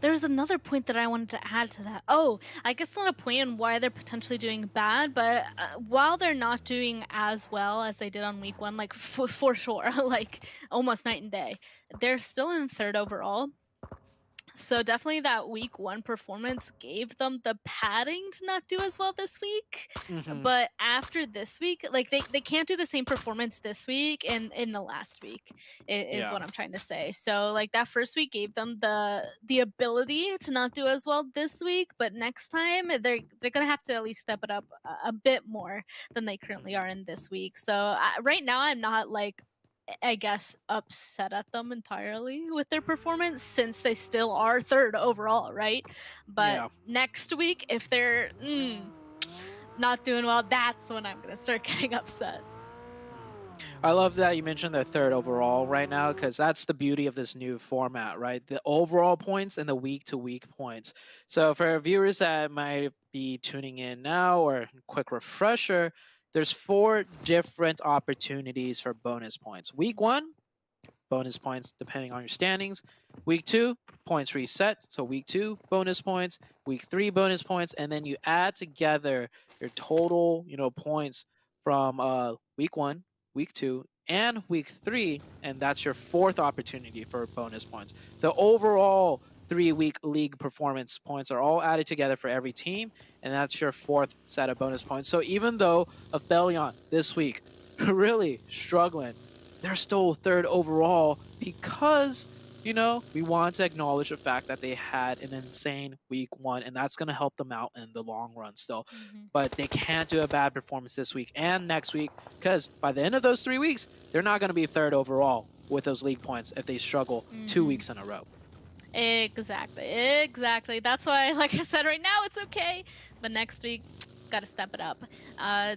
There's another point that I wanted to add to that. Oh, I guess not a point on why they're potentially doing bad, but while they're not doing as well as they did on week 1, like for sure, like almost night and day, they're still in 3rd overall. So definitely that week 1 performance gave them the padding to not do as well this week. But after this week, like they can't do the same performance this week in the last week is what I'm trying to say. So like that first week gave them the ability to not do as well this week, but next time they're gonna have to at least step it up a bit more than they currently are in this week. So right now I'm not like, I guess, upset at them entirely with their performance, since they still are 3rd overall, right? But next week, if they're not doing well, that's when I'm gonna start getting upset. I love that you mentioned they're 3rd overall right now, because that's the beauty of this new format, right? The overall points and the week-to-week points. So for viewers that might be tuning in now, or quick refresher, there's 4 different opportunities for bonus points. Week 1, bonus points depending on your standings. Week 2, points reset. So week 2, bonus points. Week 3, bonus points. And then you add together your total, you know, points from week 1, week 2, and week 3. And that's your 4th opportunity for bonus points. The overall 3-week league performance points are all added together for every team, and that's your 4th set of bonus points. So even though APHELION this week really struggling, they're still 3rd overall because you know, we want to acknowledge the fact that they had an insane week 1, and that's going to help them out in the long run still. But they can't do a bad performance this week and next week, because by the end of those 3 weeks, they're not going to be 3rd overall with those league points if they struggle 2 weeks in a row. Exactly. That's why, like I said, right now it's okay, but next week, gotta step it up.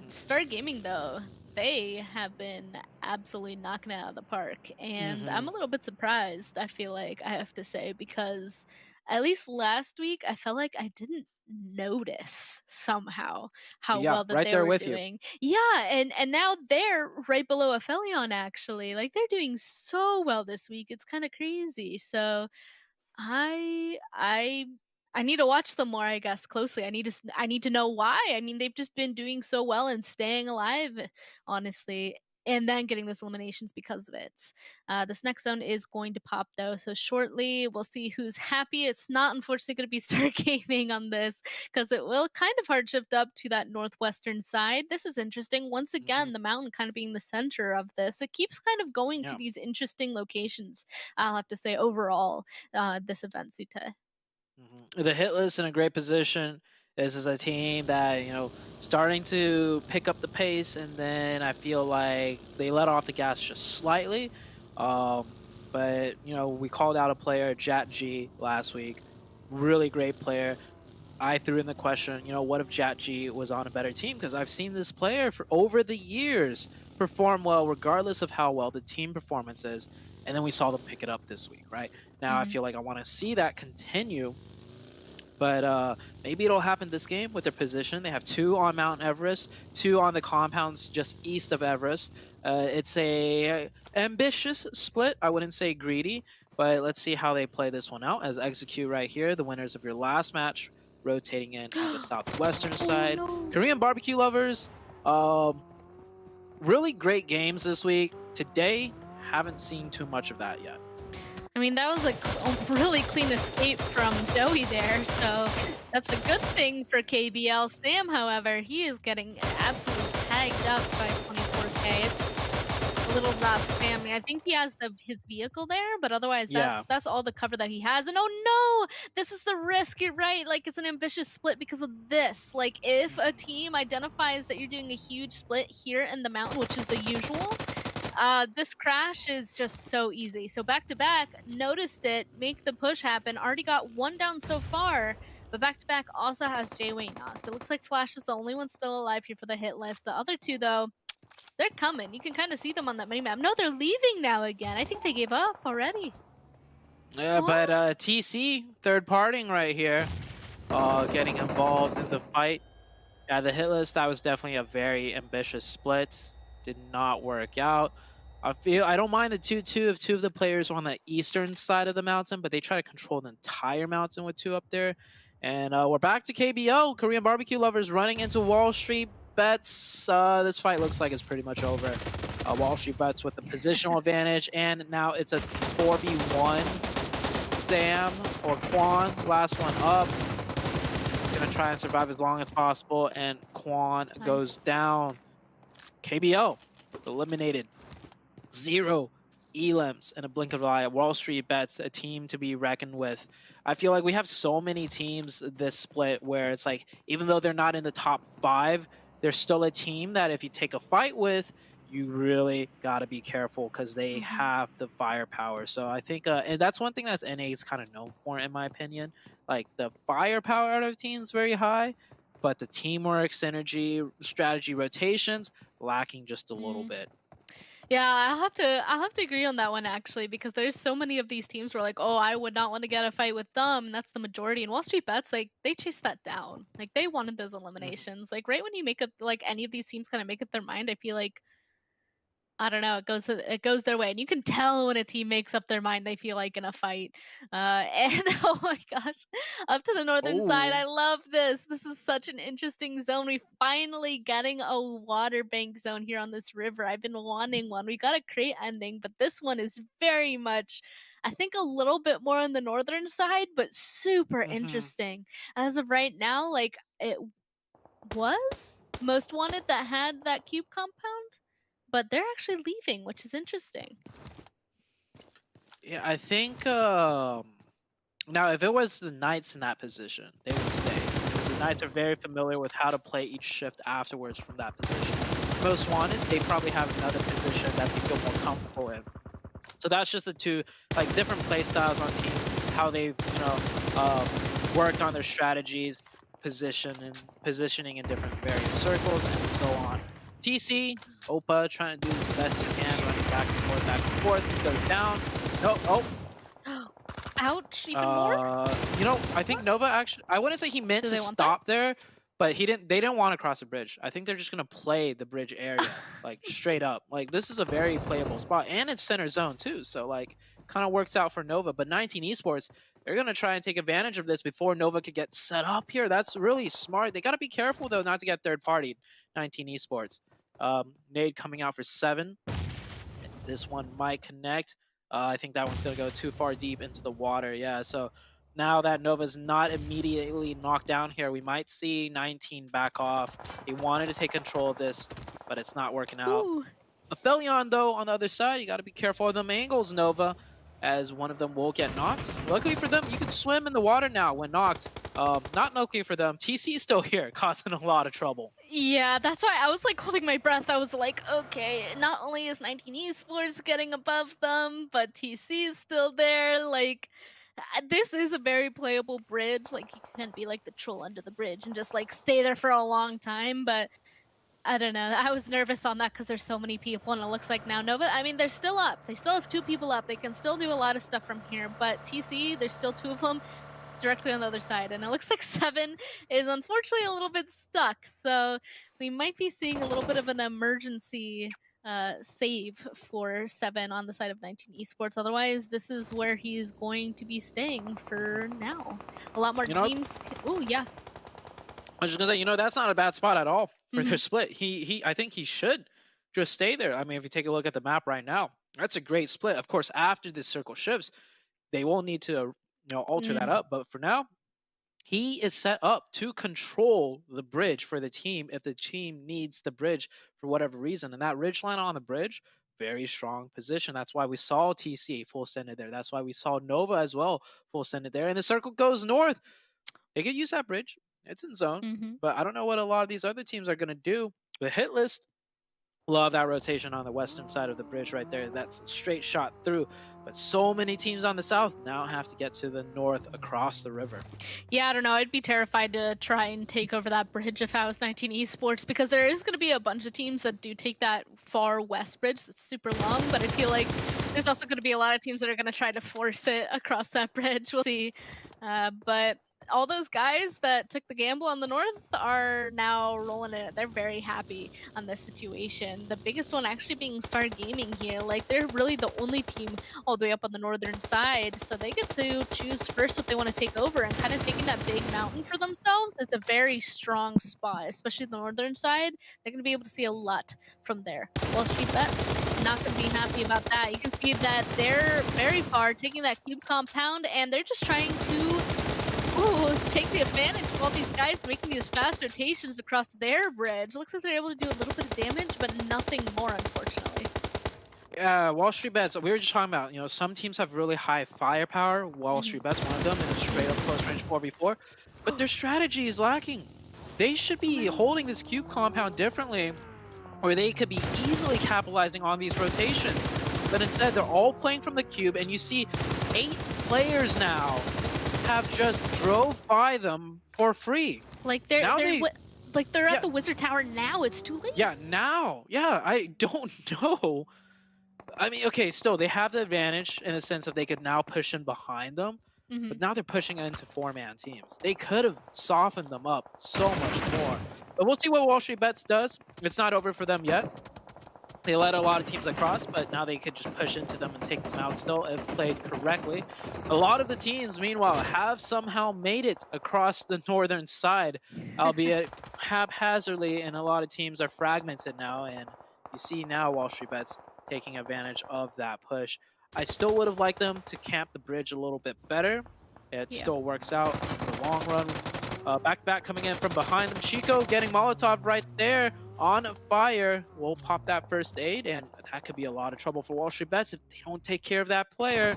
Star Gaming, though, they have been absolutely knocking it out of the park, and I'm a little bit surprised, I feel like, I have to say, because at least last week, I felt like I didn't notice somehow how Yeah, well that right they there were with you. doing. Yeah, and now they're right below APHELION, actually. Like, they're doing so well this week. It's kind of crazy. So I I I need to watch them more, I guess, closely. I need to know why. I mean, they've just been doing so well and staying alive, honestly, and then getting those eliminations because of it. This next zone is going to pop though, so shortly we'll see who's happy. It's not unfortunately going to be Star Gaming on this because it will kind of hard shift up to that northwestern side. This is interesting. Once again, the mountain kind of being the center of this. It keeps kind of going to these interesting locations. I'll have to say overall, this event, Sute. The HITLIST in a great position. This is a team that, you know, starting to pick up the pace, and then I feel like they let off the gas just slightly. But, you know, we called out a player, Jat G, last week. Really great player. I threw in the question, you know, what if Jat G was on a better team? Because I've seen this player for over the years perform well, regardless of how well the team performance is. And then we saw them pick it up this week, right? Now I feel like I want to see that continue. But maybe it'll happen this game with their position. They have 2 on Mount Everest, 2 on the compounds just east of Everest. It's a ambitious split. I wouldn't say greedy, but let's see how they play this one out. As execute right here, the winners of your last match, rotating in on the southwestern side. Korean barbecue lovers, really great games this week. Today, haven't seen too much of that yet. I mean, that was a really clean escape from Joey there, so that's a good thing for KBL. Sam, however, he is getting absolutely tagged up by 24K. It's a little rough, Sam. I think he has his vehicle there, but otherwise that's all the cover that he has. And oh no, this is the risk. You're right. Like, it's an ambitious split because of this. Like, if a team identifies that you're doing a huge split here in the mountain, which is the usual, this crash is just so easy. So back to back, noticed it, make the push happen. Already got 1 down so far, but back to back also has J-Way knocked. It looks like Flash is the only one still alive here for the hit list. The other 2, though, they're coming. You can kind of see them on that minimap. No, they're leaving now again. I think they gave up already. Yeah, but TC, third partying right here, getting involved in the fight. Yeah, the hit list, that was definitely a very ambitious split. Did not work out. I don't mind the 2-2 if 2 of the players are on the eastern side of the mountain, but they try to control the entire mountain with 2 up there. And we're back to KBO. Korean barbecue lovers running into Wall Street Bets. This fight looks like it's pretty much over. Wall Street Bets with the positional advantage, and now it's a 4v1. Sam or Quan, last one up. Gonna try and survive as long as possible, and Quan goes down. KBO eliminated. 0 elims in a blink of an eye. Wall Street Bets, a team to be reckoned with. I feel like we have so many teams this split where it's like, even though they're not in the top 5, they're still a team that if you take a fight with, you really got to be careful because they have the firepower. So I think, and that's one thing that's NA is kind of known for, in my opinion. Like, the firepower out of teams very high, but the teamwork, synergy, strategy, rotations lacking just a little bit. Yeah, I'll have to agree on that one, actually, because there's so many of these teams where, like, oh, I would not want to get a fight with them. That's the majority. And Wall Street Bets, like, they chased that down. Like, they wanted those eliminations. Like, right when you make up, like, any of these teams kind of make up their mind, I feel like, I don't know, it goes their way. And you can tell when a team makes up their mind, they feel like, in a fight. And oh my gosh, up to the northern side, I love this. This is such an interesting zone. We finally getting a water bank zone here on this river. I've been wanting one. We got a crate ending, but this one is very much, I think, a little bit more on the northern side, but super interesting. As of right now, like, it was Most Wanted that had that cube compound, but they're actually leaving, which is interesting. Yeah, I think now if it was the Knights in that position, they would stay. Because the Knights are very familiar with how to play each shift afterwards from that position. Most Wanted, they probably have another position that they feel more comfortable in. So that's just the two like different play styles on teams, how they've worked on their strategies, positioning in different various circles, and so on. TC, Opa trying to do the best he can, running back and forth. He goes down. No, oh, Ouch, even more? you know, I think Nova actually, I wouldn't say he meant Do to they want that? stop there, but he didn't. They didn't want to cross the bridge. I think they're just gonna play the bridge area, like straight up. Like this is a very playable spot, and it's center zone too. So like, kind of works out for Nova. But 19 Esports, they're gonna try and take advantage of this before Nova could get set up here. That's really smart. They gotta be careful though, not to get third party. 19 Esports, nade coming out for 7. This one might connect. I think that one's going to go too far deep into the water. Yeah, so now that Nova's not immediately knocked down here, we might see 19 back off. He wanted to take control of this, but it's not working out. Ooh. APHELION, though, on the other side, you got to be careful of them angles, Nova, as one of them will get knocked. Luckily for them, you can swim in the water now when knocked. Not luckily for them, TC is still here, causing a lot of trouble. Yeah, that's why I was like holding my breath. I was like, okay, not only is 19 Esports getting above them, but TC is still there. Like, this is a very playable bridge. Like, you can't be like the troll under the bridge and just like stay there for a long time. But I don't know. I was nervous on that because there's so many people, and it looks like now Nova, I mean, they're still up. They still have 2 people up. They can still do a lot of stuff from here. But TC, there's still 2 of them directly on the other side, and it looks like 7 is unfortunately a little bit stuck, so we might be seeing a little bit of an emergency save for 7 on the side of 19 Esports. Otherwise, this is where he's going to be staying for now. A lot more teams. Oh yeah, I was just gonna say, you know, that's not a bad spot at all for their split. I think he should just stay there. I mean, if you take a look at the map right now, that's a great split. Of course, after this circle shifts, they will need to alter that up. But for now, he is set up to control the bridge for the team if the team needs the bridge for whatever reason. And that ridge line on the bridge, very strong position. That's why we saw TC full sended there. That's why we saw Nova as well full sended there. And the circle goes north. They could use that bridge. It's in zone. But I don't know what a lot of these other teams are going to do. The hit list, love that rotation on the western side of the bridge right there. That's a straight shot through. But so many teams on the south now have to get to the north across the river. Yeah, I don't know. I'd be terrified to try and take over that bridge if I was 19 Esports, because there is going to be a bunch of teams that do take that far west bridge that's super long, but I feel like there's also going to be a lot of teams that are going to try to force it across that bridge. We'll see. But all those guys that took the gamble on the north are now rolling it. They're very happy on this situation. The biggest one actually being Star Gaming here. Like, they're really the only team all the way up on the northern side, so they get to choose first what they want to take over, and kind of taking that big mountain for themselves is a very strong spot, especially the northern side. They're going to be able to see a lot from there. WALLSTREETBETS not going to be happy about that. You can see that they're very far, taking that cube compound, and they're just trying to take the advantage of all these guys making these fast rotations across their bridge. Looks like they're able to do a little bit of damage, but nothing more, unfortunately. Yeah, WALLSTREETBETS, we were just talking about, some teams have really high firepower. WALLSTREETBETS, one of them, in a straight up close range 4v4. But their strategy is lacking. They should be holding this cube compound differently, where they could be easily capitalizing on these rotations. But instead, they're all playing from the cube, and you see 8 players now have just drove by them for free. Like they're at the Wizard Tower now. It's too late. Yeah, now. Yeah, I don't know. I mean, okay, still they have the advantage in the sense that they could now push in behind them, but now they're pushing into 4-man teams. They could have softened them up so much more. But we'll see what WALLSTREETBETS does. It's not over for them yet. They let a lot of teams across, but now they could just push into them and take them out still if played correctly. A lot of the teams, meanwhile, have somehow made it across the northern side, albeit haphazardly, and a lot of teams are fragmented now, and you see now WALLSTREETBETS taking advantage of that push. I still would have liked them to camp the bridge a little bit better. It still works out in the long run. Back coming in from behind them. Chico getting Molotov right there on fire. We'll pop that first aid, and that could be a lot of trouble for WALLSTREETBETS if they don't take care of that player.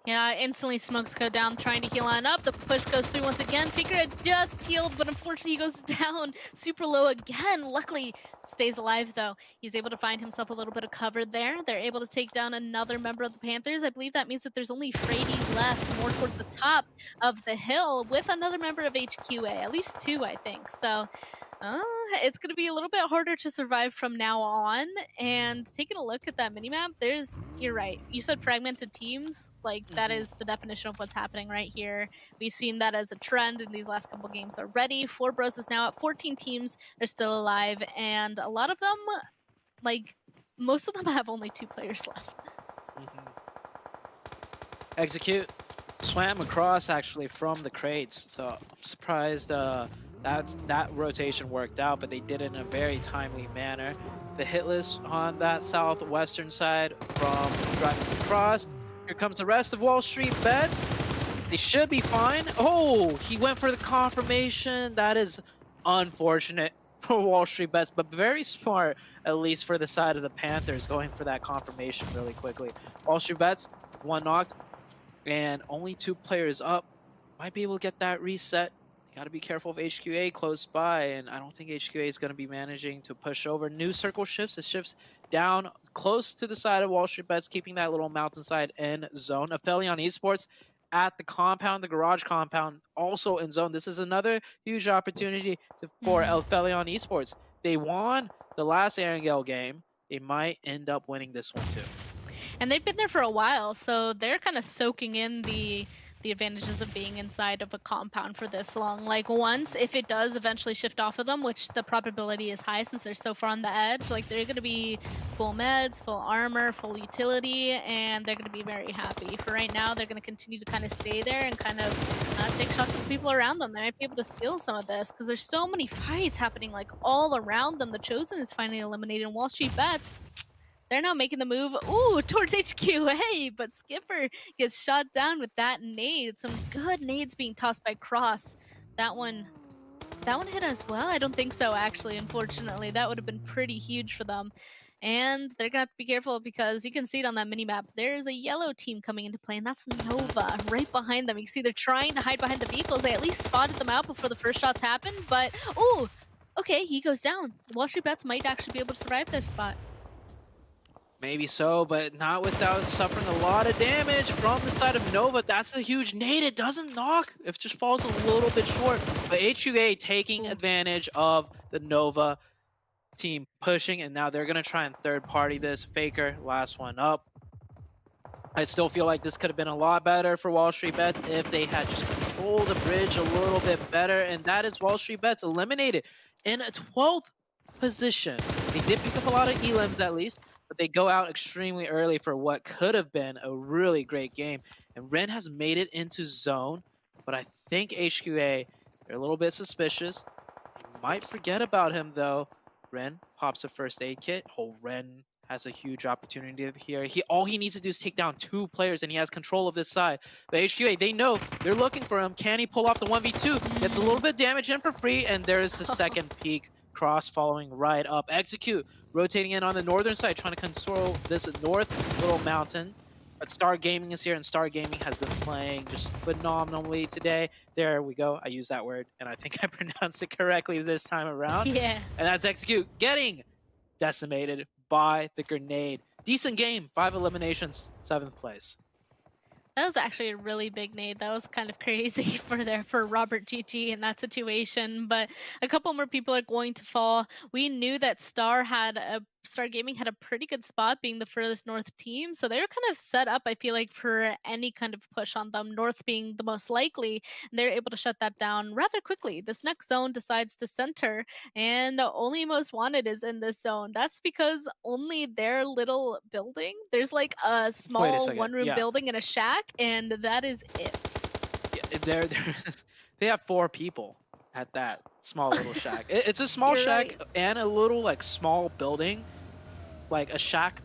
Yeah, instantly smokes go down, trying to heal on up. The push goes through once again. Faker had just healed, but unfortunately he goes down super low again. Luckily, stays alive though. He's able to find himself a little bit of cover there. They're able to take down another member of the Panthers. I believe that means that there's only Frady left, more towards the top of the hill with another member of HQA, at least 2, I think. So it's going to be a little bit harder to survive from now on. And taking a look at that minimap, you're right. You said fragmented teams. Like, that is the definition of what's happening right here. We've seen that as a trend in these last couple games already. Four Bros is now at 14 teams. They're still alive. And a lot of them, like, most of them have only 2 players left. Execute swam across actually from the crates. So I'm surprised that rotation worked out, but they did it in a very timely manner. The hit list on that southwestern side from driving across. Here comes the rest of Wall Street Bets. They should be fine. Oh, he went for the confirmation. That is unfortunate for Wall Street Bets, but very smart, at least for the side of the Panthers, going for that confirmation really quickly. Wall Street Bets, 1 knocked, and only 2 players up. Might be able to get that reset. Got to be careful of HQA close by, and I don't think HQA is going to be managing to push over. New circle shifts. It shifts down close to the side of Wall Street Bets, keeping that little mountainside in zone. APHELION Esports at the compound, the garage compound, also in zone. This is another huge opportunity for APHELION Esports. They won the last Erangel game. They might end up winning this one too. And they've been there for a while, so they're kind of soaking in the advantages of being inside of a compound for this long. Like, once, if it does eventually shift off of them, which the probability is high since they're so far on the edge, like, they're going to be full meds, full armor, full utility, and they're going to be very happy. For right now, they're going to continue to kind of stay there and kind of take shots at the people around them. They might be able to steal some of this because there's so many fights happening, like, all around them. The Chosen is finally eliminated, and Wall Street Bets, they're now making the move, towards HQA, but Skipper gets shot down with that nade. Some good nades being tossed by Cross. That one hit as well? I don't think so, actually, unfortunately. That would have been pretty huge for them. And they're going to have to be careful because you can see it on that minimap. There's a yellow team coming into play, and that's Nova right behind them. You can see they're trying to hide behind the vehicles. They at least spotted them out before the first shots happened, but, okay, he goes down. Wall Street Bets might actually be able to survive this spot. Maybe so, but not without suffering a lot of damage from the side of Nova. That's a huge nade. It doesn't knock. It just falls a little bit short. But HUA taking advantage of the Nova team pushing, and now they're going to try and third-party this. Faker, last one up. I still feel like this could have been a lot better for Wall Street Bets if they had just controlled the bridge a little bit better, and that is Wall Street Bets eliminated in a 12th position. They did pick up a lot of elims at least, but they go out extremely early for what could have been a really great game. And Ren has made it into zone, but I think HQA, they're a little bit suspicious. They might forget about him though. Ren pops a first aid kit. Ren has a huge opportunity here. All he needs to do is take down 2 players, and he has control of this side. But HQA, they know they're looking for him. Can he pull off the 1v2? Gets a little bit of damage in for free, and there's the second peak. Cross following right up. Execute, rotating in on the northern side, trying to control this north little mountain. But Star Gaming is here, and Star Gaming has been playing just phenomenally today. There we go. I used that word, and I think I pronounced it correctly this time around. Yeah. And that's Execute getting decimated by the grenade. Decent game. 5 eliminations, 7th place. That was actually a really big nade. That was kind of crazy for Robert GG in that situation. But a couple more people are going to fall. We knew that Star Gaming had a pretty good spot being the furthest north team. So they were kind of set up, I feel like, for any kind of push on them, north being the most likely. They're able to shut that down rather quickly. This next zone decides to center, and only Most Wanted is in this zone. That's because only their little building, there's like a small one-room building and a shack, and that is it. Yeah, they have 4 people at that small little shack. It's a small shack and a little like small building, like a shack,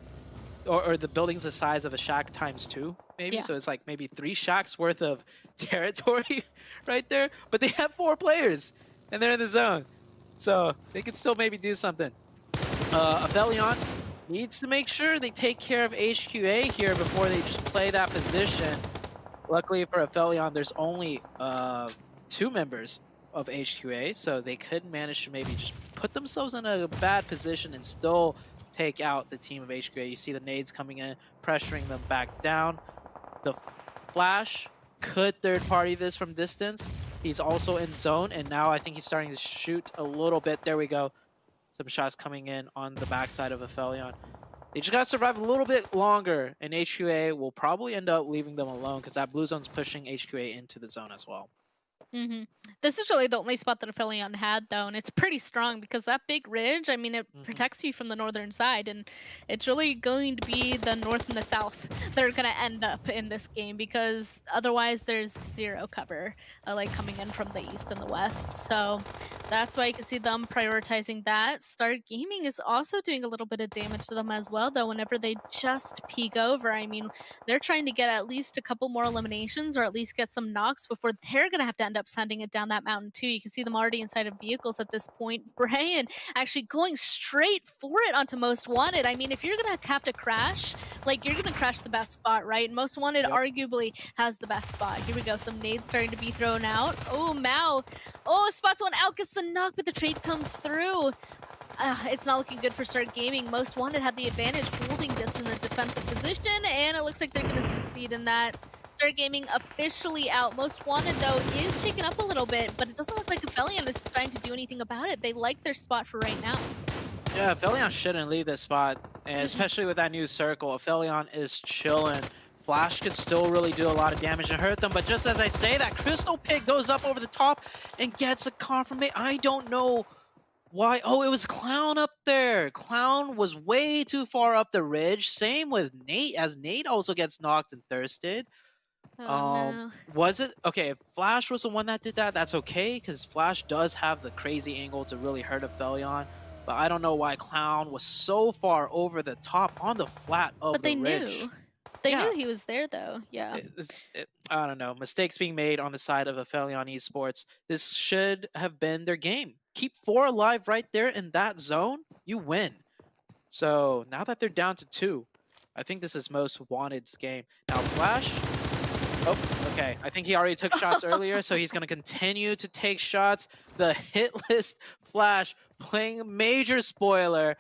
or the building's the size of a shack times 2 maybe. So it's like maybe 3 shacks worth of territory right there. But they have 4 players and they're in the zone, so they could still maybe do something. APHELION needs to make sure they take care of HQA here before they just play that position. Luckily for APHELION, there's only 2 members of HQA, so they could manage to maybe just put themselves in a bad position and still take out the team of HQA. You see the nades coming in, pressuring them back down. The Flash could third party this from distance. He's also in zone, and now I think he's starting to shoot a little bit. There we go. Some shots coming in on the backside of APHELION. They just gotta survive a little bit longer, and HQA will probably end up leaving them alone because that blue zone's pushing HQA into the zone as well. This is really the only spot that APHELION had, though, and it's pretty strong because that big ridge, I mean, it protects you from the northern side, and it's really going to be the north and the south that are going to end up in this game because otherwise there's zero cover, like coming in from the east and the west. So that's why you can see them prioritizing that. Start Gaming is also doing a little bit of damage to them as well, though, whenever they just peek over. I mean, they're trying to get at least a couple more eliminations or at least get some knocks before they're going to have to end up sending it down that mountain too. You can see them already inside of vehicles at this point. Brian actually going straight for it onto Most Wanted. I mean, if you're gonna have to crash, like you're gonna crash the best spot, right? Most Wanted arguably has the best spot. Here we go, some nades starting to be thrown out. Oh, Mao. Oh, spots one out, gets the knock, but the trade comes through. It's not looking good for Start Gaming. Most Wanted had the advantage holding this in the defensive position, and it looks like they're gonna succeed in that. Start Gaming officially out. Most Wanted, though, is shaken up a little bit, but it doesn't look like APHELION is deciding to do anything about it. They like their spot for right now. Yeah, APHELION shouldn't leave this spot, and especially with that new circle. APHELION is chilling. Flash could still really do a lot of damage and hurt them, but just as I say, that Crystal Pig goes up over the top and gets a confirmation. I don't know why. Oh, it was Clown up there. Clown was way too far up the ridge. Same with Nate, as Nate also gets knocked and thirsted. No. Was it okay? If Flash was the one that did that, that's okay because Flash does have the crazy angle to really hurt APHELION. But I don't know why Clown was so far over the top on the flat of the ridge. Knew. They knew he was there, though. Yeah. I don't know. Mistakes being made on the side of APHELION Esports. This should have been their game. Keep 4 alive right there in that zone. You win. So now that they're down to 2, I think this is Most Wanted's game. Now Flash. Oh, okay. I think he already took shots earlier, so he's going to continue to take shots. The hit list Flash playing major spoiler.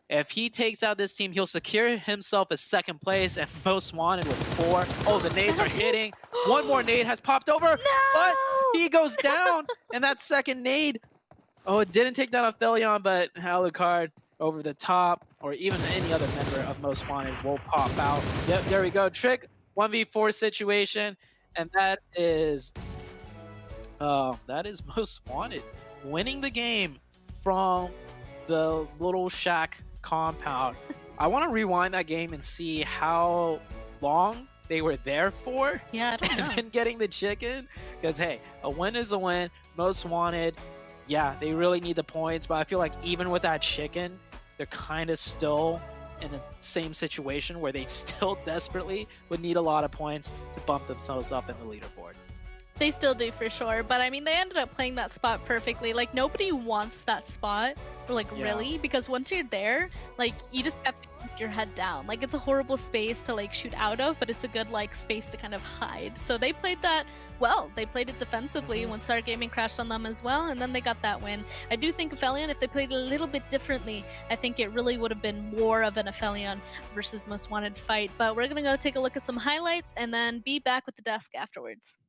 If he takes out this team, he'll secure himself a 2nd place and Most Wanted with 4. Oh, the nades are hitting. One more nade has popped over, but he goes down. And that 2nd nade, oh, it didn't take down APHELION, but Alucard over the top, or even any other member of Most Wanted will pop out. Yep, there we go. Trick. 1v4 situation, and that is Most Wanted winning the game from the little shack compound. I want to rewind that game and see how long they were there for. Yeah, I don't know. And then getting the chicken, because hey, a win is a win. Most Wanted, yeah, they really need the points, but I feel like even with that chicken, they're kind of still in the same situation where they still desperately would need a lot of points to bump themselves up in the leaderboard. They still do for sure, but I mean, they ended up playing that spot perfectly. Like, nobody wants that spot, or like, really, because once you're there, like, you just have to keep your head down. Like, it's a horrible space to like shoot out of, but it's a good like space to kind of hide. So they played that well. They played it defensively when Start Gaming crashed on them as well, and then they got that win. I do think APHELION, if they played a little bit differently, I think it really would have been more of an APHELION versus Most Wanted fight. But we're gonna go take a look at some highlights and then be back with the desk afterwards.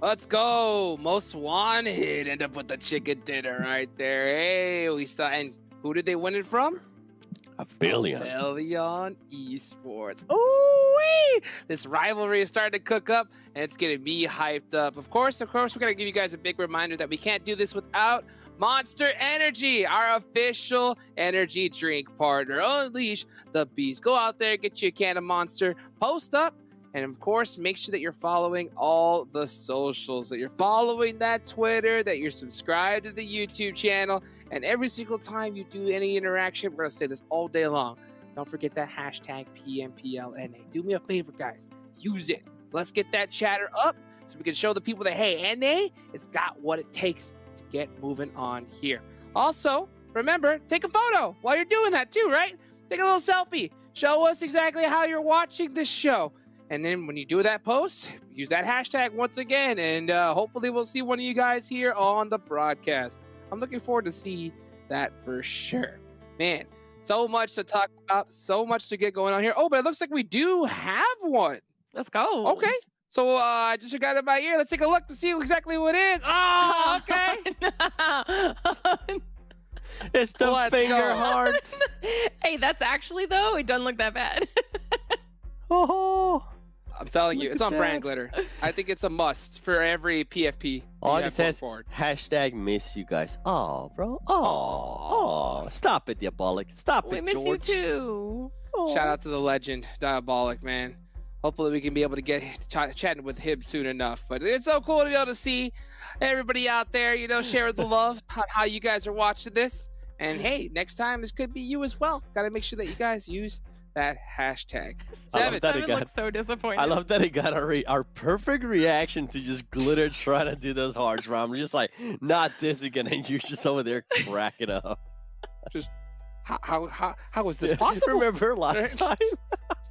Let's go. Most wanted. End up with the chicken dinner right there. Hey, we saw. And who did they win it from? APHELION. APHELION Esports. Ooh, this rivalry is starting to cook up, and it's getting me hyped up. Of course, we're going to give you guys a big reminder that we can't do this without Monster Energy, our official energy drink partner. Unleash the beast. Go out there, get you a can of Monster, post up, and of course, make sure that you're following all the socials, that you're following that Twitter, that you're subscribed to the YouTube channel. And every single time you do any interaction, we're going to say this all day long. Don't forget that hashtag PMPLNA. Do me a favor, guys. Use it. Let's get that chatter up so we can show the people that, hey, NA, it's got what it takes to get moving on here. Also, remember, take a photo while you're doing that too, right? Take a little selfie. Show us exactly how you're watching this show. And then when you do that post, use that hashtag once again, and hopefully we'll see one of you guys here on the broadcast. I'm looking forward to see that for sure. Man, so much to talk about, so much to get going on here. Oh, but it looks like we do have one. Let's go. Okay. So I just got it in my ear. Let's take a look to see exactly what it is. Oh, okay. It's the Let's finger go. hearts. Hey, that's actually, though, it doesn't look that bad. Oh. I'm telling you, Look it's at on brand that. glitter. I think it's a must for every PFP. All we it have says, going forward. hashtag miss you guys. Oh, bro. Oh. Stop it, Diabolic. Stop We it, miss you George. too. Shout out to the legend, Diabolic, man. Hopefully we can be able to get chatting with him soon enough. But it's so cool to be able to see everybody out there, you know, share the love on how you guys are watching this. And hey, next time this could be you as well. Got to make sure that you guys use that hashtag. I love that it Seven got- looks so disappointed. I love that it got our perfect reaction to just glitter trying to do those hearts, Ram. Just like, not this again, and you're just over there cracking up. Just how is this possible? Remember last time?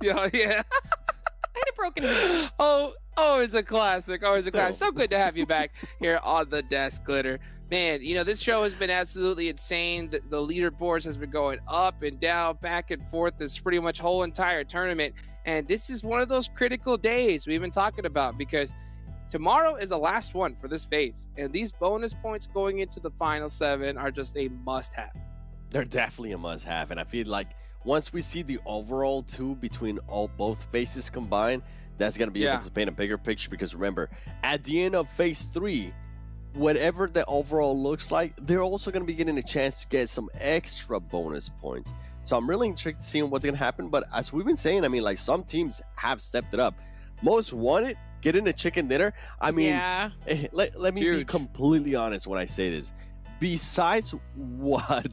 Yeah. I had a broken hand. Oh, always a classic. Always a classic. So good to have you back here on the desk, Glitter. Man, you know, this show has been absolutely insane. The leaderboards has been going up and down, back and forth this pretty much whole entire tournament. And this is one of those critical days we've been talking about because tomorrow is the last one for this phase. And these bonus points going into the final 7 are just a must-have. They're definitely a must-have, and I feel like once we see the overall 2 between both phases combined, that's going to be able to paint a bigger picture because remember, at the end of phase 3, whatever the overall looks like, they're also going to be getting a chance to get some extra bonus points. So I'm really intrigued to see what's going to happen. But as we've been saying, I mean, like some teams have stepped it up. Most wanted, getting a chicken dinner. I mean, let me be completely honest when I say this. Besides what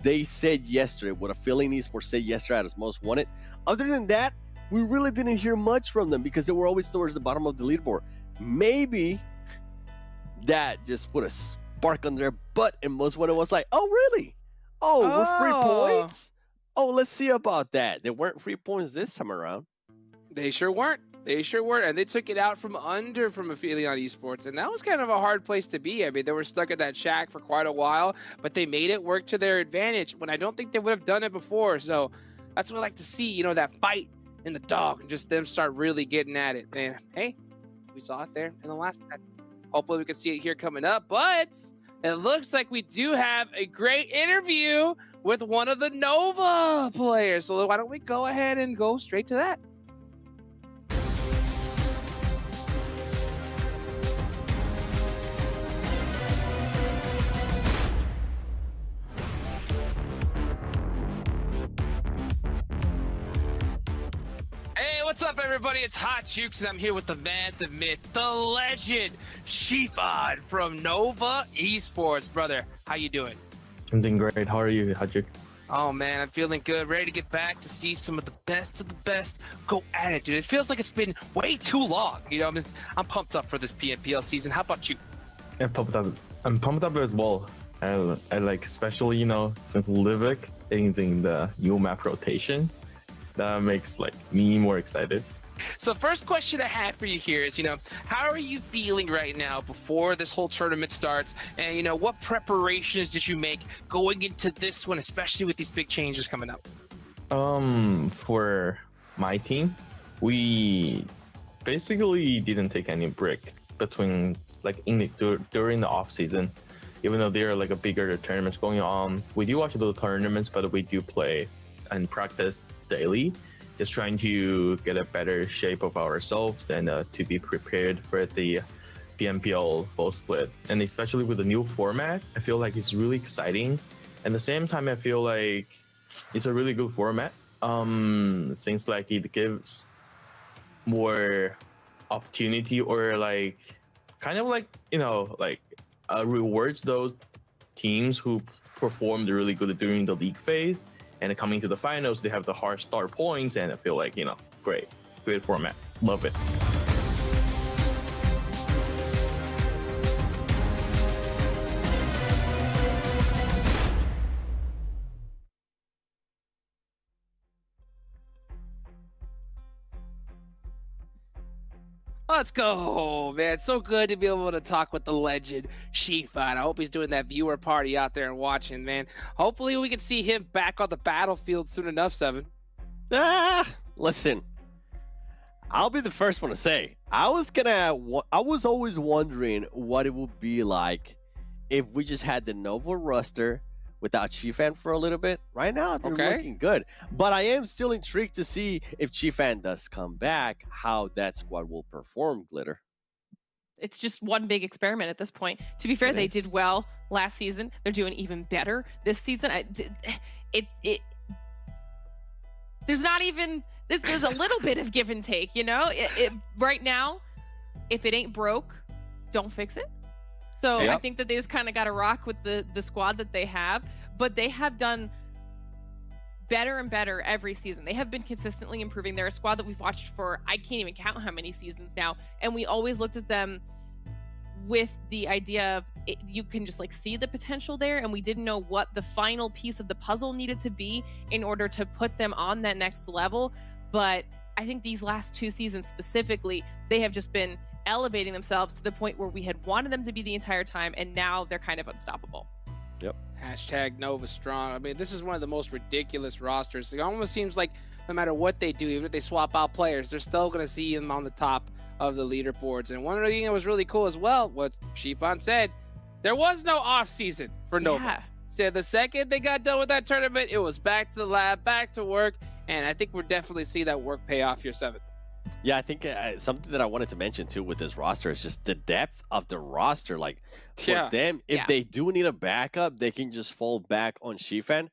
they said yesterday, what APHELION Esports said yesterday as most wanted, other than that, we really didn't hear much from them because they were always towards the bottom of the leaderboard. Maybe that just put a spark on their butt, and most wanted was like, oh, really? Oh, we're free points? Oh, let's see about that. They weren't free points this time around. They sure weren't. They sure weren't. And they took it out from under from APHELION Esports. And that was kind of a hard place to be. I mean, they were stuck in that shack for quite a while, but they made it work to their advantage when I don't think they would have done it before. So that's what I like to see, you know, that fight in the dog and just them start really getting at it. And hey, we saw it there in the last match. Hopefully we can see it here coming up, but it looks like we do have a great interview with one of the Nova players. So why don't we go ahead and go straight to that? Hey, what's up, everybody? It's Hot Jukes, and I'm here with the man, the myth, the legend, Shifad from Nova Esports. Brother, how you doing? I'm doing great. How are you, Hajik? Oh, man, I'm feeling good. Ready to get back to see some of the best go at it, dude. It feels like it's been way too long. You know, I'm pumped up for this PMPL season. How about you? I'm pumped up. I'm pumped up as well. I like, especially, you know, since Livik is in the new map rotation, that makes like me more excited. So the first question I had for you here is, you know, how are you feeling right now before this whole tournament starts? And, you know, what preparations did you make going into this one, especially with these big changes coming up? For my team, we basically didn't take any break between like during the off season, even though there are like a bigger tournaments going on. We do watch those tournaments, but we do play and practice daily, just trying to get a better shape of ourselves and to be prepared for the PMPL Fall split. And especially with the new format, I feel like it's really exciting. At the same time, I feel like it's a really good format. It seems like it gives more opportunity, or like kind of like, you know, like rewards those teams who performed really good during the league phase, and coming to the finals, they have the hard start points, and I feel like, you know, great format, love it. Let's go, man. It's so good to be able to talk with the legend, Shifan. I hope he's doing that viewer party out there and watching, man. Hopefully we can see him back on the battlefield soon enough, Seven. Listen, I'll be the first one to say, I was always wondering what it would be like if we just had the Nova roster without Shifan for a little bit. Right now, they're looking good. But I am still intrigued to see if Shifan does come back, how that squad will perform, Glitter. It's just one big experiment at this point. To be fair, they did well last season. They're doing even better this season. There's not even, there's a little bit of give and take, you know? Right now, if it ain't broke, don't fix it. So I think that they just kind of got to rock with the squad that they have, but they have done better and better every season. They have been consistently improving. They're a squad that we've watched for, I can't even count how many seasons now. And we always looked at them with the idea of you can just like see the potential there. And we didn't know what the final piece of the puzzle needed to be in order to put them on that next level. But I think these last 2 seasons specifically, they have just been elevating themselves to the point where we had wanted them to be the entire time, and now they're kind of unstoppable. Yep. Hashtag Nova Strong. I mean, this is one of the most ridiculous rosters. It almost seems like no matter what they do, even if they swap out players, they're still going to see them on the top of the leaderboards. And one thing that was really cool as well, what Shifan said, there was no off season for Nova. Yeah. Said the second they got done with that tournament, it was back to the lab, back to work. And I think we'll definitely see that work pay off here, Seven. Yeah, I think something that I wanted to mention too with this roster is just the depth of the roster. Like for them, if they do need a backup, they can just fall back on Shifan.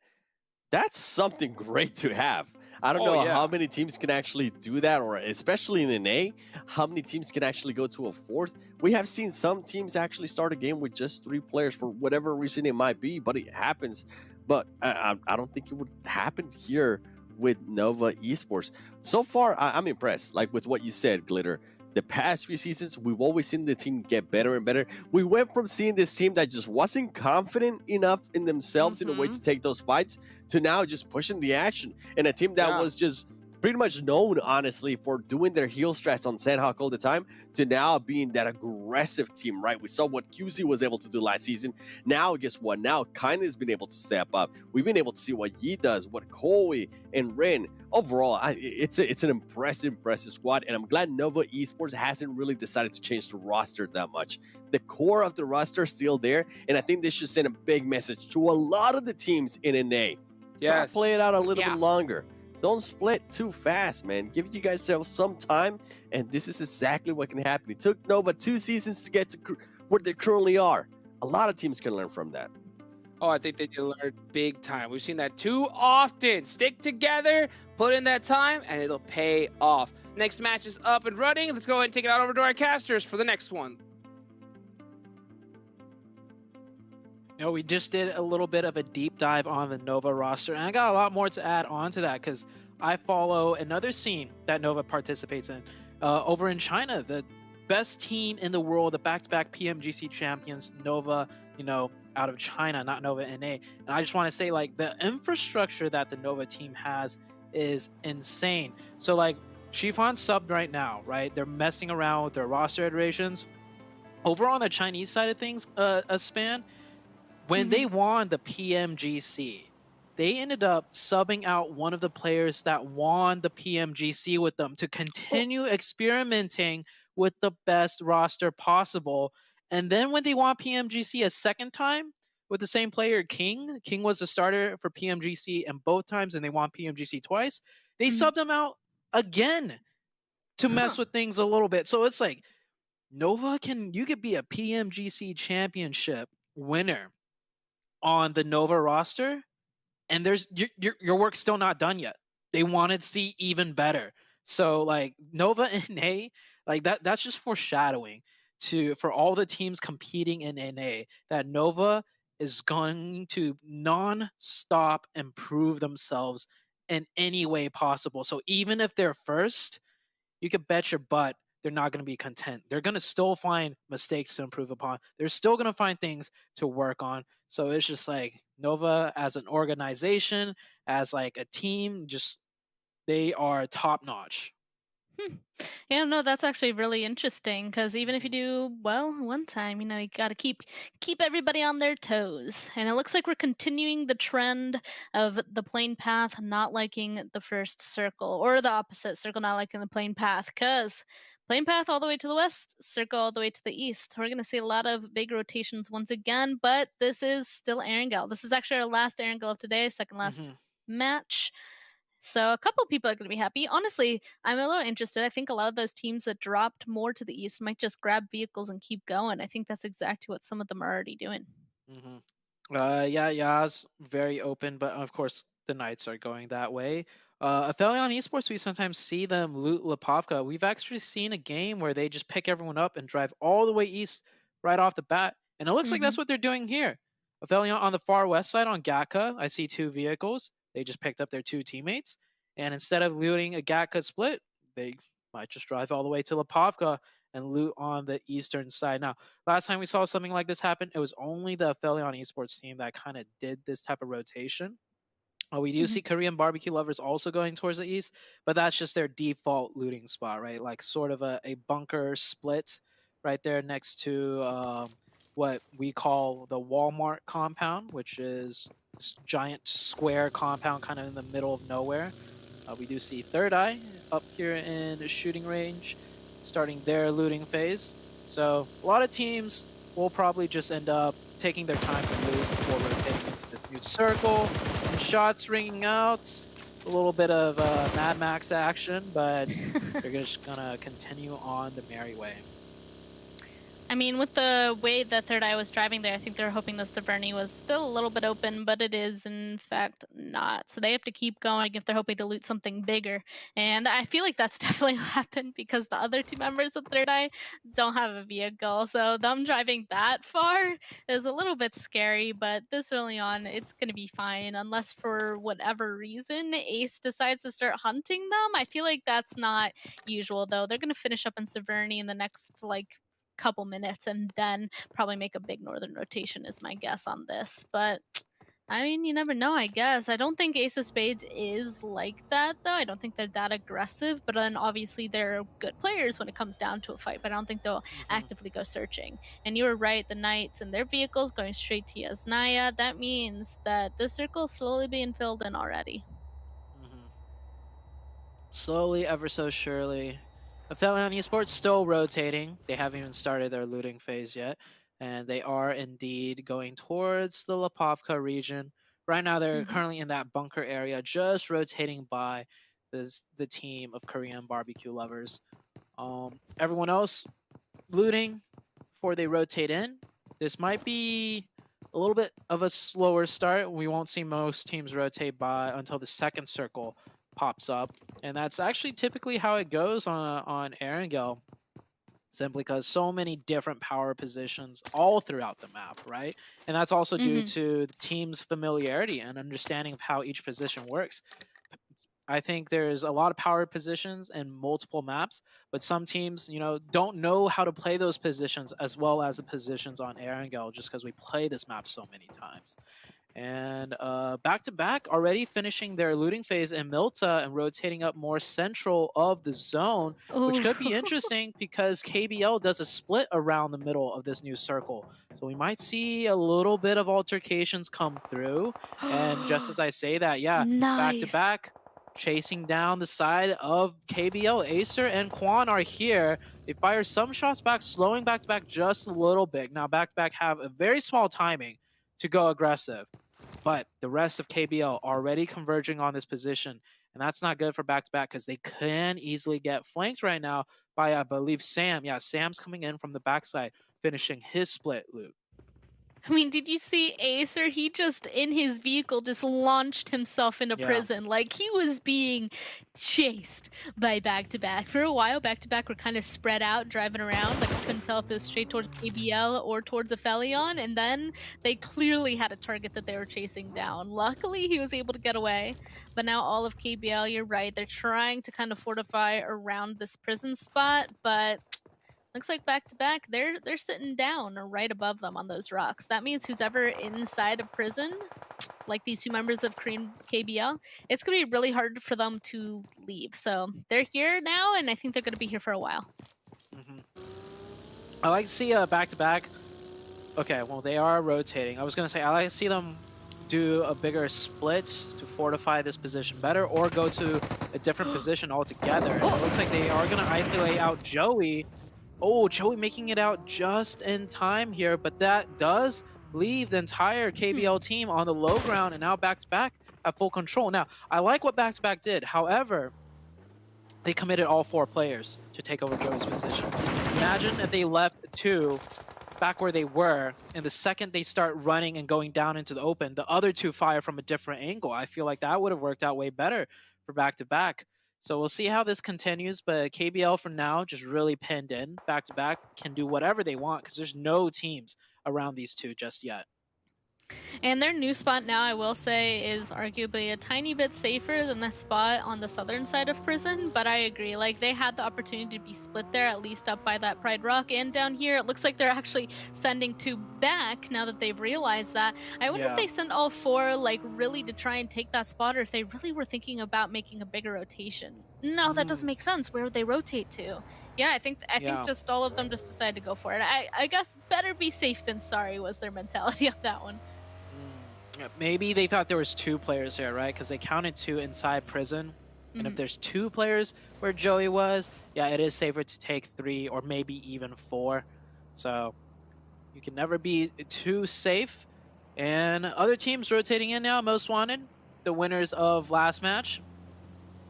That's something great to have. I don't know how many teams can actually do that, or especially in an A, how many teams can actually go to a fourth. We have seen some teams actually start a game with just 3 players for whatever reason it might be, but it happens. But I don't think it would happen here with Nova Esports. So far, I'm impressed. Like with what you said, Glitter. The past few seasons, we've always seen the team get better and better. We went from seeing this team that just wasn't confident enough in themselves in a way to take those fights to now just pushing the action. And a team that was just pretty much known, honestly, for doing their heal strats on Sanhok all the time, to now being that aggressive team, right? We saw what QZ was able to do last season. Now, guess what? Now, Kindness has been able to step up. We've been able to see what Yi does, what Koi and Rin. Overall, it's an impressive squad, and I'm glad Nova Esports hasn't really decided to change the roster that much. The core of the roster is still there, and I think this should send a big message to a lot of the teams in NA. Try to play it out a little bit longer. Don't split too fast, man. Give you guys some time, and this is exactly what can happen. It took Nova 2 seasons to get to where they currently are. A lot of teams can learn from that. Oh, I think they did learn big time. We've seen that too often. Stick together, put in that time, and it'll pay off. Next match is up and running. Let's go ahead and take it out over to our casters for the next one. You know, we just did a little bit of a deep dive on the Nova roster, and I got a lot more to add on to that because I follow another scene that Nova participates in over in China. The best team in the world, the back-to-back PMGC champions, Nova, you know, out of China, not Nova NA. And I just want to say, like, the infrastructure that the Nova team has is insane. So, like, Shifan subbed right now, right? They're messing around with their roster iterations. Over on the Chinese side of things, Span, when they won the PMGC, they ended up subbing out one of the players that won the PMGC with them to continue experimenting with the best roster possible. And then when they won PMGC a second time with the same player, King was the starter for PMGC and both times, and they won PMGC twice. They subbed him out again to mess with things a little bit. So it's like Nova you could be a PMGC championship winner on the Nova roster, and there's your work's still not done yet. They wanted to see even better. So like Nova NA, like that's just foreshadowing for all the teams competing in NA that Nova is going to non-stop improve themselves in any way possible. So even if they're first, you could bet your butt they're not going to be content. They're going to still find mistakes to improve upon. They're still going to find things to work on. So it's just like Nova as an organization, as like a team, just they are top notch. Yeah, no, that's actually really interesting because even if you do well one time, you got to keep everybody on their toes. And it looks like we're continuing the trend of the plane path not liking the first circle, or the opposite, circle not liking the plane path, because plane path all the way to the west, circle all the way to the east. We're going to see a lot of big rotations once again, but this is still Erangel. This is actually our last Erangel of today, second last match. So a couple people are going to be happy. Honestly, I'm a little interested. I think a lot of those teams that dropped more to the east might just grab vehicles and keep going. I think that's exactly what some of them are already doing. Yaz, very open, but of course the Knights are going that way. APHELION Esports, we sometimes see them loot Lipovka. We've actually seen a game where they just pick everyone up and drive all the way east right off the bat. And it looks like that's what they're doing here. APHELION on the far west side on Gatka, I see 2 vehicles. They just picked up their 2 teammates. And instead of looting a Gatka split, they might just drive all the way to Lipovka and loot on the eastern side. Now, last time we saw something like this happen, it was only the APHELION Esports team that kind of did this type of rotation. We do see Korean barbecue lovers also going towards the east, but that's just their default looting spot, right? Like sort of a bunker split right there next to what we call the Walmart compound, which is this giant square compound kind of in the middle of nowhere. We do see THIRDEYE up here in the shooting range, starting their looting phase. So a lot of teams will probably just end up taking their time to loot before rotating into this new circle. Some shots ringing out, a little bit of Mad Max action, but they're just gonna continue on the merry way. I mean, with the way that THIRDEYE was driving there, I think they were hoping the Severny was still a little bit open, but it is, in fact, not. So they have to keep going if they're hoping to loot something bigger. And I feel like that's definitely what happened because the other 2 members of THIRDEYE don't have a vehicle. So them driving that far is a little bit scary, but this early on, it's going to be fine. Unless for whatever reason, Ace decides to start hunting them. I feel like that's not usual, though. They're going to finish up in Severny in the next, couple minutes and then probably make a big northern rotation is my guess on this. But I mean, you never know, I guess. I don't think Ace of Spades is like that, though. I don't think they're that aggressive, but then obviously they're good players when it comes down to a fight, but I don't think they'll actively go searching. And you were right, the Knights and their vehicles going straight to Yasnaya. That means that this circle is slowly being filled in already. Slowly, ever so surely. APHELION Esports still rotating. They haven't even started their looting phase yet. And they are indeed going towards the Lipovka region. Right now, they're currently in that bunker area, just rotating by the team of Korean barbecue lovers. Everyone else looting before they rotate in. This might be a little bit of a slower start. We won't see most teams rotate by until the second circle pops up, and that's actually typically how it goes on Erangel, simply because so many different power positions all throughout the map, right? And that's also due to the team's familiarity and understanding of how each position works. I think there's a lot of power positions in multiple maps, but some teams, don't know how to play those positions as well as the positions on Erangel just because we play this map so many times. And back-to-back already finishing their looting phase in Milta and rotating up more central of the zone, which could be interesting because KBL does a split around the middle of this new circle. So we might see a little bit of altercations come through. And just as I say that, yeah, Nice. back-to-back, chasing down the side of KBL. Acer and Quan are here. They fire some shots back, slowing back-to-back just a little bit. Now back-to-back have a very small timing to go aggressive, but the rest of KBL already converging on this position, and that's not good for back-to-back because they can easily get flanked right now by, I believe, Sam. Yeah, Sam's coming in from the backside, finishing his split loot. I mean, did you see Acer? He just, in his vehicle, just launched himself into prison. Like, he was being chased by back-to-back. For a while, back-to-back were kind of spread out, driving around. Like, I couldn't tell if it was straight towards KBL or towards APHELION. And then they clearly had a target that they were chasing down. Luckily, he was able to get away. But now all of KBL, you're right, they're trying to kind of fortify around this prison spot. But looks like back-to-back, they're sitting down or right above them on those rocks. That means who's ever inside of prison, like these two members of Korean KBL, it's going to be really hard for them to leave. So they're here now, and I think they're going to be here for a while. I like to see back-to-back. Okay, well, they are rotating. I was going to say, I like to see them do a bigger split to fortify this position better, or go to a different position altogether. And it looks like they are going to isolate out Joey. Oh, Joey making it out just in time here, but that does leave the entire KBL team on the low ground, and now back-to-back have full control. Now, I like what back-to-back did. However, they committed all 4 players to take over Joey's position. Imagine if they left 2 back where they were, and the second they start running and going down into the open, the other 2 fire from a different angle. I feel like that would have worked out way better for back-to-back. So we'll see how this continues, but KBL for now just really pinned in. Back-to-back can do whatever they want because there's no teams around these two just yet. And their new spot now, I will say, is arguably a tiny bit safer than the spot on the southern side of prison, but I agree. Like, they had the opportunity to be split there, at least up by that Pride Rock, and down here, it looks like they're actually sending 2 back now that they've realized that. I wonder if they sent all 4, like, really to try and take that spot, or if they really were thinking about making a bigger rotation. No, that doesn't make sense. Where would they rotate to? Yeah, I think just all of them just decided to go for it. I guess better be safe than sorry was their mentality on that one. Maybe they thought there was 2 players here, right? Because they counted 2 inside prison. And if there's 2 players where Joey was, yeah, it is safer to take 3 or maybe even 4. So you can never be too safe. And other teams rotating in now, most wanted, the winners of last match,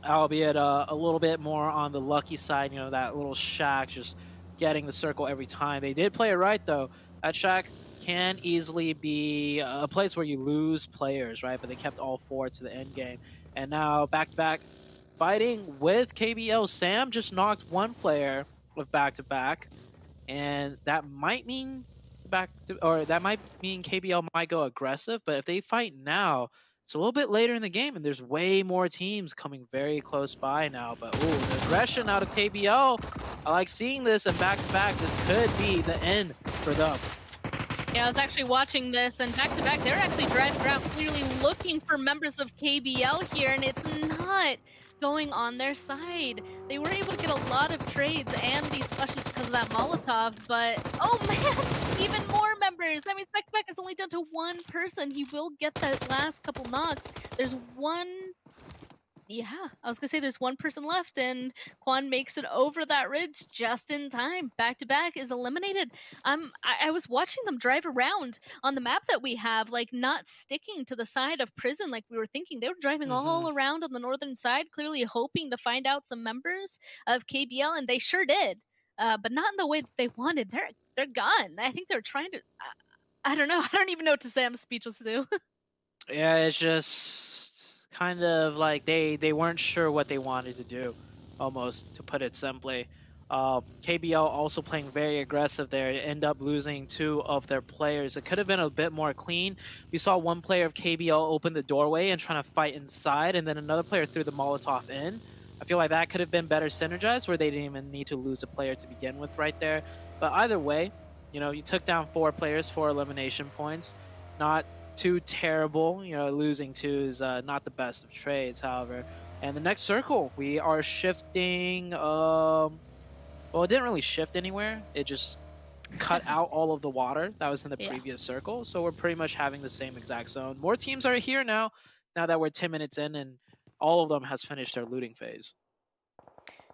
albeit a little bit more on the lucky side, you know, that little shack just getting the circle every time. They did play it right, though. That shack can easily be a place where you lose players, right? But they kept all 4 to the end game. And now back-to-back fighting with KBL. Sam just knocked 1 player with back-to-back, and that might mean KBL might go aggressive. But if they fight now, it's a little bit later in the game, and there's way more teams coming very close by now. But ooh, the aggression out of KBL. I like seeing this, and back-to-back, this could be the end for them. Yeah, I was actually watching this, and back-to-back, they're actually driving around clearly looking for members of KBL here, and it's not going on their side. They were able to get a lot of trades and these flushes because of that Molotov, but oh man, even more members. That means back-to-back is only down to 1 person. He will get that last couple knocks. There's 1... Yeah, I was gonna say there's 1 person left, and Quan makes it over that ridge just in time. Back-to-back is eliminated. I was watching them drive around on the map that we have, like not sticking to the side of prison like we were thinking. They were driving all around on the northern side, clearly hoping to find out some members of KBL, and they sure did, but not in the way that they wanted. They're gone. I think they're trying to. I don't know. I don't even know what to say. I'm speechless too. Yeah, it's just kind of like they weren't sure what they wanted to do, almost, to put it simply. KBL also playing very aggressive there. End up losing 2 of their players. It could have been a bit more clean. We saw 1 player of KBL open the doorway and trying to fight inside, and then another player threw the Molotov in. I feel like that could have been better synergized, where they didn't even need to lose a player to begin with right there. But either way, you know, you took down 4 players, 4 elimination points. Not too terrible, you know, losing 2 is not the best of trades, however. And the next circle, we are shifting, well, it didn't really shift anywhere. It just cut out all of the water that was in the previous circle. So we're pretty much having the same exact zone. More teams are here now that we're 10 minutes in, and all of them has finished their looting phase.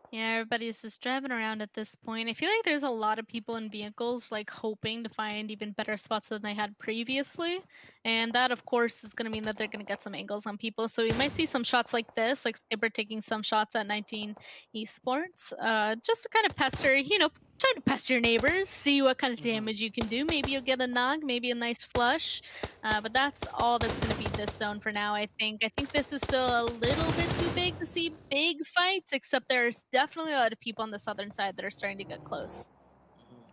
Yeah, everybody's just driving around at this point. I feel like there's a lot of people in vehicles like hoping to find even better spots than they had previously. And that, of course, is going to mean that they're going to get some angles on people. So we might see some shots like this, like Skipper taking some shots at 19 Esports, just to kind of pester, try to pester your neighbors, see what kind of damage you can do. Maybe you'll get a knock, maybe a nice flush. But that's all that's going to be this zone for now, I think. I think this is still a little bit too big to see big fights, except there's definitely a lot of people on the southern side that are starting to get close.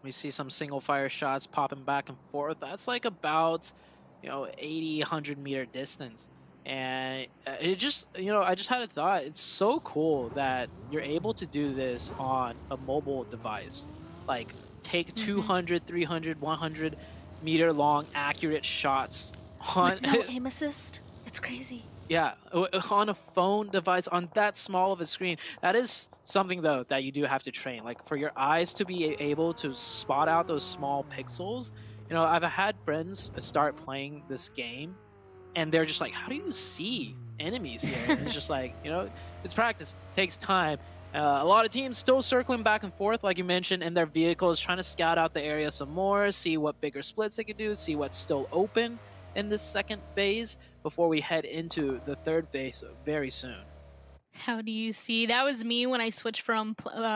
We see some single fire shots popping back and forth. That's like about, 80, 100 meter distance. And it just, I just had a thought. It's so cool that you're able to do this on a mobile device. Like, take 200, 300, 100 meter long accurate shots on With no aim assist. It's crazy. yeah, on a phone device on that small of a screen. That is something though that you do have to train. Like for your eyes to be able to spot out those small pixels. I've had friends start playing this game and they're just like, how do you see enemies here? And it's just like, it's practice, it takes time. A lot of teams still circling back and forth, like you mentioned, in their vehicles, trying to scout out the area some more, see what bigger splits they could do, see what's still open in this second phase before we head into the third phase very soon. How do you see? That was me when I switched from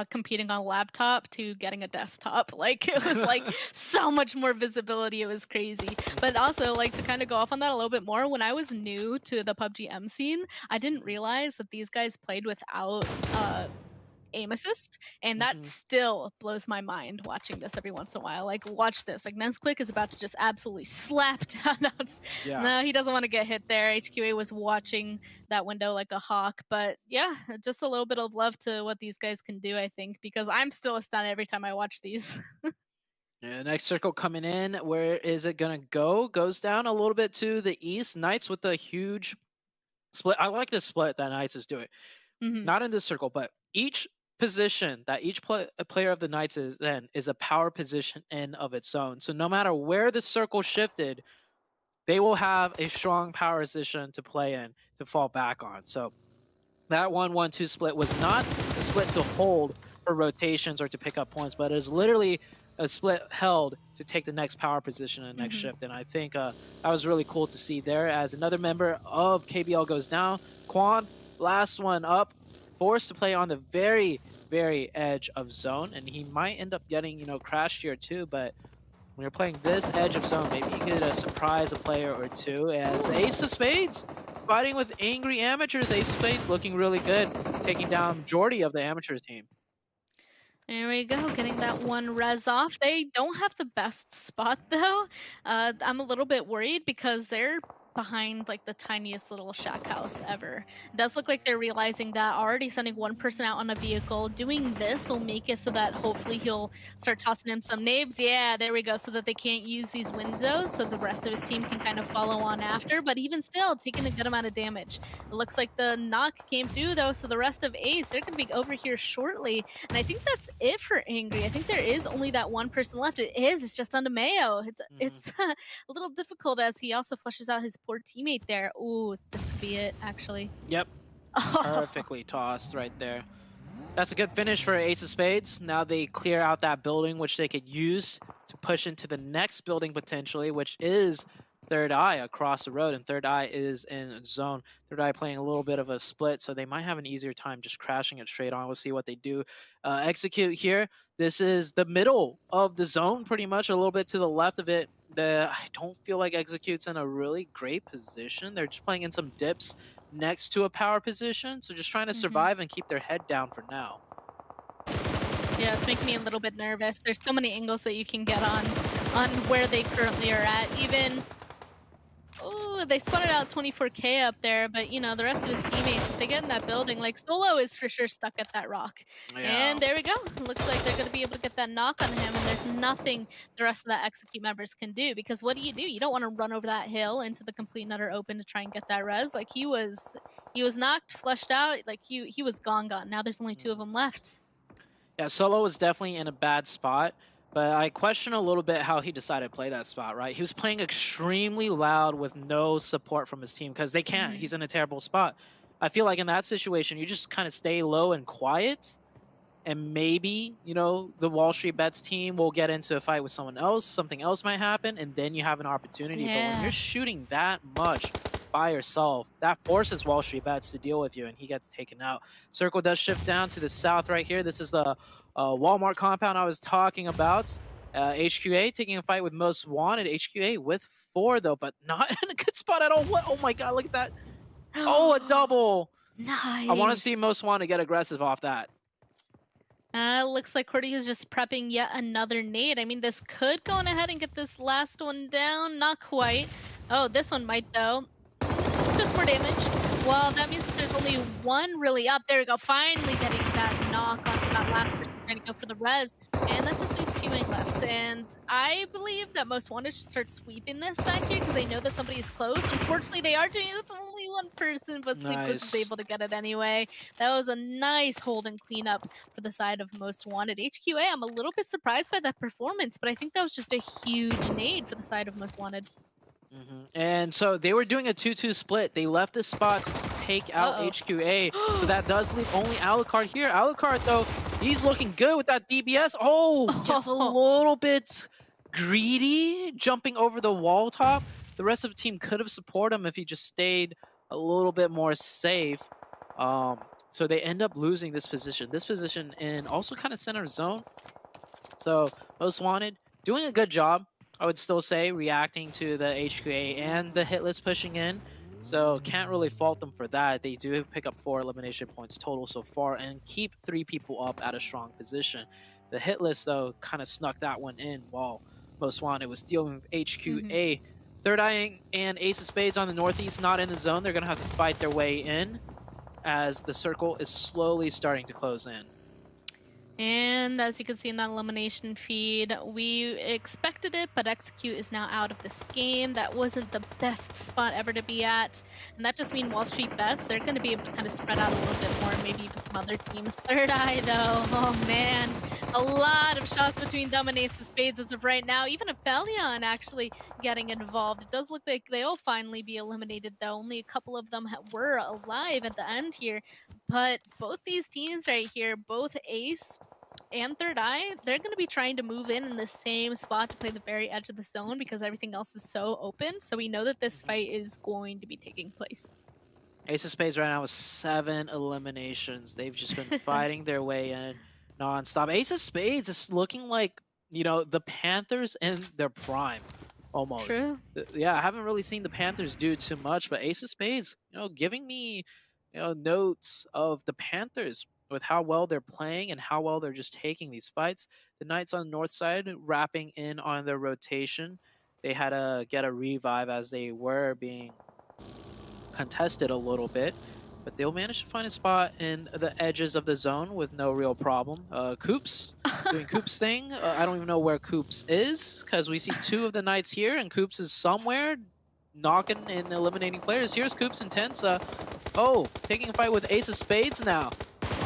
competing on a laptop to getting a desktop. Like, it was like so much more visibility. It was crazy. But also, like, to kind of go off on that a little bit more, when I was new to the PUBG M scene, I didn't realize that these guys played without aim assist, and that still blows my mind watching this every once in a while. Like, watch this. Like, Nesquik is about to just absolutely slap down. No, he doesn't want to get hit there. HQA was watching that window like a hawk. But yeah, just a little bit of love to what these guys can do, I think, because I'm still astounded every time I watch these. Yeah, next circle coming in. Where is it going to go? Goes down a little bit to the east. Knights with a huge split. I like this split that Knights is doing. Not in this circle, but each position that each player of the Knights is in is a power position in of its own. So no matter where the circle shifted, they will have a strong power position to play in, to fall back on. So that 1-1-2 split was not a split to hold for rotations or to pick up points, but it is literally a split held to take the next power position in the next shift. And I think that was really cool to see there as another member of KBL goes down. Quan, last one up, forced to play on the very, very edge of zone, and he might end up getting, crashed here too, but when you're playing this edge of zone, maybe you could surprise a player or two, as Ace of Spades fighting with Angry Amateurs. Ace of Spades looking really good, taking down majority of the Amateurs team. There we go, getting that one res off. They don't have the best spot though. I'm a little bit worried because they're behind like the tiniest little shack house ever. It does look like they're realizing that already sending one person out on a vehicle. Doing this will make it so that hopefully he'll start tossing him some nades. Yeah, there we go, so that they can't use these windows, so the rest of his team can kind of follow on after. But even still, taking a good amount of damage. It looks like the knock came through though, so the rest of Ace, they're going to be over here shortly. And I think that's it for Angry. I think there is only that one person left. It's just on to Mayo. It's a little difficult as he also flushes out his poor teammate there. Ooh, this could be it, actually. Yep. Perfectly tossed right there. That's a good finish for Ace of Spades. Now they clear out that building, which they could use to push into the next building potentially, which is THIRDEYE across the road, and THIRDEYE is in zone. THIRDEYE playing a little bit of a split, so they might have an easier time just crashing it straight on. We'll see what they do. Execute here. This is the middle of the zone, pretty much, a little bit to the left of it. I don't feel like Execute's in a really great position. They're just playing in some dips next to a power position, so just trying to survive and keep their head down for now. Yeah, it's making me a little bit nervous. There's so many angles that you can get on where they currently are at. Even, oh, they spotted out 24K up there, but the rest of his teammates, if they get in that building, like Solo is for sure stuck at that rock. Yeah. And there we go. Looks like they're going to be able to get that knock on him, and there's nothing the rest of the Execute members can do, because what do? You don't want to run over that hill into the complete and utter open to try and get that res. Like, he was knocked, flushed out, like he was gone. Now there's only two of them left. Yeah, Solo was definitely in a bad spot, but I question a little bit how he decided to play that spot, right? He was playing extremely loud with no support from his team because they can't. He's in a terrible spot. I feel like in that situation, you just kind of stay low and quiet, and maybe, you know, the Wall Street Bets team will get into a fight with someone else, something else might happen, and then you have an opportunity. But when Yeah. you're shooting that much by yourself, that forces Wall Street Bets to deal with you, and he gets taken out. Circle does shift down to the south right here. This is the Walmart compound I was talking about. HQA taking a fight with Most Wanted. HQA with 4, though, but not in a good spot at all. What? Oh my god, look at that. Oh, a double. Nice. I want to see Most Wanted get aggressive off that. Looks like Cordy is just prepping yet another nade. I mean, this could go on ahead and get this last one down. Not quite. Oh, this one might, though. Just more damage. Well, that means that there's only one really up. There we go. Finally getting that knock onto that last person trying to go for the res. And that just leaves queuing left. And I believe that Most Wanted should start sweeping this back here because they know that somebody is close. Unfortunately, they are doing it with only one person, but Sleepless is able to get it anyway. That was a nice hold and cleanup for the side of Most Wanted. HQA, I'm a little bit surprised by that performance, but I think that was just a huge nade for the side of Most Wanted. And so they were doing a 2-2 split. They left this spot to take out HQA. So that does leave only Alucard here. Alucard, though, he's looking good with that DBS. Oh, gets a little bit greedy, jumping over the wall top. The rest of the team could have supported him if he just stayed a little bit more safe. So they end up losing this position. This position in also kind of center zone. So Most Wanted doing a good job, I would still say, reacting to the HQA and the hit list pushing in. So can't really fault them for that. They do pick up 4 elimination points total so far and keep 3 people up at a strong position. The hit list, though, kind of snuck that one in while Most Wanted was dealing with HQA. THIRDEYE and Ace of Spades on the northeast, not in the zone. They're going to have to fight their way in as the circle is slowly starting to close in. And as you can see in that elimination feed, we expected it, but Execute is now out of this game. That wasn't the best spot ever to be at. And that just means Wall Street Bets, they're going to be able to kind of spread out a little bit more, maybe even some other teams. THIRDEYE, though, oh man, a lot of shots between them and Ace of Spades as of right now. Even APHELION actually getting involved. It does look like they'll finally be eliminated, though. Only a couple of them were alive at the end here. But both these teams right here, both Ace and THIRDEYE, they're going to be trying to move in the same spot to play the very edge of the zone because everything else is so open. So we know that this fight is going to be taking place. Ace of Spades right now with 7 eliminations. They've just been fighting their way in nonstop. Ace of Spades is looking like, you know, the Panthers in their prime, almost. True. Yeah, I haven't really seen the Panthers do too much, but Ace of Spades, you know, giving me, you know, notes of the Panthers with how well they're playing and how well they're just taking these fights. The Knights on the north side wrapping in on their rotation. They had to get a revive as they were being contested a little bit, but they'll manage to find a spot in the edges of the zone with no real problem. Coops doing Coops thing. I don't even know where Coops is because we see 2 of the Knights here and Coops is somewhere knocking and eliminating players. Here's Coops Intense. Taking a fight with Ace of Spades now.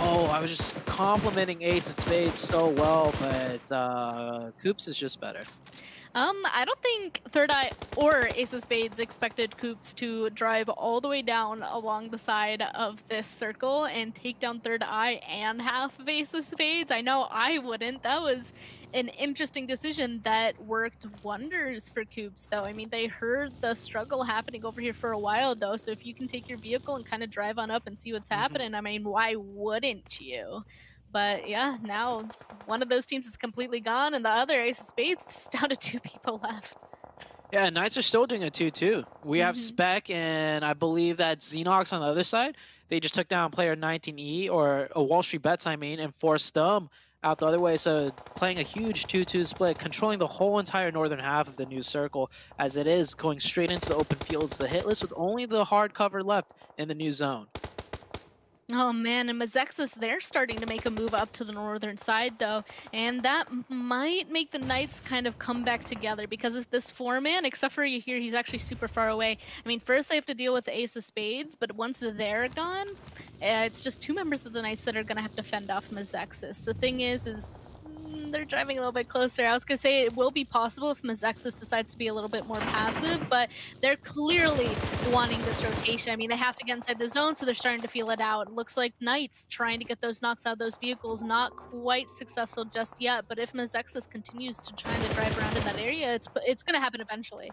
Oh, I was just complimenting Ace of Spades so well, but Coops is just better. I don't think THIRDEYE or Ace of Spades expected Coops to drive all the way down along the side of this circle and take down THIRDEYE and half of Ace of Spades. I know I wouldn't. That was an interesting decision that worked wonders for Coops, though. I mean, they heard the struggle happening over here for a while, though, so if you can take your vehicle and kind of drive on up and see what's happening, I mean, why wouldn't you? But yeah, now one of those teams is completely gone, and the other, Ace of Spades, is down to 2 people left. Yeah, Knights are still doing a 2-2. We have Spec, and I believe that Xenox on the other side. They just took down player 19E, or Wall Street Bets, I mean, and forced them out the other way. So playing a huge 2-2 split, controlling the whole entire northern half of the new circle, as it is going straight into the open fields, the hit list with only the hard cover left in the new zone. Oh man, and MEZEXIS, they're starting to make a move up to the northern side though, and that might make the Knights kind of come back together because it's this 4-man, except for you here, he's actually super far away. I mean, first I have to deal with the Ace of Spades, but once they're gone, it's just 2 members of the Knights that are going to have to fend off MEZEXIS. The thing is they're driving a little bit closer. I was gonna say it will be possible if MEZEXIS decides to be a little bit more passive, but they're clearly wanting this rotation. I mean, they have to get inside the zone, so they're starting to feel it out. It looks like Knights trying to get those knocks out of those vehicles, not quite successful just yet, but if MEZEXIS continues to try to drive around in that area, it's gonna happen eventually.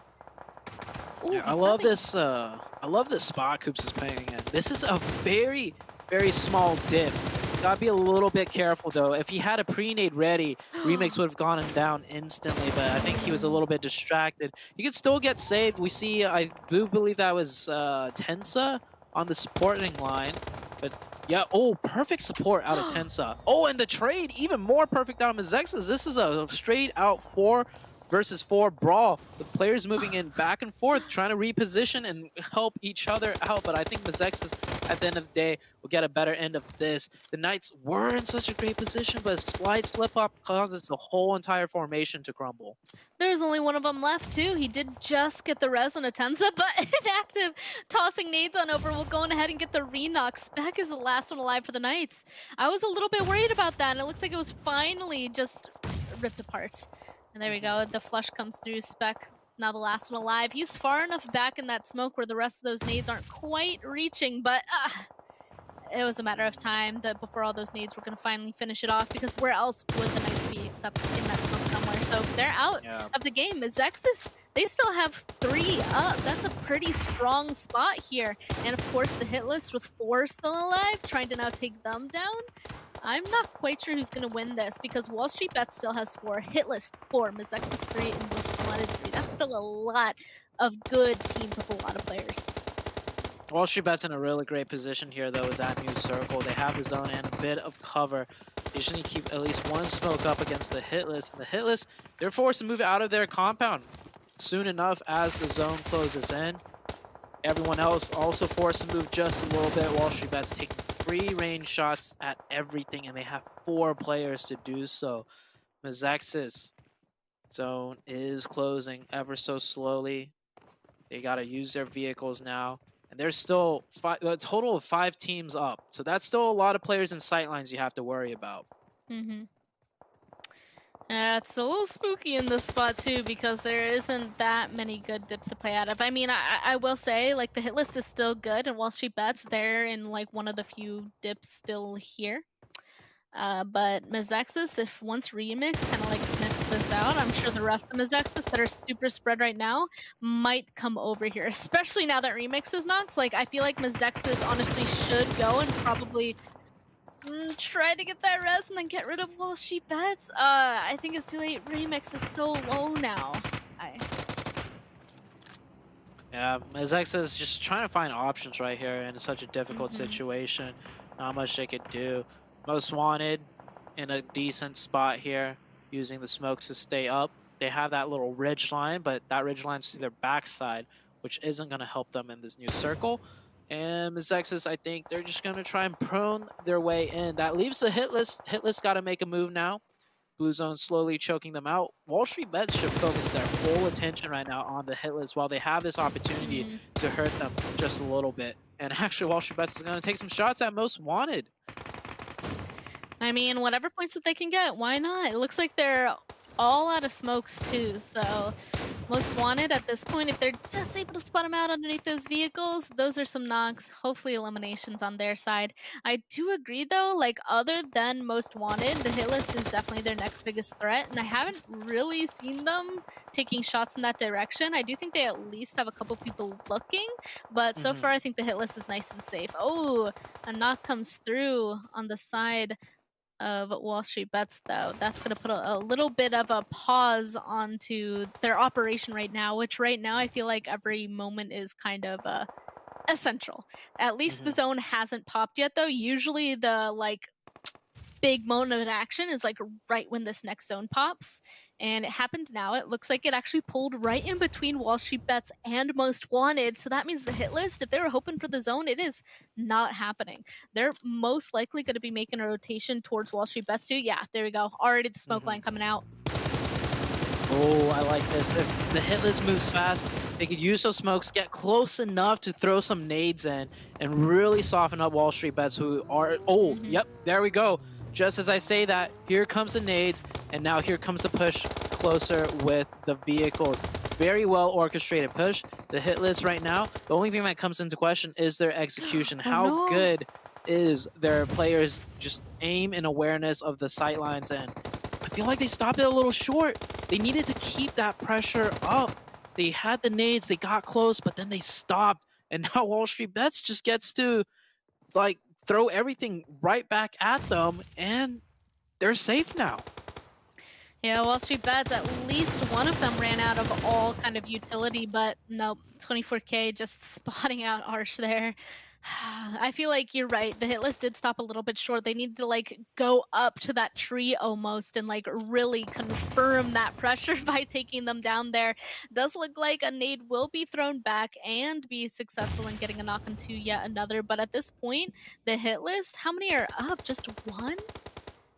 Ooh, Yeah, I love this. I love this spot Coops is playing in. This is a very, very small dip. Gotta be a little bit careful though. If he had a pre-nade ready, Remix would have gone him down instantly, but I think he was a little bit distracted. He could still get saved. We see, I do believe that was Tensa on the supporting line, but yeah, oh, perfect support out of Tensa. Oh, and the trade, even more perfect out of MEZEXIS. This is a straight out 4 versus 4 brawl with players moving in back and forth, trying to reposition and help each other out. But I think MEZEXIS, at the end of the day, will get a better end of this. The Knights were in such a great position, but a slight slip-up causes the whole entire formation to crumble. There's only one of them left, too. He did just get the res on a Tensa, but inactive, tossing nades on over. We'll go on ahead and get the re-knock. Spec is the last one alive for the Knights. I was a little bit worried about that, and it looks like it was finally just ripped apart. And there we go, the flush comes through. Spec is now the last one alive. He's far enough back in that smoke where the rest of those nades aren't quite reaching, but it was a matter of time that before all those nades were going to finally finish it off, because where else would the Knights be except in that smoke somewhere? So they're out of the game. MEZEXIS, they still have 3 up. That's a pretty strong spot here. And of course, the hit list with 4 still alive, trying to now take them down. I'm not quite sure who's going to win this, because WALLSTREETBETS still has 4, HITLIST 4, MEZEXIS 3, and Most Wanted 3. That's still a lot of good teams with a lot of players. WALLSTREETBETS in a really great position here, though, with that new circle. They have the zone and a bit of cover. They just need to keep at least one smoke up against the HITLIST. And the HITLIST, they're forced to move out of their compound soon enough as the zone closes in. Everyone else also forced to move just a little bit. WALLSTREETBETS taking free range shots at everything, and they have 4 players to do so. MEZEXIS zone is closing ever so slowly. They got to use their vehicles now. And there's still a total of 5 teams up. So that's still a lot of players in sightlines you have to worry about. It's a little spooky in this spot too, because there isn't that many good dips to play out of. I mean, I will say, like, the hit list is still good, and WALLSTREETBETS, they're in like one of the few dips still here. But MEZEXIS, if once Remix kind of like sniffs this out, I'm sure the rest of MEZEXIS that are super spread right now might come over here, especially now that Remix is knocked. Like, I feel like MEZEXIS honestly should go and probably try to get that res and then get rid of WALLSTREETBETS. I think it's too late. Remix is so low now. Yeah, MEZEXIS is just trying to find options right here in such a difficult situation. Not much they could do. Most Wanted in a decent spot here, using the smokes to stay up. They have that little ridge line, but that ridge line's to their backside, which isn't going to help them in this new circle. And MEZEXIS, I think they're just going to try and prone their way in. That leaves the hit list. Hit list got to make a move now. Blue zone slowly choking them out. WALLSTREETBETS should focus their full attention right now on the hit list while they have this opportunity to hurt them just a little bit. And actually, WALLSTREETBETS is going to take some shots at Most Wanted. I mean, whatever points that they can get, why not? It looks like they're all out of smokes too, so Most Wanted at this point, if they're just able to spot them out underneath those vehicles, those are some knocks, hopefully eliminations on their side. I do agree though, like, other than Most Wanted, the hit list is definitely their next biggest threat, and I haven't really seen them taking shots in that direction. I do think they at least have a couple people looking, but so far I think the hit list is nice and safe. Oh, a knock comes through on the side of WALLSTREETBETS though. That's going to put a little bit of a pause onto their operation right now, which right now I feel like every moment is kind of essential. At least the zone hasn't popped yet though. Usually the like big moment of action is like right when this next zone pops, and it happened now. It looks like it actually pulled right in between WALLSTREETBETS and Most Wanted, so that means the hit list, if they were hoping for the zone, it is not happening. They're most likely going to be making a rotation towards WALLSTREETBETS too. Yeah, there we go, already the smoke line coming out. Oh, I like this. If the hit list moves fast, they could use those smokes, get close enough to throw some nades in, and really soften up WALLSTREETBETS, who are... Oh, yep, there we go. just as I say that, here comes the nades, and now here comes the push closer with the vehicles. Very well orchestrated push. The hit list right now, the only thing that comes into question is their execution. How good is their players' just aim and awareness of the sightlines? And I feel like they stopped it a little short. They needed to keep that pressure up. They had the nades, they got close, but then they stopped. And now WALLSTREETBETS just gets to like throw everything right back at them, and they're safe now. Yeah, WALLSTREETBETS, at least one of them ran out of all kind of utility, but nope, 24K just spotting out Arsh there. I feel like you're right. The hit list did stop a little bit short. They needed to like go up to that tree almost and like really confirm that pressure by taking them down there. Does look like a nade will be thrown back and be successful in getting a knock into yet another. But at this point, the hit list, how many are up? Just one?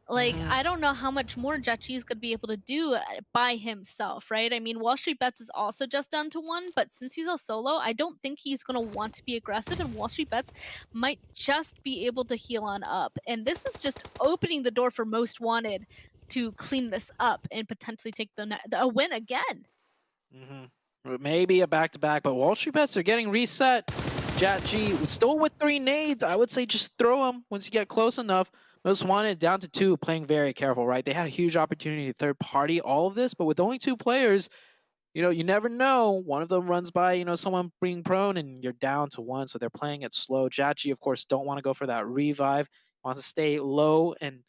Like, I don't know how much more Jachi's gonna be able to do by himself, right? I mean, WALLSTREETBETS is also just down to one, but since he's a solo, I don't think he's gonna want to be aggressive, and WALLSTREETBETS might just be able to heal on up. And this is just opening the door for Most Wanted to clean this up and potentially take a win again. Maybe a back-to-back, but WALLSTREETBETS are getting reset. Jachi still with 3 nades. I would say just throw them once you get close enough. Most Wanted down to 2, playing very careful, right? They had a huge opportunity to third party all of this, but with only 2 players, you know, you never know. One of them runs by, you know, someone being prone, and you're down to 1, so they're playing it slow. Jachi, of course, don't want to go for that revive. Wants to stay low and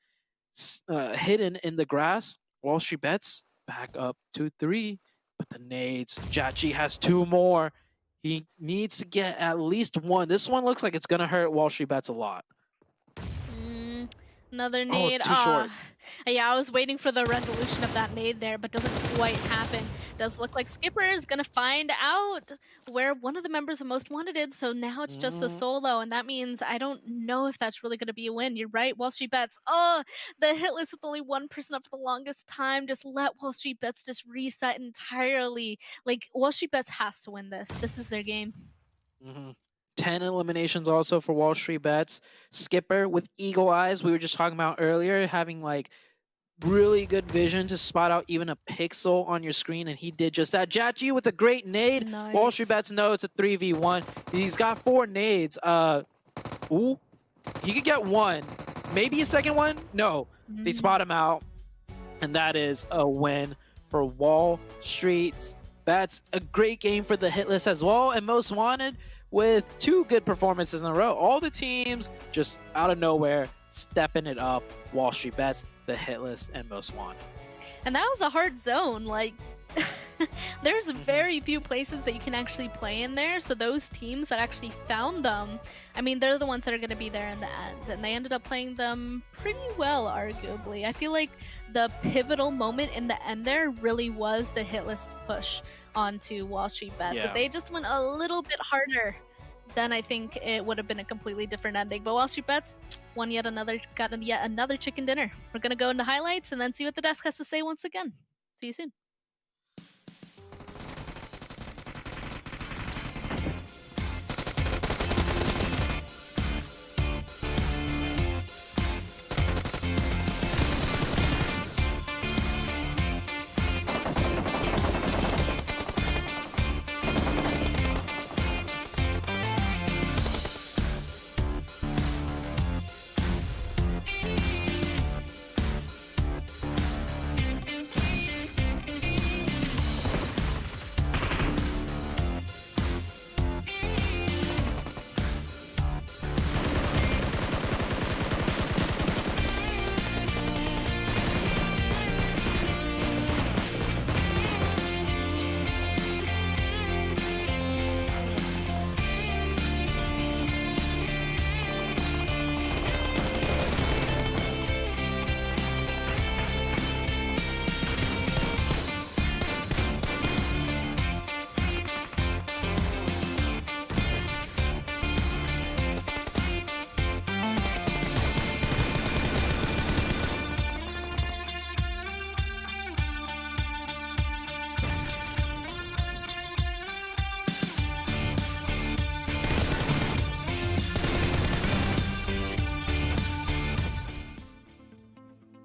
hidden in the grass. WALLSTREETBETS back up 2-3, but the nades. Jachi has 2 more. He needs to get at least 1. This one looks like it's going to hurt WALLSTREETBETS a lot. Another nade. Too short. Yeah, I was waiting for the resolution of that nade there, but doesn't quite happen. Does look like Skipper is going to find out where one of the members of Most Wanted is, so now it's just a solo, and that means I don't know if that's really going to be a win. You're right, WALLSTREETBETS. Oh, the hit list with only one person up for the longest time. Just let WALLSTREETBETS just reset entirely. Like, WALLSTREETBETS has to win this. This is their game. 10 eliminations also for WALLSTREETBETS. Skipper with eagle eyes, we were just talking about earlier, having like really good vision to spot out even a pixel on your screen, and he did just that. Jachi with a great nade. Nice. WALLSTREETBETS know it's a 3v1. He's got 4 nades. Ooh, he could get 1. Maybe a second one? No. They spot him out, and that is a win for WALLSTREETBETS. A great game for the hit list as well, and Most Wanted with 2 good performances in a row. All the teams just out of nowhere stepping it up. WALLSTREETBETS, the hit list, and Most Wanted. And that was a hard zone. Like, there's very few places that you can actually play in there. So those teams that actually found them, I mean, they're the ones that are going to be there in the end. And they ended up playing them pretty well, arguably. I feel like the pivotal moment in the end there really was the hit list push onto WALLSTREETBETS. Yeah. If they just went a little bit harder, then I think it would have been a completely different ending. But WALLSTREETBETS got yet another chicken dinner. We're going to go into highlights and then see what the desk has to say once again. See you soon.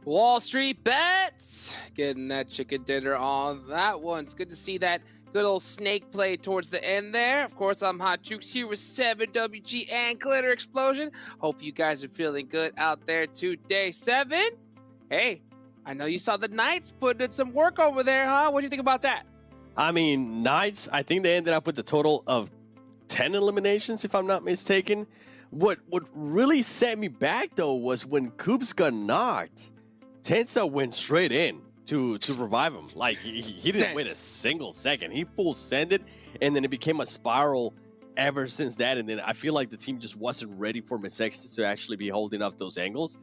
Wall Street Bets, getting that chicken dinner on that one. It's good to see that good old snake play towards the end there. Of course, I'm Hot Jukes here with 7WG and Glitter Explosion. Hope you guys are feeling good out there today. 7, hey, I know you saw the Knights putting in some work over there, huh? What do you think about that? I mean, Knights, I think they ended up with a total of 10 eliminations, if I'm not mistaken. What really set me back, though, was when Coops got knocked, Tensa went straight in to revive him. Like, he didn't wait a single second. He full sended, and then it became a spiral ever since that. And then I feel like the team just wasn't ready for MEZEXIS to actually be holding up those angles.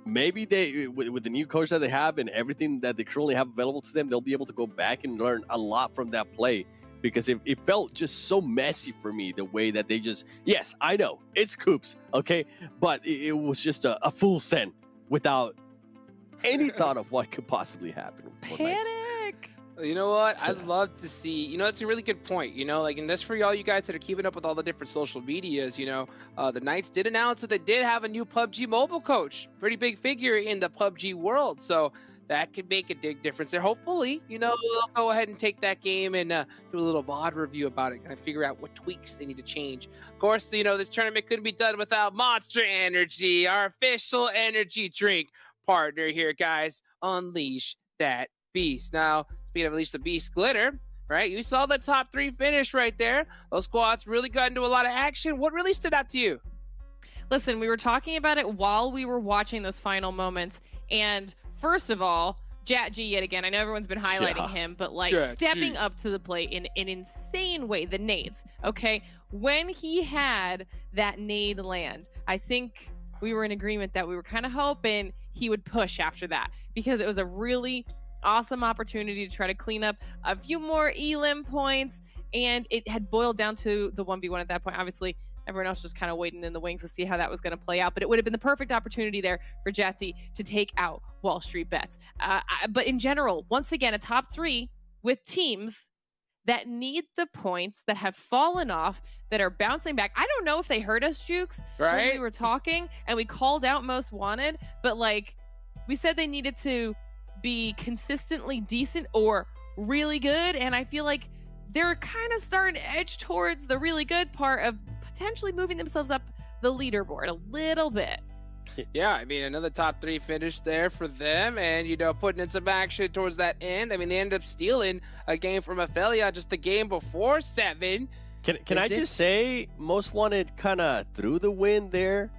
Maybe they, with the new coach that they have and everything that they currently have available to them, they'll be able to go back and learn a lot from that play. Because it felt just so messy for me, the way that they just, yes, I know, it's Coops, okay? But it was just a full send without any thought of what could possibly happen. Panic! You know what? I'd love to see, you know, that's a really good point, you know, like, and that's for y'all you guys that are keeping up with all the different social medias, you know. The Knights did announce that they did have a new PUBG mobile coach, pretty big figure in the PUBG world, so that could make a big difference there. Hopefully, you know, they'll go ahead and take that game and do a little VOD review about it, kind of figure out what tweaks they need to change. Of course, you know, this tournament couldn't be done without Monster Energy, our official energy drink partner here, guys. Unleash that beast. Now, speaking of Unleash the Beast, Glitter, right? You saw the top 3 finish right there. Those squads really got into a lot of action. What really stood out to you? Listen, we were talking about it while we were watching those final moments, and first of all, JatG yet again. I know everyone's been highlighting him, but like stepping up to the plate in an insane way. The nades, okay? When he had that nade land, I think we were in agreement that we were kind of hoping he would push after that, because it was a really awesome opportunity to try to clean up a few more elim points, and it had boiled down to the 1v1 at that point. Obviously, everyone else just kind of waiting in the wings to see how that was going to play out. But it would have been the perfect opportunity there for JatG to take out Wall Street Bets. But in general, once again, a top 3 with teams that need the points, that have fallen off, that are bouncing back. I don't know if they heard us, Jukes, right? when we were talking and we called out Most Wanted, but like we said they needed to be consistently decent or really good. And I feel like they're kind of starting to edge towards the really good part of potentially moving themselves up the leaderboard a little bit. Yeah, I mean, another top 3 finish there for them, and, you know, putting in some action towards that end. I mean, they ended up stealing a game from APHELION just the game before 7. Can I just say, Most Wanted kind of threw the win there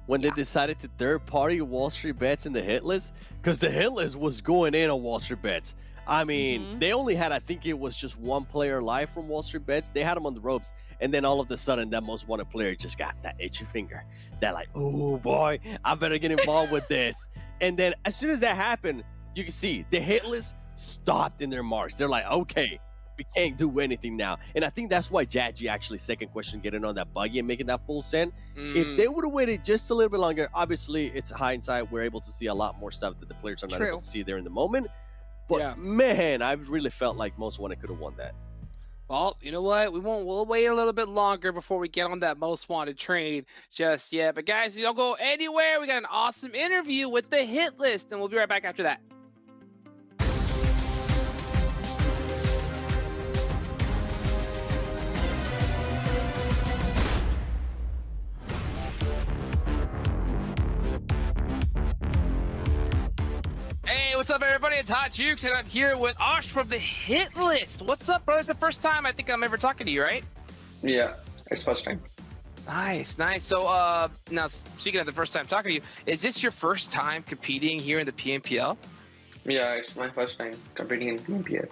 when they decided to third-party Wall Street Bets in the hit list? Because the hit list was going in on Wall Street Bets. I mean, they only had, I think it was just one player live from Wall Street Bets. They had him on the ropes. And then all of a sudden, that Most Wanted player just got that itchy finger. They're like, oh boy, I better get involved with this. And then as soon as that happened, you can see the hit list stopped in their marks. They're like, okay, we can't do anything now. And I think that's why JatG actually, second question, getting on that buggy and making that full send. If they would have waited just a little bit longer, obviously it's hindsight. We're able to see a lot more stuff that the players are not able to see there in the moment. But man, I really felt like Most Wanted could have won that. Well, you know what? We'll wait a little bit longer before we get on that Most Wanted train just yet. But guys, you don't go anywhere. We got an awesome interview with the hit list, and we'll be right back after that. Hey, what's up, everybody? It's Hot Jukes, and I'm here with Osh from the Hit List. What's up, bro? It's the first time I think I'm ever talking to you, right? Yeah, it's first time. Nice, nice. So, now speaking of the first time talking to you, is this your first time competing here in the PMPL? Yeah, it's my first time competing in PMPL.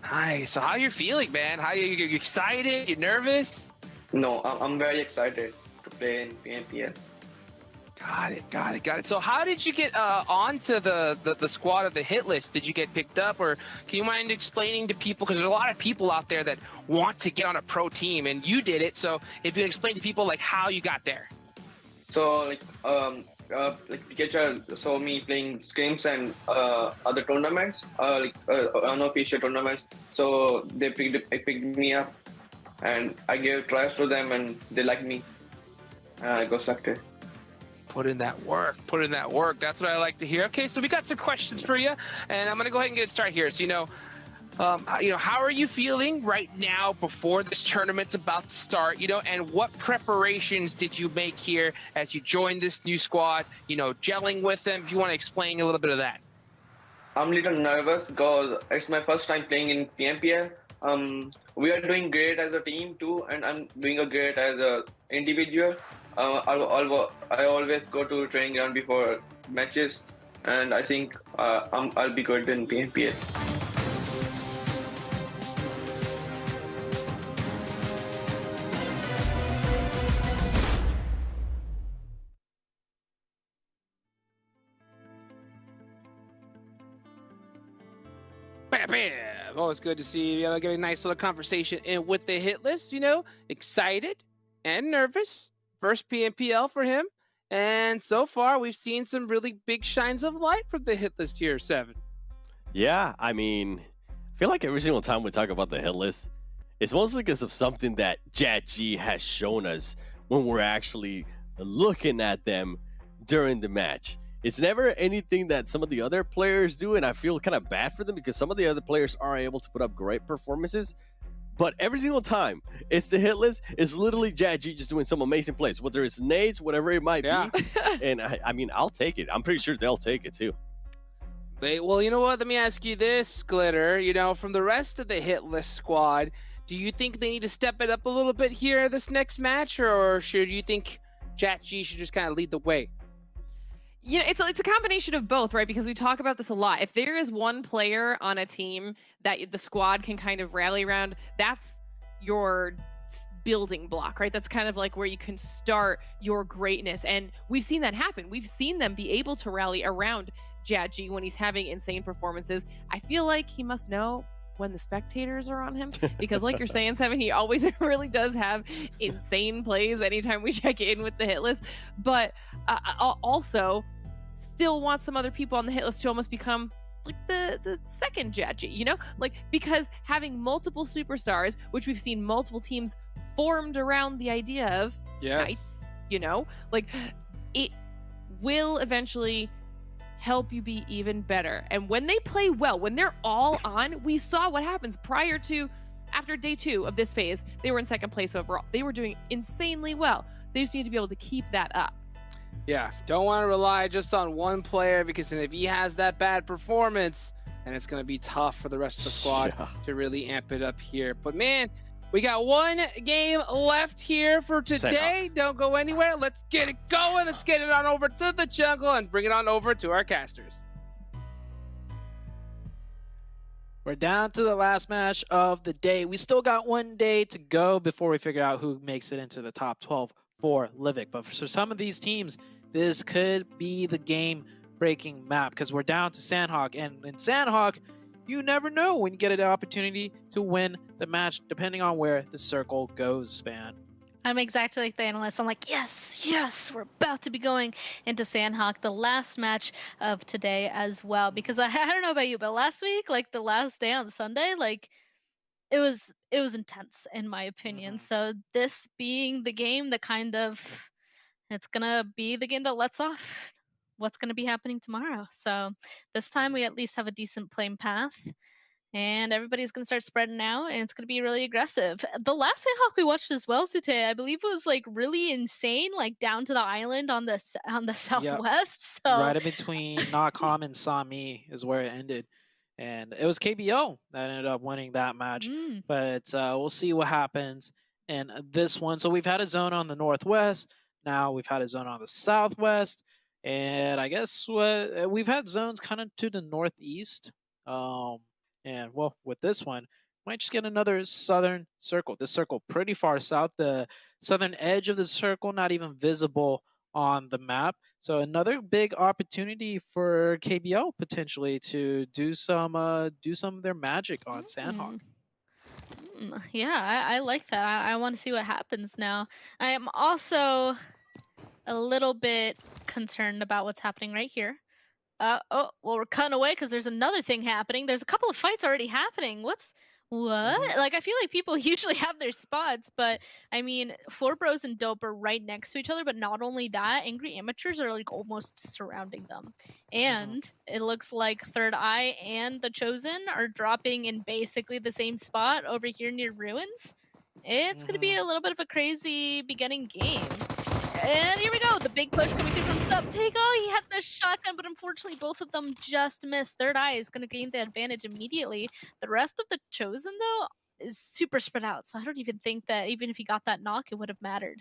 Nice. So, how you feeling, man? How you excited? You nervous? No, I'm very excited to play in PMPL. Got it. So how did you get onto the squad of the hit list? Did you get picked up, or can you mind explaining to people, because there's a lot of people out there that want to get on a pro team, and you did it. So if you can explain to people like how you got there. So like Pikachu saw me playing scrims and other tournaments, unofficial tournaments. So they picked me up, and I gave tries to them, and they liked me. I got selected. Put in that work. Put in that work. That's what I like to hear. Okay, so we got some questions for you, and I'm gonna go ahead and get it started here. So how are you feeling right now before this tournament's about to start? And what preparations did you make here as you joined this new squad? Gelling with them. If you want to explain a little bit of that. I'm a little nervous because it's my first time playing in PMPL. We are doing great as a team too, and I'm doing great as an individual. I always go to training ground before matches, and I think I'll be good in PMPL. Bam. Always good to see you. Get a nice little conversation in with the hit list. Excited and nervous. First PMPL for him. And so far, we've seen some really big shines of light from the hit list here, 7. Yeah, I mean, I feel like every single time we talk about the hit list, it's mostly because of something that JatG has shown us when we're actually looking at them during the match. It's never anything that some of the other players do, and I feel kind of bad for them because some of the other players are able to put up great performances. But every single time it's the hit list, it's literally JatG just doing some amazing plays, whether it's nades, whatever it might be. And I mean, I'll take it. I'm pretty sure they'll take it too. Well, you know what? Let me ask you this, Glitter. From the rest of the hit list squad, do you think they need to step it up a little bit here this next match, or should you think JatG should just kind of lead the way? It's a combination of both, right? Because we talk about this a lot. If there is one player on a team that the squad can kind of rally around, that's your building block, right? That's kind of like where you can start your greatness. And we've seen that happen. We've seen them be able to rally around JatG when he's having insane performances. I feel like he must know when the spectators are on him, because like you're saying, 7, he always really does have insane plays anytime we check in with the hit list, but also still wants some other people on the hit list to almost become like the second JatG, because having multiple superstars, which we've seen multiple teams formed around the idea of knights, it will eventually help you be even better. And when they play well, when they're all on, we saw what happens after day 2 of this phase. They were in second place overall. They were doing insanely well. They just need to be able to keep that up. Yeah, don't want to rely just on one player, because if he has that bad performance, then it's going to be tough for the rest of the squad to really amp it up here. But man, we got one game left here for today. Don't go anywhere. Let's get it going. Let's get it on over to the jungle and bring it on over to our casters. We're down to the last match of the day. We still got one day to go before we figure out who makes it into the top 12 for Livik. But for some of these teams, this could be the game-breaking map, because we're down to Sanhok. And in Sanhok, you never know when you get an opportunity to win the match, depending on where the circle goes, Span. I'm exactly like the analyst. I'm like, yes, we're about to be going into Sanhok, the last match of today as well. Because I don't know about you, but last week, like the last day on Sunday, like it was intense in my opinion. So this being the game that it's gonna be the game that lets off what's gonna be happening tomorrow. So this time we at least have a decent playing path, and everybody's gonna start spreading out, and it's gonna be really aggressive. The last Sanhok we watched as well, Sute, I believe was like really insane, like down to the island on the southwest. So right in between Nakam and Sami is where it ended. And it was KBO that ended up winning that match. But we'll see what happens in this one. So we've had a zone on the northwest. Now we've had a zone on the southwest. And I guess we've had zones kind of to the northeast. And well, with this one, might just get another southern circle. This circle pretty far south. The southern edge of the circle not even visible on the map. So another big opportunity for KBO potentially to do some of their magic on Sanhok. Yeah, I like that. I want to see what happens now. I am also a little bit concerned about what's happening right here. Well, we're cutting away because there's another thing happening. There's a couple of fights already happening. What's What? Like, I feel like people usually have their spots, but I mean, Four Bros and Dope are right next to each other, but not only that, Angry Amateurs are like almost surrounding them. And it looks like Third Eye and The Chosen are dropping in basically the same spot over here near Ruins. It's going to be a little bit of a crazy beginning game. And here we go, the big push coming through from Sup Pig. Oh, he had the shotgun, but unfortunately both of them just missed. Third Eye is going to gain the advantage immediately. The rest of The Chosen, though, is super spread out, so I don't even think that even if he got that knock, it would have mattered.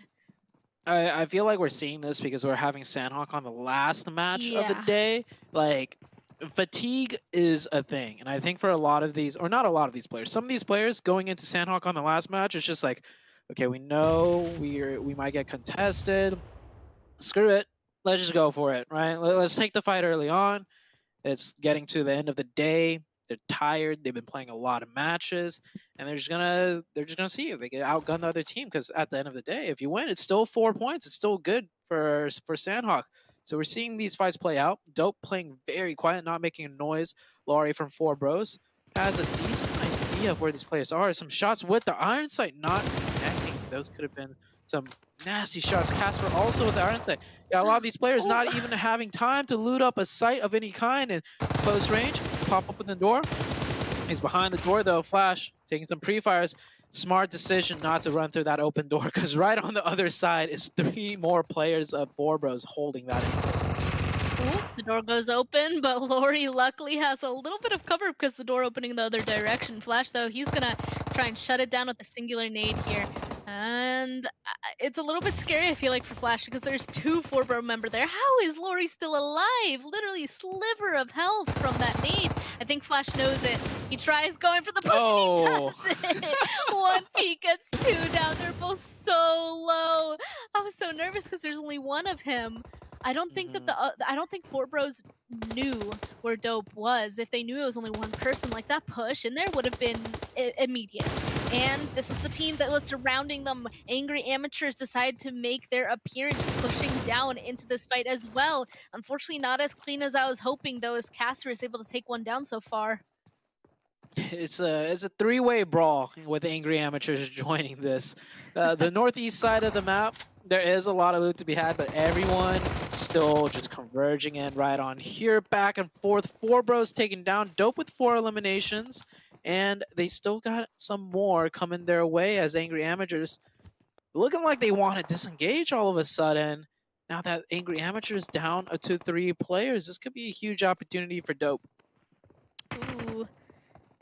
I feel like we're seeing this because we're having Sanhok on the last match of the day. Like, fatigue is a thing, and I think for a lot of these, or not a lot of these players, some of these players going into Sanhok on the last match, it's just like, okay, we know we might get contested. Screw it. Let's just go for it, right? Let's take the fight early on. It's getting to the end of the day. They're tired. They've been playing a lot of matches, and they're just gonna see if they can outgun the other team. Because at the end of the day, if you win, it's still 4 points. It's still good for Sanhok. So we're seeing these fights play out. Dope playing very quiet, not making a noise. Laurie from Four Bros has a decent idea of where these players are. Some shots with the iron sight not connecting. Those could have been some nasty shots. Casper also with the iron sight. Yeah, a lot of these players not even having time to loot up a sight of any kind in close range. Pop up in the door. He's behind the door though. Flash taking some pre-fires. Smart decision not to run through that open door, because right on the other side is 3 more players of Four Bros holding that in. Ooh, the door goes open, but Laurie luckily has a little bit of cover because the door opening the other direction. Flash, though, he's going to try and shut it down with a singular nade here. And it's a little bit scary, I feel like, for Flash, because there's 2 Four Bro members there. How is Laurie still alive? Literally sliver of health from that nade. I think Flash knows it. He tries going for the push and he does it. 1 peek gets 2 down. They're both so low. I was so nervous because there's only 1 of him. I don't think that I don't think Four Bros knew where Dope was. If they knew it was only 1 person, like that push in there would have been immediate. And this is the team that was surrounding them. Angry Amateurs decide to make their appearance, pushing down into this fight as well. Unfortunately, not as clean as I was hoping, though, as Casper is able to take 1 down so far. It's a 3-way brawl with Angry Amateurs joining this. The northeast side of the map, there is a lot of loot to be had, but everyone still just converging in right on here. Back and forth. Four Bros taken down. Dope with 4 eliminations. And they still got some more coming their way as Angry Amateurs looking like they want to disengage all of a sudden. Now that Angry Amateurs down to 3 players, this could be a huge opportunity for Dope. Ooh.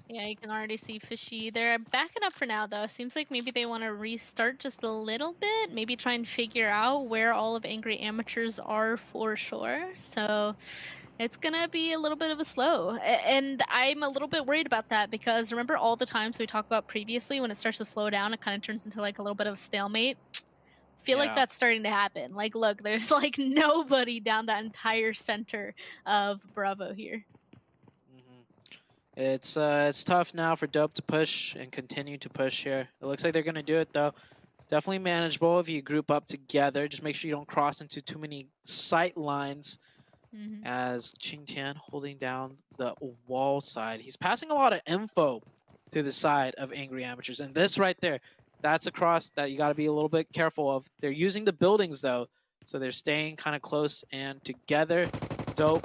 Yeah, you can already see Fishy. They're backing up for now, though. Seems like maybe they want to restart just a little bit. Maybe try and figure out where all of Angry Amateurs are for sure. So it's going to be a little bit of a slow. And I'm a little bit worried about that because remember all the times we talked about previously when it starts to slow down, it kind of turns into like a little bit of a stalemate. Feel like that's starting to happen. Like, look, there's like nobody down that entire center of Bravo here. It's tough now for Dope to push and continue to push here. It looks like they're going to do it, though. Definitely manageable if you group up together. Just make sure you don't cross into too many sight lines. As Qingtian holding down the wall side. He's passing a lot of info to the side of Angry Amateurs. And this right there, that's a cross that you got to be a little bit careful of. They're using the buildings, though. So they're staying kind of close and together. Dope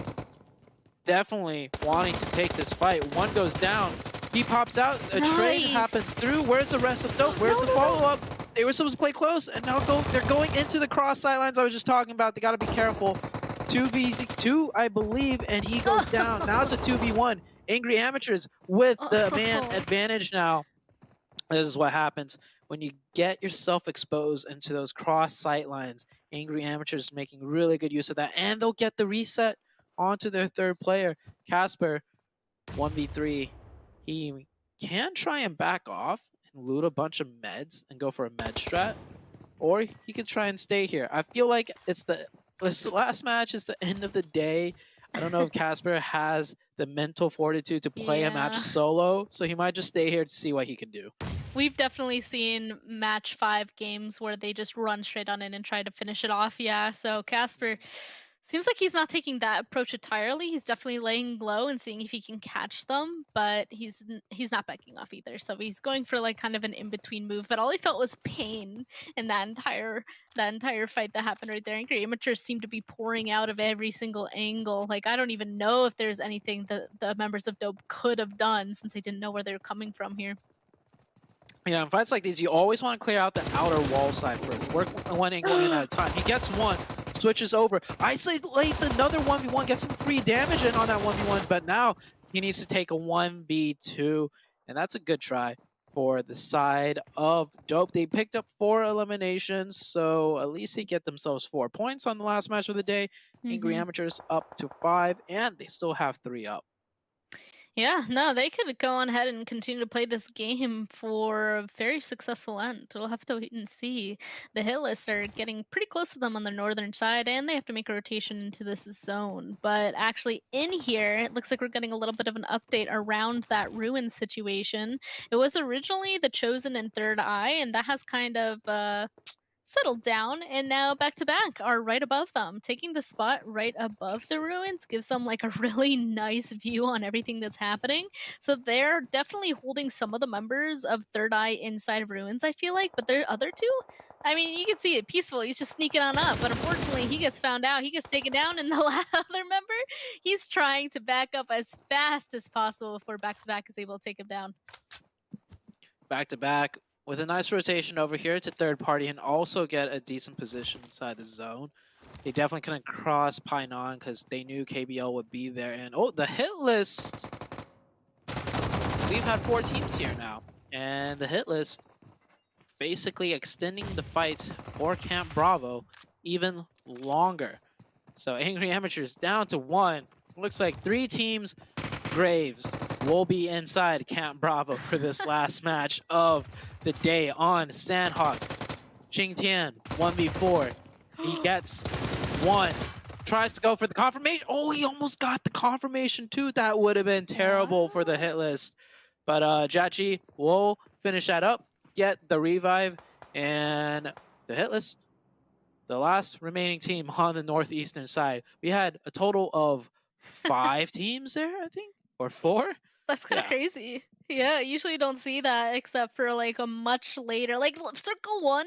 definitely wanting to take this fight. 1 goes down. He pops out. A trade happens through. Where's the rest of Dope? Where's the follow-up? They were supposed to play close, and now they're going into the cross sidelines I was just talking about. They got to be careful. 2v2, I believe, and he goes down. Now it's a 2v1. Angry Amateurs with the man advantage now. This is what happens when you get yourself exposed into those cross sight lines. Angry Amateurs making really good use of that, and they'll get the reset onto their 3rd player. Casper, 1v3. He can try and back off and loot a bunch of meds and go for a med strat, or he can try and stay here. I feel like it's the last match is the end of the day. I don't know if Casper has the mental fortitude to play a match solo, so he might just stay here to see what he can do. We've definitely seen match 5 games where they just run straight on in and try to finish it off. Yeah, so Casper Seems like he's not taking that approach entirely. He's definitely laying low and seeing if he can catch them, but he's not backing off either. So he's going for like kind of an in-between move. But all he felt was pain in that entire fight that happened right there. Angry Amateurs seem to be pouring out of every single angle. Like I don't even know if there's anything that the members of Dope could have done since they didn't know where they're coming from here. Yeah, in fights like these, you always want to clear out the outer wall side first. Work one angle in at a time. He gets one, switches over, isolates another 1v1, gets some free damage in on that 1v1, but now he needs to take a 1v2, and that's a good try for the side of Dope. They picked up 4 eliminations, so at least they get themselves 4 points on the last match of the day. Angry Amateurs up to 5, and they still have 3 up. Yeah, no, they could go on ahead and continue to play this game for a very successful end. We'll have to wait and see. The hit lists are getting pretty close to them on the northern side, and they have to make a rotation into this zone. But actually in here, it looks like we're getting a little bit of an update around that ruin situation. It was originally the Chosen and Third Eye, and that has kind of settled down, and now back to back are right above them. Taking the spot right above the ruins gives them like a really nice view on everything that's happening. So they're definitely holding some of the members of Third Eye inside of ruins, I feel like, but their other two, I mean, you can see it peaceful. He's just sneaking on up, but unfortunately he gets found out. He gets taken down, and the other member, he's trying to back up as fast as possible before back to back is able to take him down. Back to back with a nice rotation over here to third party and also get a decent position inside the zone. They definitely couldn't cross Painan because they knew KBL would be there. And oh, the hit list. We've had 4 teams here now. And the hit list basically extending the fight for Camp Bravo even longer. So Angry Amateurs down to 1. Looks like 3 teams. Graves will be inside Camp Bravo for this last match of the day on Sanhok. Qingtian, 1v4. He gets 1. Tries to go for the confirmation. Oh, he almost got the confirmation too. That would have been terrible for the hit list. But Jachi will finish that up, get the revive, and the hit list, the last remaining team on the northeastern side. We had a total of 5 teams there, I think, or 4. That's kind of crazy. Yeah, usually you don't see that except for like a much later, like Circle 1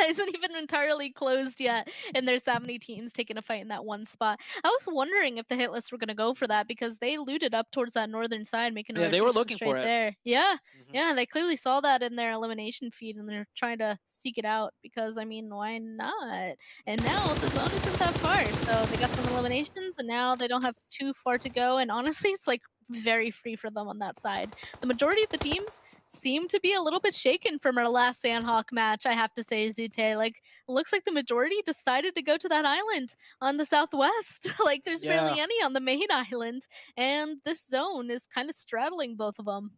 isn't even entirely closed yet, and there's that many teams taking a fight in that one spot. I was wondering if the hit lists were going to go for that because they looted up towards that northern side, making a Yeah, they were rotation looking straight for it. there. Yeah, yeah, they clearly saw that in their elimination feed, and they're trying to seek it out because, I mean, why not? And now the zone isn't that far, so they got some eliminations, and now they don't have too far to go, and honestly, it's like very free for them on that side. The majority of the teams seem to be a little bit shaken from our last Sanhok match, I have to say, Zute. Like, looks like the majority decided to go to that island on the southwest. Like, there's barely any on the main island, and this zone is kind of straddling both of them.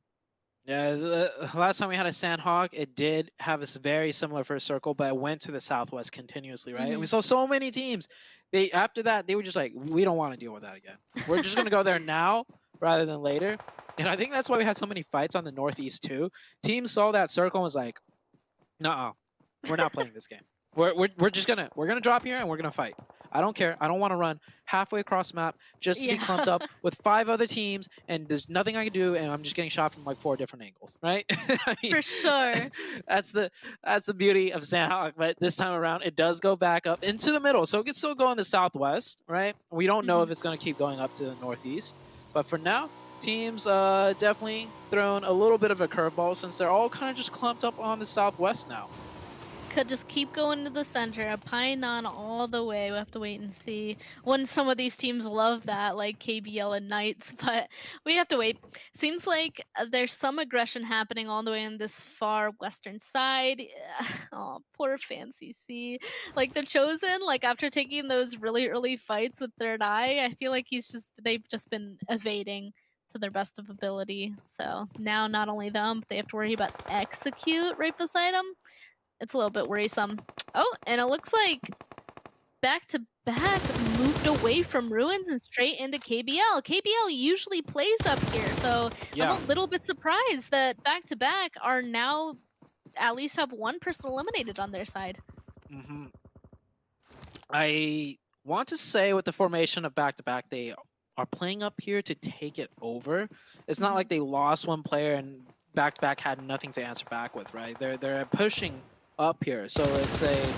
Yeah, the last time we had a Sanhok, it did have a very similar first circle, but it went to the southwest continuously, right? And we saw so many teams. After that, they were just like, we don't want to deal with that again. We're just going to go there now rather than later. And I think that's why we had so many fights on the northeast too. Teams saw that circle and was like, "Nuh-uh, we're not playing this game. We're just gonna drop here and we're gonna fight. I don't care. I don't want to run halfway across the map just to be clumped up with 5 other teams and there's nothing I can do and I'm just getting shot from like 4 different angles, right?" I mean, for sure. That's the beauty of Sanhok. But this time around, it does go back up into the middle, so it can still go in the southwest, right? We don't know if it's gonna keep going up to the northeast, but for now, teams definitely thrown a little bit of a curveball since they're all kind of just clumped up on the southwest now. Could just keep going to the center, Painan all the way. We'll have to wait and see when some of these teams love that, like KBL and Knights, but we have to wait. Seems like there's some aggression happening all the way on this far western side. Oh, poor Fancy C. Like the Chosen, like after taking those really early fights with Third Eye, I feel like they've just been evading to their best of ability. So now not only them, but they have to worry about Execute right beside them. It's a little bit worrisome. Oh, and it looks like back to back moved away from Ruins and straight into KBL. KBL usually plays up here, so I'm a little bit surprised that back to back are now at least have one person eliminated on their side. I want to say with the formation of back-to-back, they are playing up here to take it over. It's not like they lost one player and back-to-back had nothing to answer back with, right? They're pushing up here, so it's a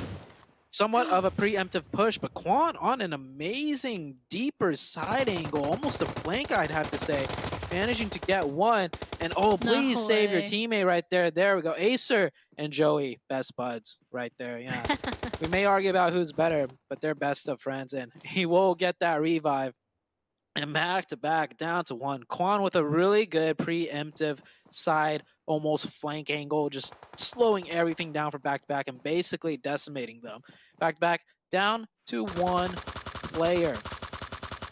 somewhat of a preemptive push, but Quan on an amazing deeper side angle, almost a flank, I'd have to say, managing to get one. And oh, please save your teammate right there. There we go. Acer and Joey, best buds right there. Yeah, we may argue about who's better, but they're best of friends, and he will get that revive. And back to back, down to one. Quan with a really good preemptive side, almost flank angle, just slowing everything down for back to back and basically decimating them. Back to back, down to one player.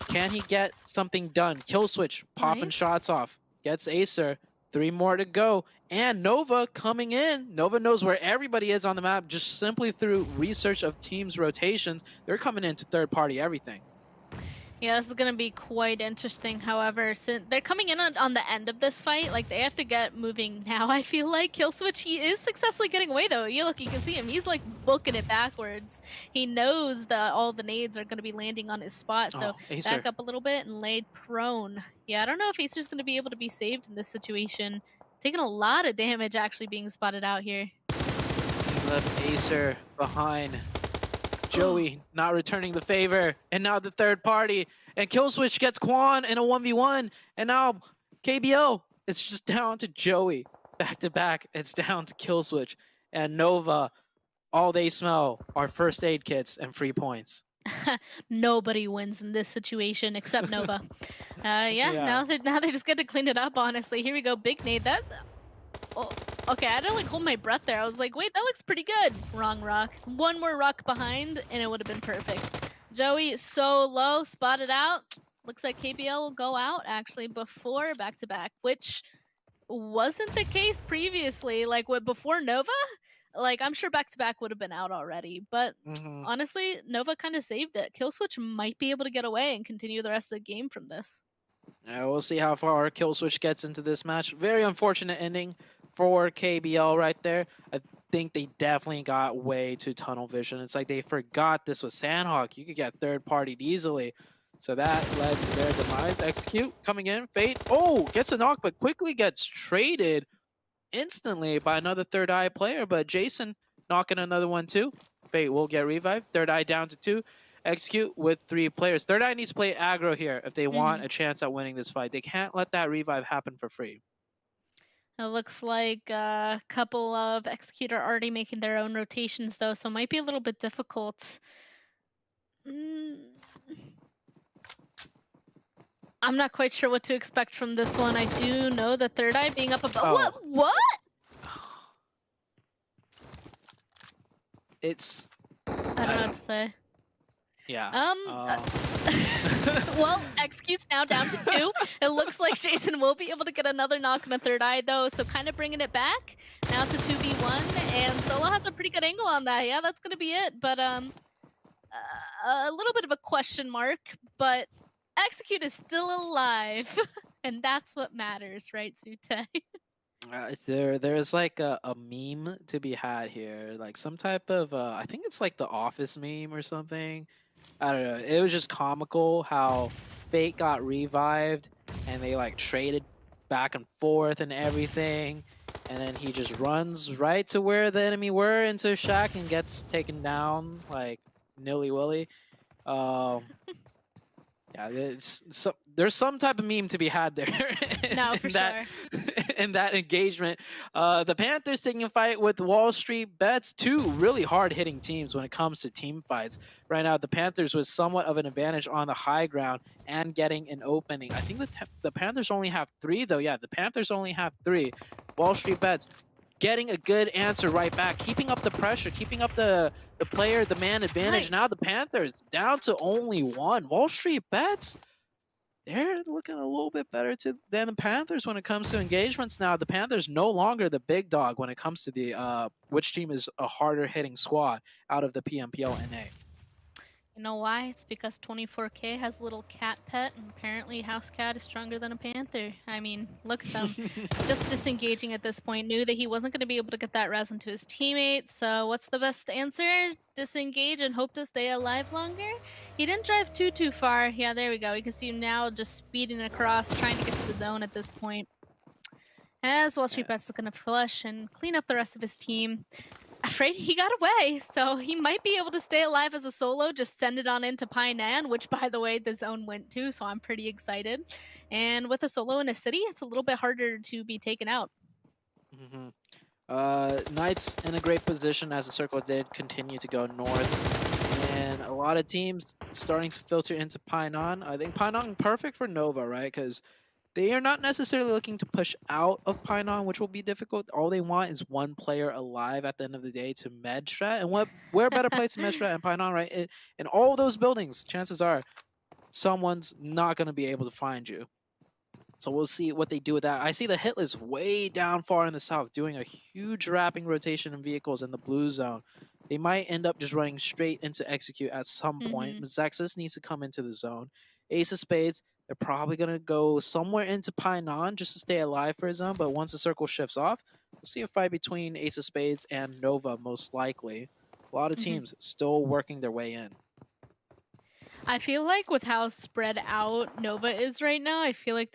Can he get something done? Kill switch, popping shots off. Gets Acer. 3 more to go. And Nova coming in. Nova knows where everybody is on the map just simply through research of teams' rotations. They're coming into third party everything. Yeah, this is going to be quite interesting. However, since they're coming in on the end of this fight, like they have to get moving now. I feel like Kill Switch, he is successfully getting away though. You look, you can see him. He's like booking it backwards. He knows that all the nades are going to be landing on his spot. So back up a little bit and laid prone. Yeah, I don't know if Acer's going to be able to be saved in this situation. Taking a lot of damage actually being spotted out here. He left Acer behind. Joey not returning the favor, and now the third party, and Killswitch gets Quan in a 1v1, and now KBL, it's just down to Joey. Back to back, it's down to Killswitch, and Nova, all they smell are first aid kits and free points. Nobody wins in this situation except Nova. Now they just get to clean it up, honestly. Here we go, big nade. That... Oh, okay, I had to like hold my breath there. I was like, wait, that looks pretty good. Wrong rock. One more rock behind, and it would have been perfect. Joey so low, spotted out. Looks like KBL will go out actually before back-to-back, which wasn't the case previously. Like before Nova, like I'm sure back-to-back would have been out already. But honestly, Nova kind of saved it. Killswitch might be able to get away and continue the rest of the game from this. We'll see how far Killswitch gets into this match. Very unfortunate ending for KBL right there. I think they definitely got way too tunnel vision. It's like they forgot this was Sanhok. You could get third partied easily. So that led to their demise. Execute coming in. Fate, gets a knock, but quickly gets traded instantly by another THIRDEYE player. But Jason knocking another one too. Fate will get revived. THIRDEYE down to 2. Execute with 3 players. THIRDEYE needs to play aggro here if they want a chance at winning this fight. They can't let that revive happen for free. It looks like a couple of Execute are already making their own rotations though, so it might be a little bit difficult. I'm not quite sure what to expect from this one. I do know that THIRDEYE being up above. What? It's... I don't know what to say. Yeah. Well, Execute's now down to 2. It looks like Jason will be able to get another knock on a THIRDEYE though, so kind of bringing it back now to 2v1, and Solo has a pretty good angle on that. Yeah, that's gonna be it, but a little bit of a question mark, but Execute is still alive, and that's what matters, right, Sute? There's like a meme to be had here, like some type of I think it's like the Office meme or something. I don't know. It was just comical how Fate got revived and they like traded back and forth and everything, and then he just runs right to where the enemy were into Shack and gets taken down like nilly-willy. Yeah, there's some type of meme to be had there. No, for sure. In that engagement. The Panthers taking a fight with WALLSTREETBETS, 2 really hard-hitting teams when it comes to team fights. Right now, the Panthers was somewhat of an advantage on the high ground and getting an opening. I think the Panthers only have 3, though. Yeah, the Panthers only have 3. WALLSTREETBETS getting a good answer right back, keeping up the pressure, keeping up the man advantage. Nice. Now the Panthers down to only 1. WALLSTREETBETS, they're looking a little bit better than the Panthers when it comes to engagements now. The Panthers no longer the big dog when it comes to the which team is a harder hitting squad out of the PMPL NA. You know why? It's because 24K has a little cat pet, and apparently House Cat is stronger than a Panther. I mean, look at them. Just disengaging at this point. Knew that he wasn't going to be able to get that res into his teammate. So what's the best answer? Disengage and hope to stay alive longer? He didn't drive too far. Yeah, there we go. You can see him now just speeding across, trying to get to the zone at this point. As WALLSTREETBETS is going to flush and clean up the rest of his team. Afraid he got away, so he might be able to stay alive as a solo, just send it on into Painan, which, by the way, the zone went to, so I'm pretty excited. And with a solo in a city, it's a little bit harder to be taken out. Knights in a great position as the circle did continue to go north. And a lot of teams starting to filter into Painan. I think Painan perfect for Nova, right? Because they are not necessarily looking to push out of Painan, which will be difficult. All they want is one player alive at the end of the day to med strat. And where better place to med strat in Painan, right? In all those buildings, chances are someone's not going to be able to find you. So we'll see what they do with that. I see the HITLIST way down far in the south doing a huge wrapping rotation in vehicles in the blue zone. They might end up just running straight into execute at some point. MEZEXIS needs to come into the zone. Ace of Spades, they're probably going to go somewhere into Painan just to stay alive for a zone, but once the circle shifts off, we'll see a fight between Ace of Spades and Nova, most likely. A lot of teams still working their way in. I feel like with how spread out Nova is right now, I feel like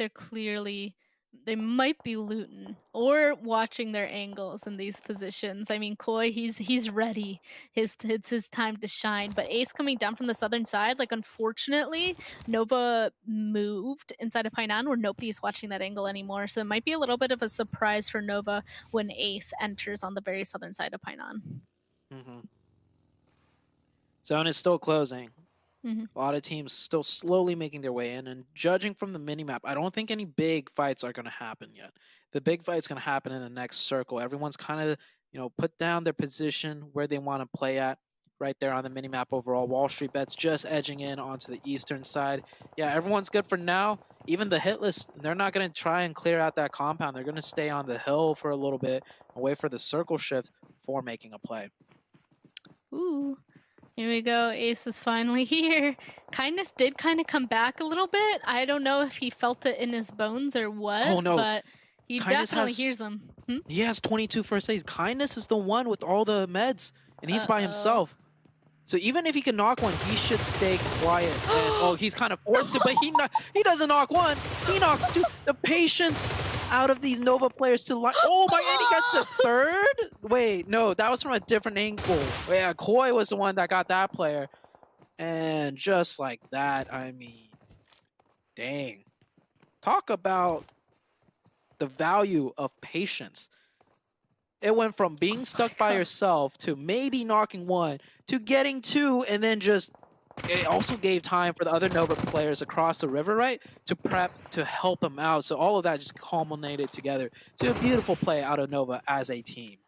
they might be looting or watching their angles in these positions. I mean, Koi, he's ready. It's his time to shine. But Ace coming down from the southern side, like unfortunately, Nova moved inside of Painan where nobody's watching that angle anymore. So it might be a little bit of a surprise for Nova when Ace enters on the very southern side of Painan. Zone is still closing. A lot of teams still slowly making their way in, and judging from the minimap, I don't think any big fights are going to happen yet. The big fight's going to happen in the next circle. Everyone's kind of, put down their position where they want to play at right there on the minimap overall. WALLSTREETBETS just edging in onto the eastern side. Yeah, everyone's good for now. Even the HITLIST, they're not going to try and clear out that compound. They're going to stay on the hill for a little bit and wait for the circle shift before making a play. Ooh. Here we go. Ace is finally here. Kindness did kind of come back a little bit. I don't know if he felt it in his bones or what, but he definitely hears him. He has 22 first aids. Kindness is the one with all the meds, and he's by himself. So even if he can knock one, he should stay quiet. And, he's kind of forced to, but he doesn't knock one. He knocks two. The patience out of these Nova players to line. Oh my, and he gets a third? Wait, no, that was from a different angle. Yeah, Koi was the one that got that player. And just like that, I mean, dang. Talk about the value of patience. It went from being stuck by yourself to maybe knocking one to getting two, and then just it also gave time for the other Nova players across the river, right, to prep to help them out. So all of that just culminated together to a beautiful play out of Nova as a team.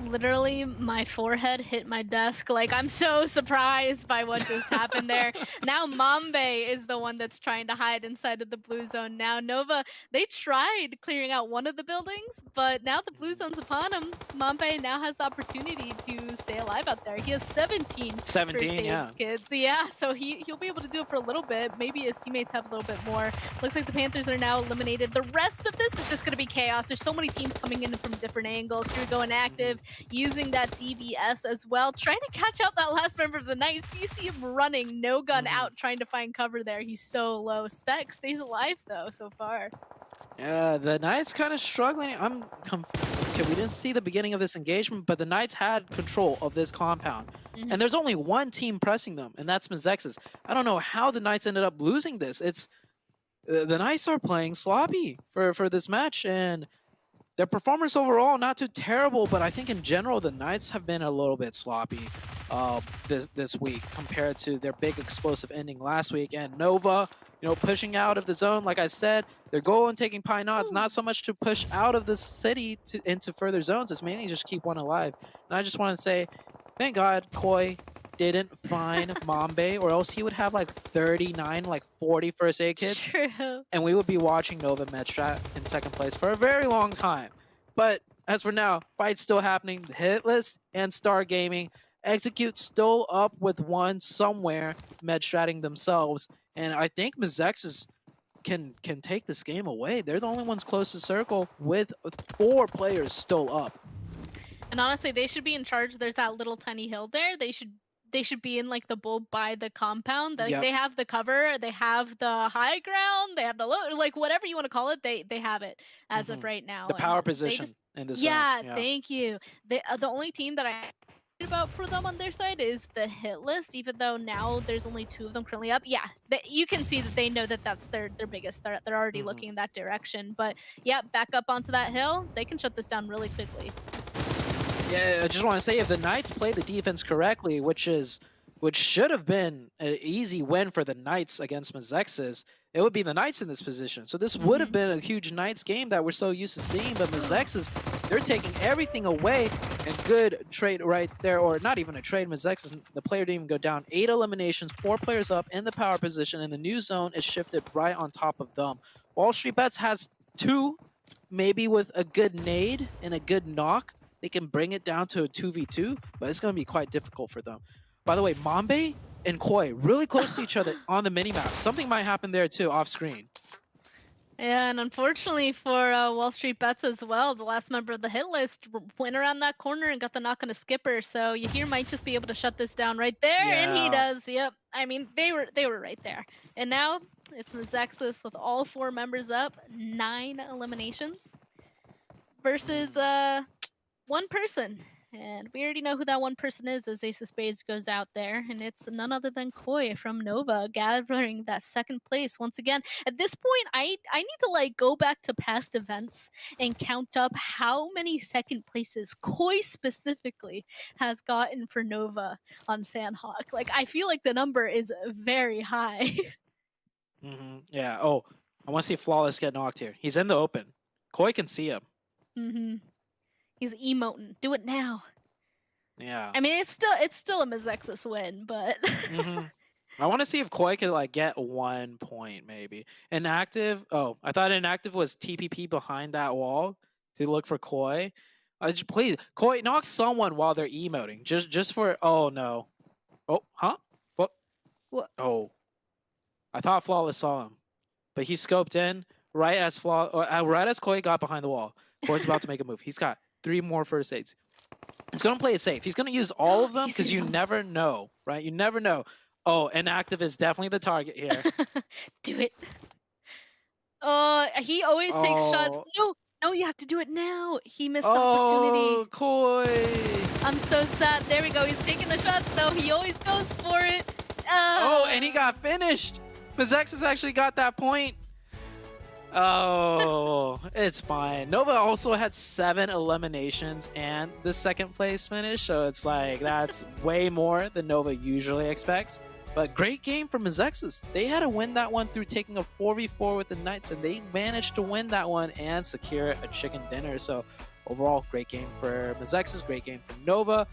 Literally, my forehead hit my desk. Like, I'm so surprised by what just happened there. Now Mambe is the one that's trying to hide inside of the blue zone. Now Nova, they tried clearing out one of the buildings, but now the blue zone's upon him. Mambe now has the opportunity to stay alive out there. He has 17 first aids, kids. Yeah, so he'll be able to do it for a little bit. Maybe his teammates have a little bit more. Looks like the Panthers are now eliminated. The rest of this is just going to be chaos. There's so many teams coming in from different angles. Here we go, inactive. Using that DBS as well, trying to catch out that last member of the Knights. You see him running, no gun out, trying to find cover there. He's so low. Spec stays alive though so far. Yeah, the Knights kind of struggling. Okay, we didn't see the beginning of this engagement, but the Knights had control of this compound. And there's only one team pressing them, and that's MEZEXIS. I don't know how the Knights ended up losing this. It's the Knights are playing sloppy for this match, and their performance overall, not too terrible, but I think in general, the Knights have been a little bit sloppy this week compared to their big explosive ending last week. And Nova, pushing out of the zone, like I said, their goal in taking Painan is not so much to push out of the city into further zones, it's mainly just keep one alive. And I just want to say, thank God Koi didn't find Mambe, or else he would have like 39, like 40 first aid kits. True. And we would be watching Nova Medstrat in second place for a very long time. But as for now, fight's still happening. The HITLIST and Star Gaming, Execute still up with one somewhere, med-stratting themselves. And I think MEZEXIS can take this game away. They're the only ones close to circle with 4 players still up. And honestly, they should be in charge. There's that little tiny hill there. They should be in like the bull by the compound. Like Yep. they have the cover, they have the high ground, they have the low, like whatever you want to call it. They have it as of right now. The and power they position just- in the yeah, zone. thank you. The only team that I about for them on their side is the hit list, even though now there's only 2 of them currently up. Yeah, you can see that they know that that's their biggest threat. They're already looking in that direction. But yeah, back up onto that hill, they can shut this down really quickly. Yeah, I just want to say if the Knights play the defense correctly, which should have been an easy win for the Knights against MEZEXIS, it would be the Knights in this position. So this would have been a huge Knights game that we're so used to seeing, but MEZEXIS, they're taking everything away, and good trade right there, or not even a trade. MEZEXIS, the player didn't even go down. 8 eliminations, 4 players up in the power position, and the new zone is shifted right on top of them. WALLSTREETBETS has 2, maybe with a good nade and a good knock, they can bring it down to a 2v2, but it's going to be quite difficult for them. By the way, Mambe and Koi really close to each other on the minimap. Something might happen there too, off screen. Yeah, and unfortunately for WALLSTREETBETS as well, the last member of the hit list went around that corner and got the knock on a skipper. So Yahir might just be able to shut this down right there, and he does. Yep. I mean, they were right there. And now it's MEZEXIS with all 4 members up, 9 eliminations versus 1 person. And we already know who that 1 person is as Ace of Spades goes out there. And it's none other than Koi from Nova gathering that 2nd place once again. At this point, I need to like go back to past events and count up how many 2nd places Koi specifically has gotten for Nova on Sanhok. Like, I feel like the number is very high. Yeah. Oh, I want to see Flawless get knocked here. He's in the open. Koi can see him. He's emoting. Do it now. Yeah. I mean, it's still a MEZEXIS win, but I want to see if Koi could like get 1 point maybe. Inactive. Oh, I thought inactive was TPP behind that wall to look for Koi. Please, Koi, knock someone while they're emoting. Just for. Oh no. Oh, huh? What? Oh, I thought Flawless saw him, but he scoped in right as Koi got behind the wall. Koi's about to make a move. He's got 3 more first aids. He's going to play it safe. He's going to use all of them because you never know, right? You never know. Oh, inactive is definitely the target here. Do it. He always takes shots. No, you have to do it now. He missed the opportunity. Oh, Koi. I'm so sad. There we go. He's taking the shots, though. He always goes for it. Oh, and he got finished. MEZEXIS actually got that point. Oh, it's fine. Nova also had 7 eliminations and the 2nd place finish, so it's like that's way more than Nova usually expects. But great game for MEZEXIS. They had to win that one through taking a 4v4 with the Knights, and they managed to win that one and secure a chicken dinner. So overall, great game for MEZEXIS, great game for Nova.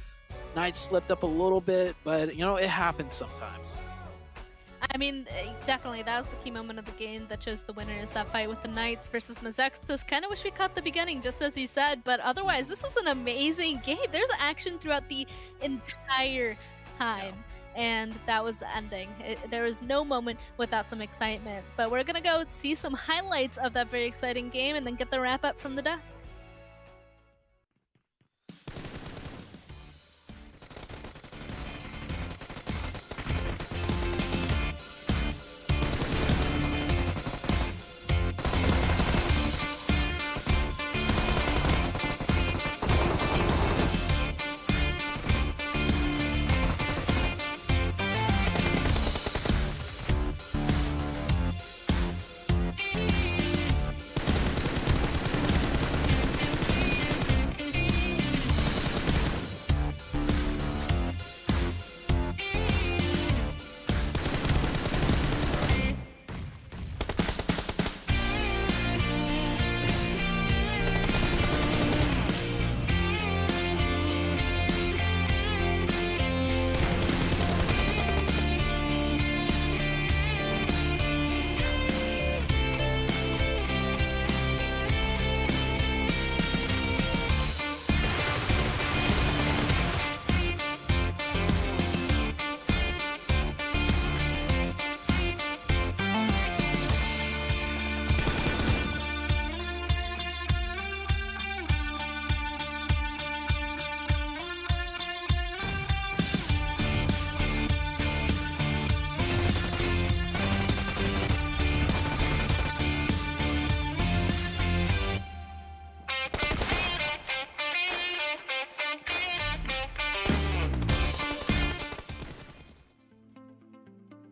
Knights slipped up a little bit, but you know, it happens sometimes. I mean, definitely, that was the key moment of the game that chose the winner, is that fight with the Knights versus MEZEXIS. Kind of wish we caught the beginning, just as you said, but otherwise, this was an amazing game. There's action throughout the entire time, and that was the ending. There was no moment without some excitement, but we're gonna go see some highlights of that very exciting game and then get the wrap-up from the desk.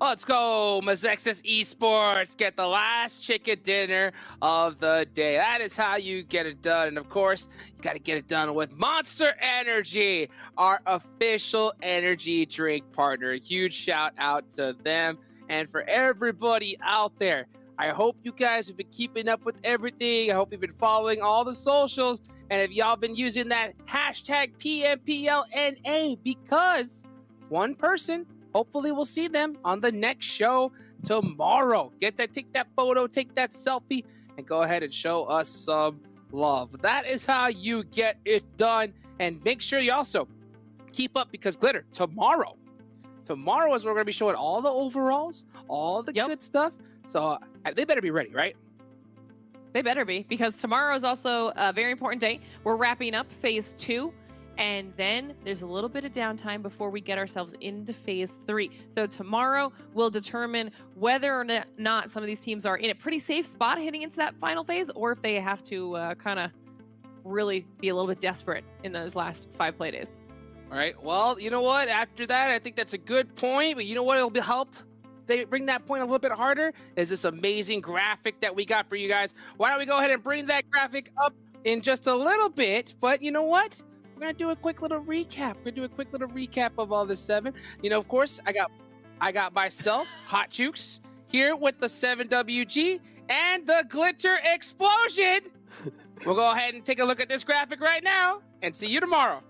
Let's go, MEZEXIS Esports. Get the last chicken dinner of the day. That is how you get it done. And of course, you got to get it done with Monster Energy, our official energy drink partner. A huge shout out to them. And for everybody out there, I hope you guys have been keeping up with everything. I hope you've been following all the socials. And if y'all been using that hashtag PMPLNA, because one person, hopefully we'll see them on the next show tomorrow. Take that photo, take that selfie, and go ahead and show us some love. That is how you get it done. And make sure you also keep up, because Glitter, tomorrow is where we're going to be showing all the overalls, all the good stuff. So they better be ready, right? They better be, because tomorrow is also a very important day. We're wrapping up phase 2, and then there's a little bit of downtime before we get ourselves into phase 3. So tomorrow we'll determine whether or not some of these teams are in a pretty safe spot heading into that final phase, or if they have to kind of really be a little bit desperate in those last 5 play days. All right. Well, you know what? After that, I think that's a good point. But you know what? It'll help they bring that point a little bit harder is this amazing graphic that we got for you guys. Why don't we go ahead and bring that graphic up in just a little bit? But you know what? We're going to do a quick little recap. We're going to do a quick little recap of all this 7. You know, of course, I got myself, Hot Jukes, here with the 7WG and the Glitter Explosion. We'll go ahead and take a look at this graphic right now and see you tomorrow.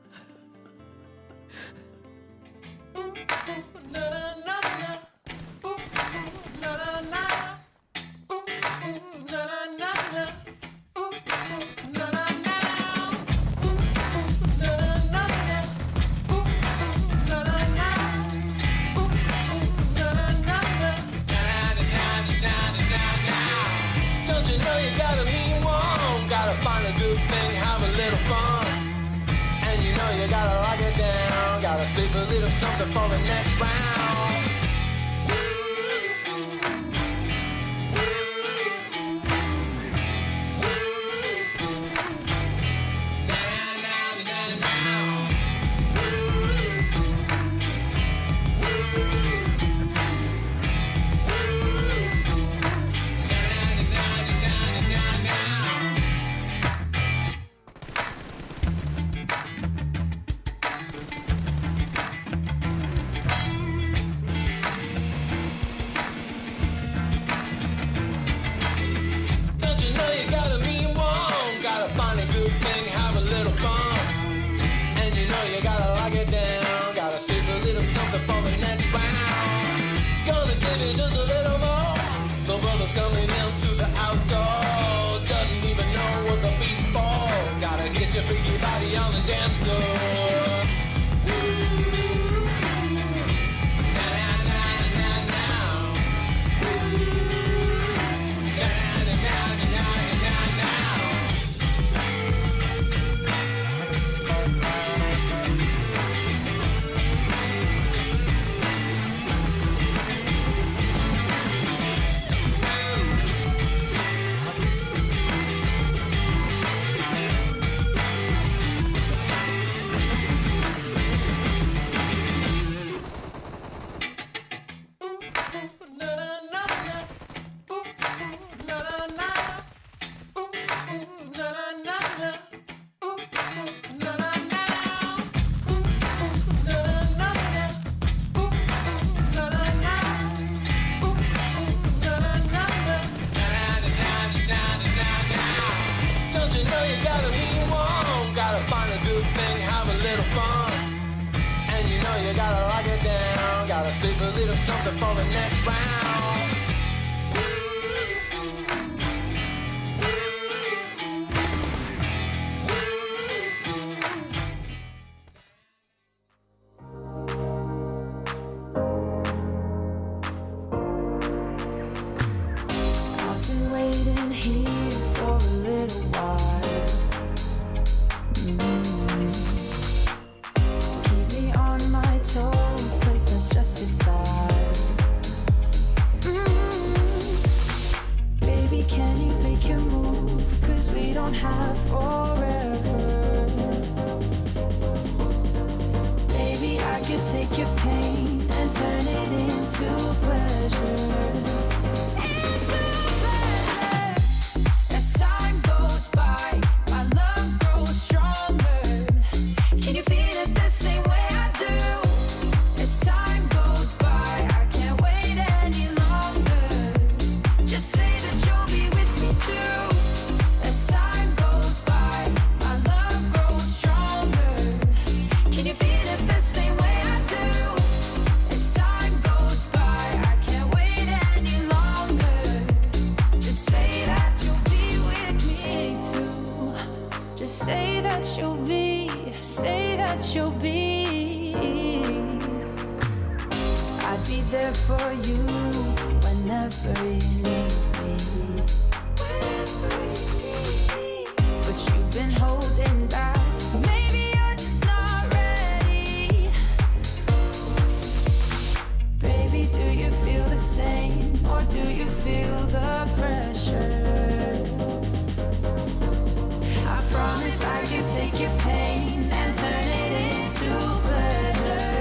Save a little something for the next round. Coming in through the outdoors, doesn't even know what the beats for. Gotta get your freaky body on the dance floor. Save a little something for the next round. I've been waiting here for a little while. Keep me on my toes, 'cause that's just a start. Baby, can you make your move? 'Cause we don't have forever. Baby, I could take your pain and turn it into pleasure. too. As time goes by, my love grows stronger. Can you feel it the same way I do? As time goes by, I can't wait any longer. Just say that you'll be with me too. Just say that you'll be, say that you'll be. I'd be there for you whenever you need me. But you've been holding back. Maybe you're just not ready. Baby, do you feel the same? Or do you feel the pressure? I promise I can take your pain and turn it into pleasure.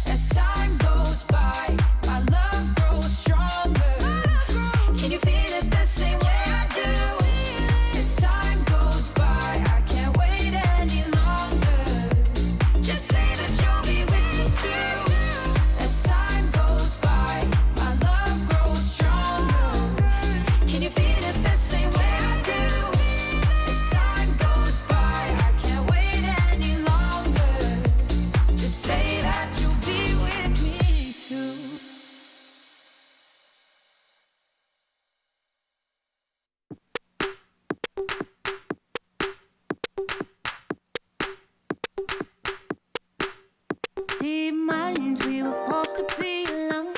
As time goes by, my love grows stronger. Can you feel it the same way I do? As time goes by, I can't wait any longer. Just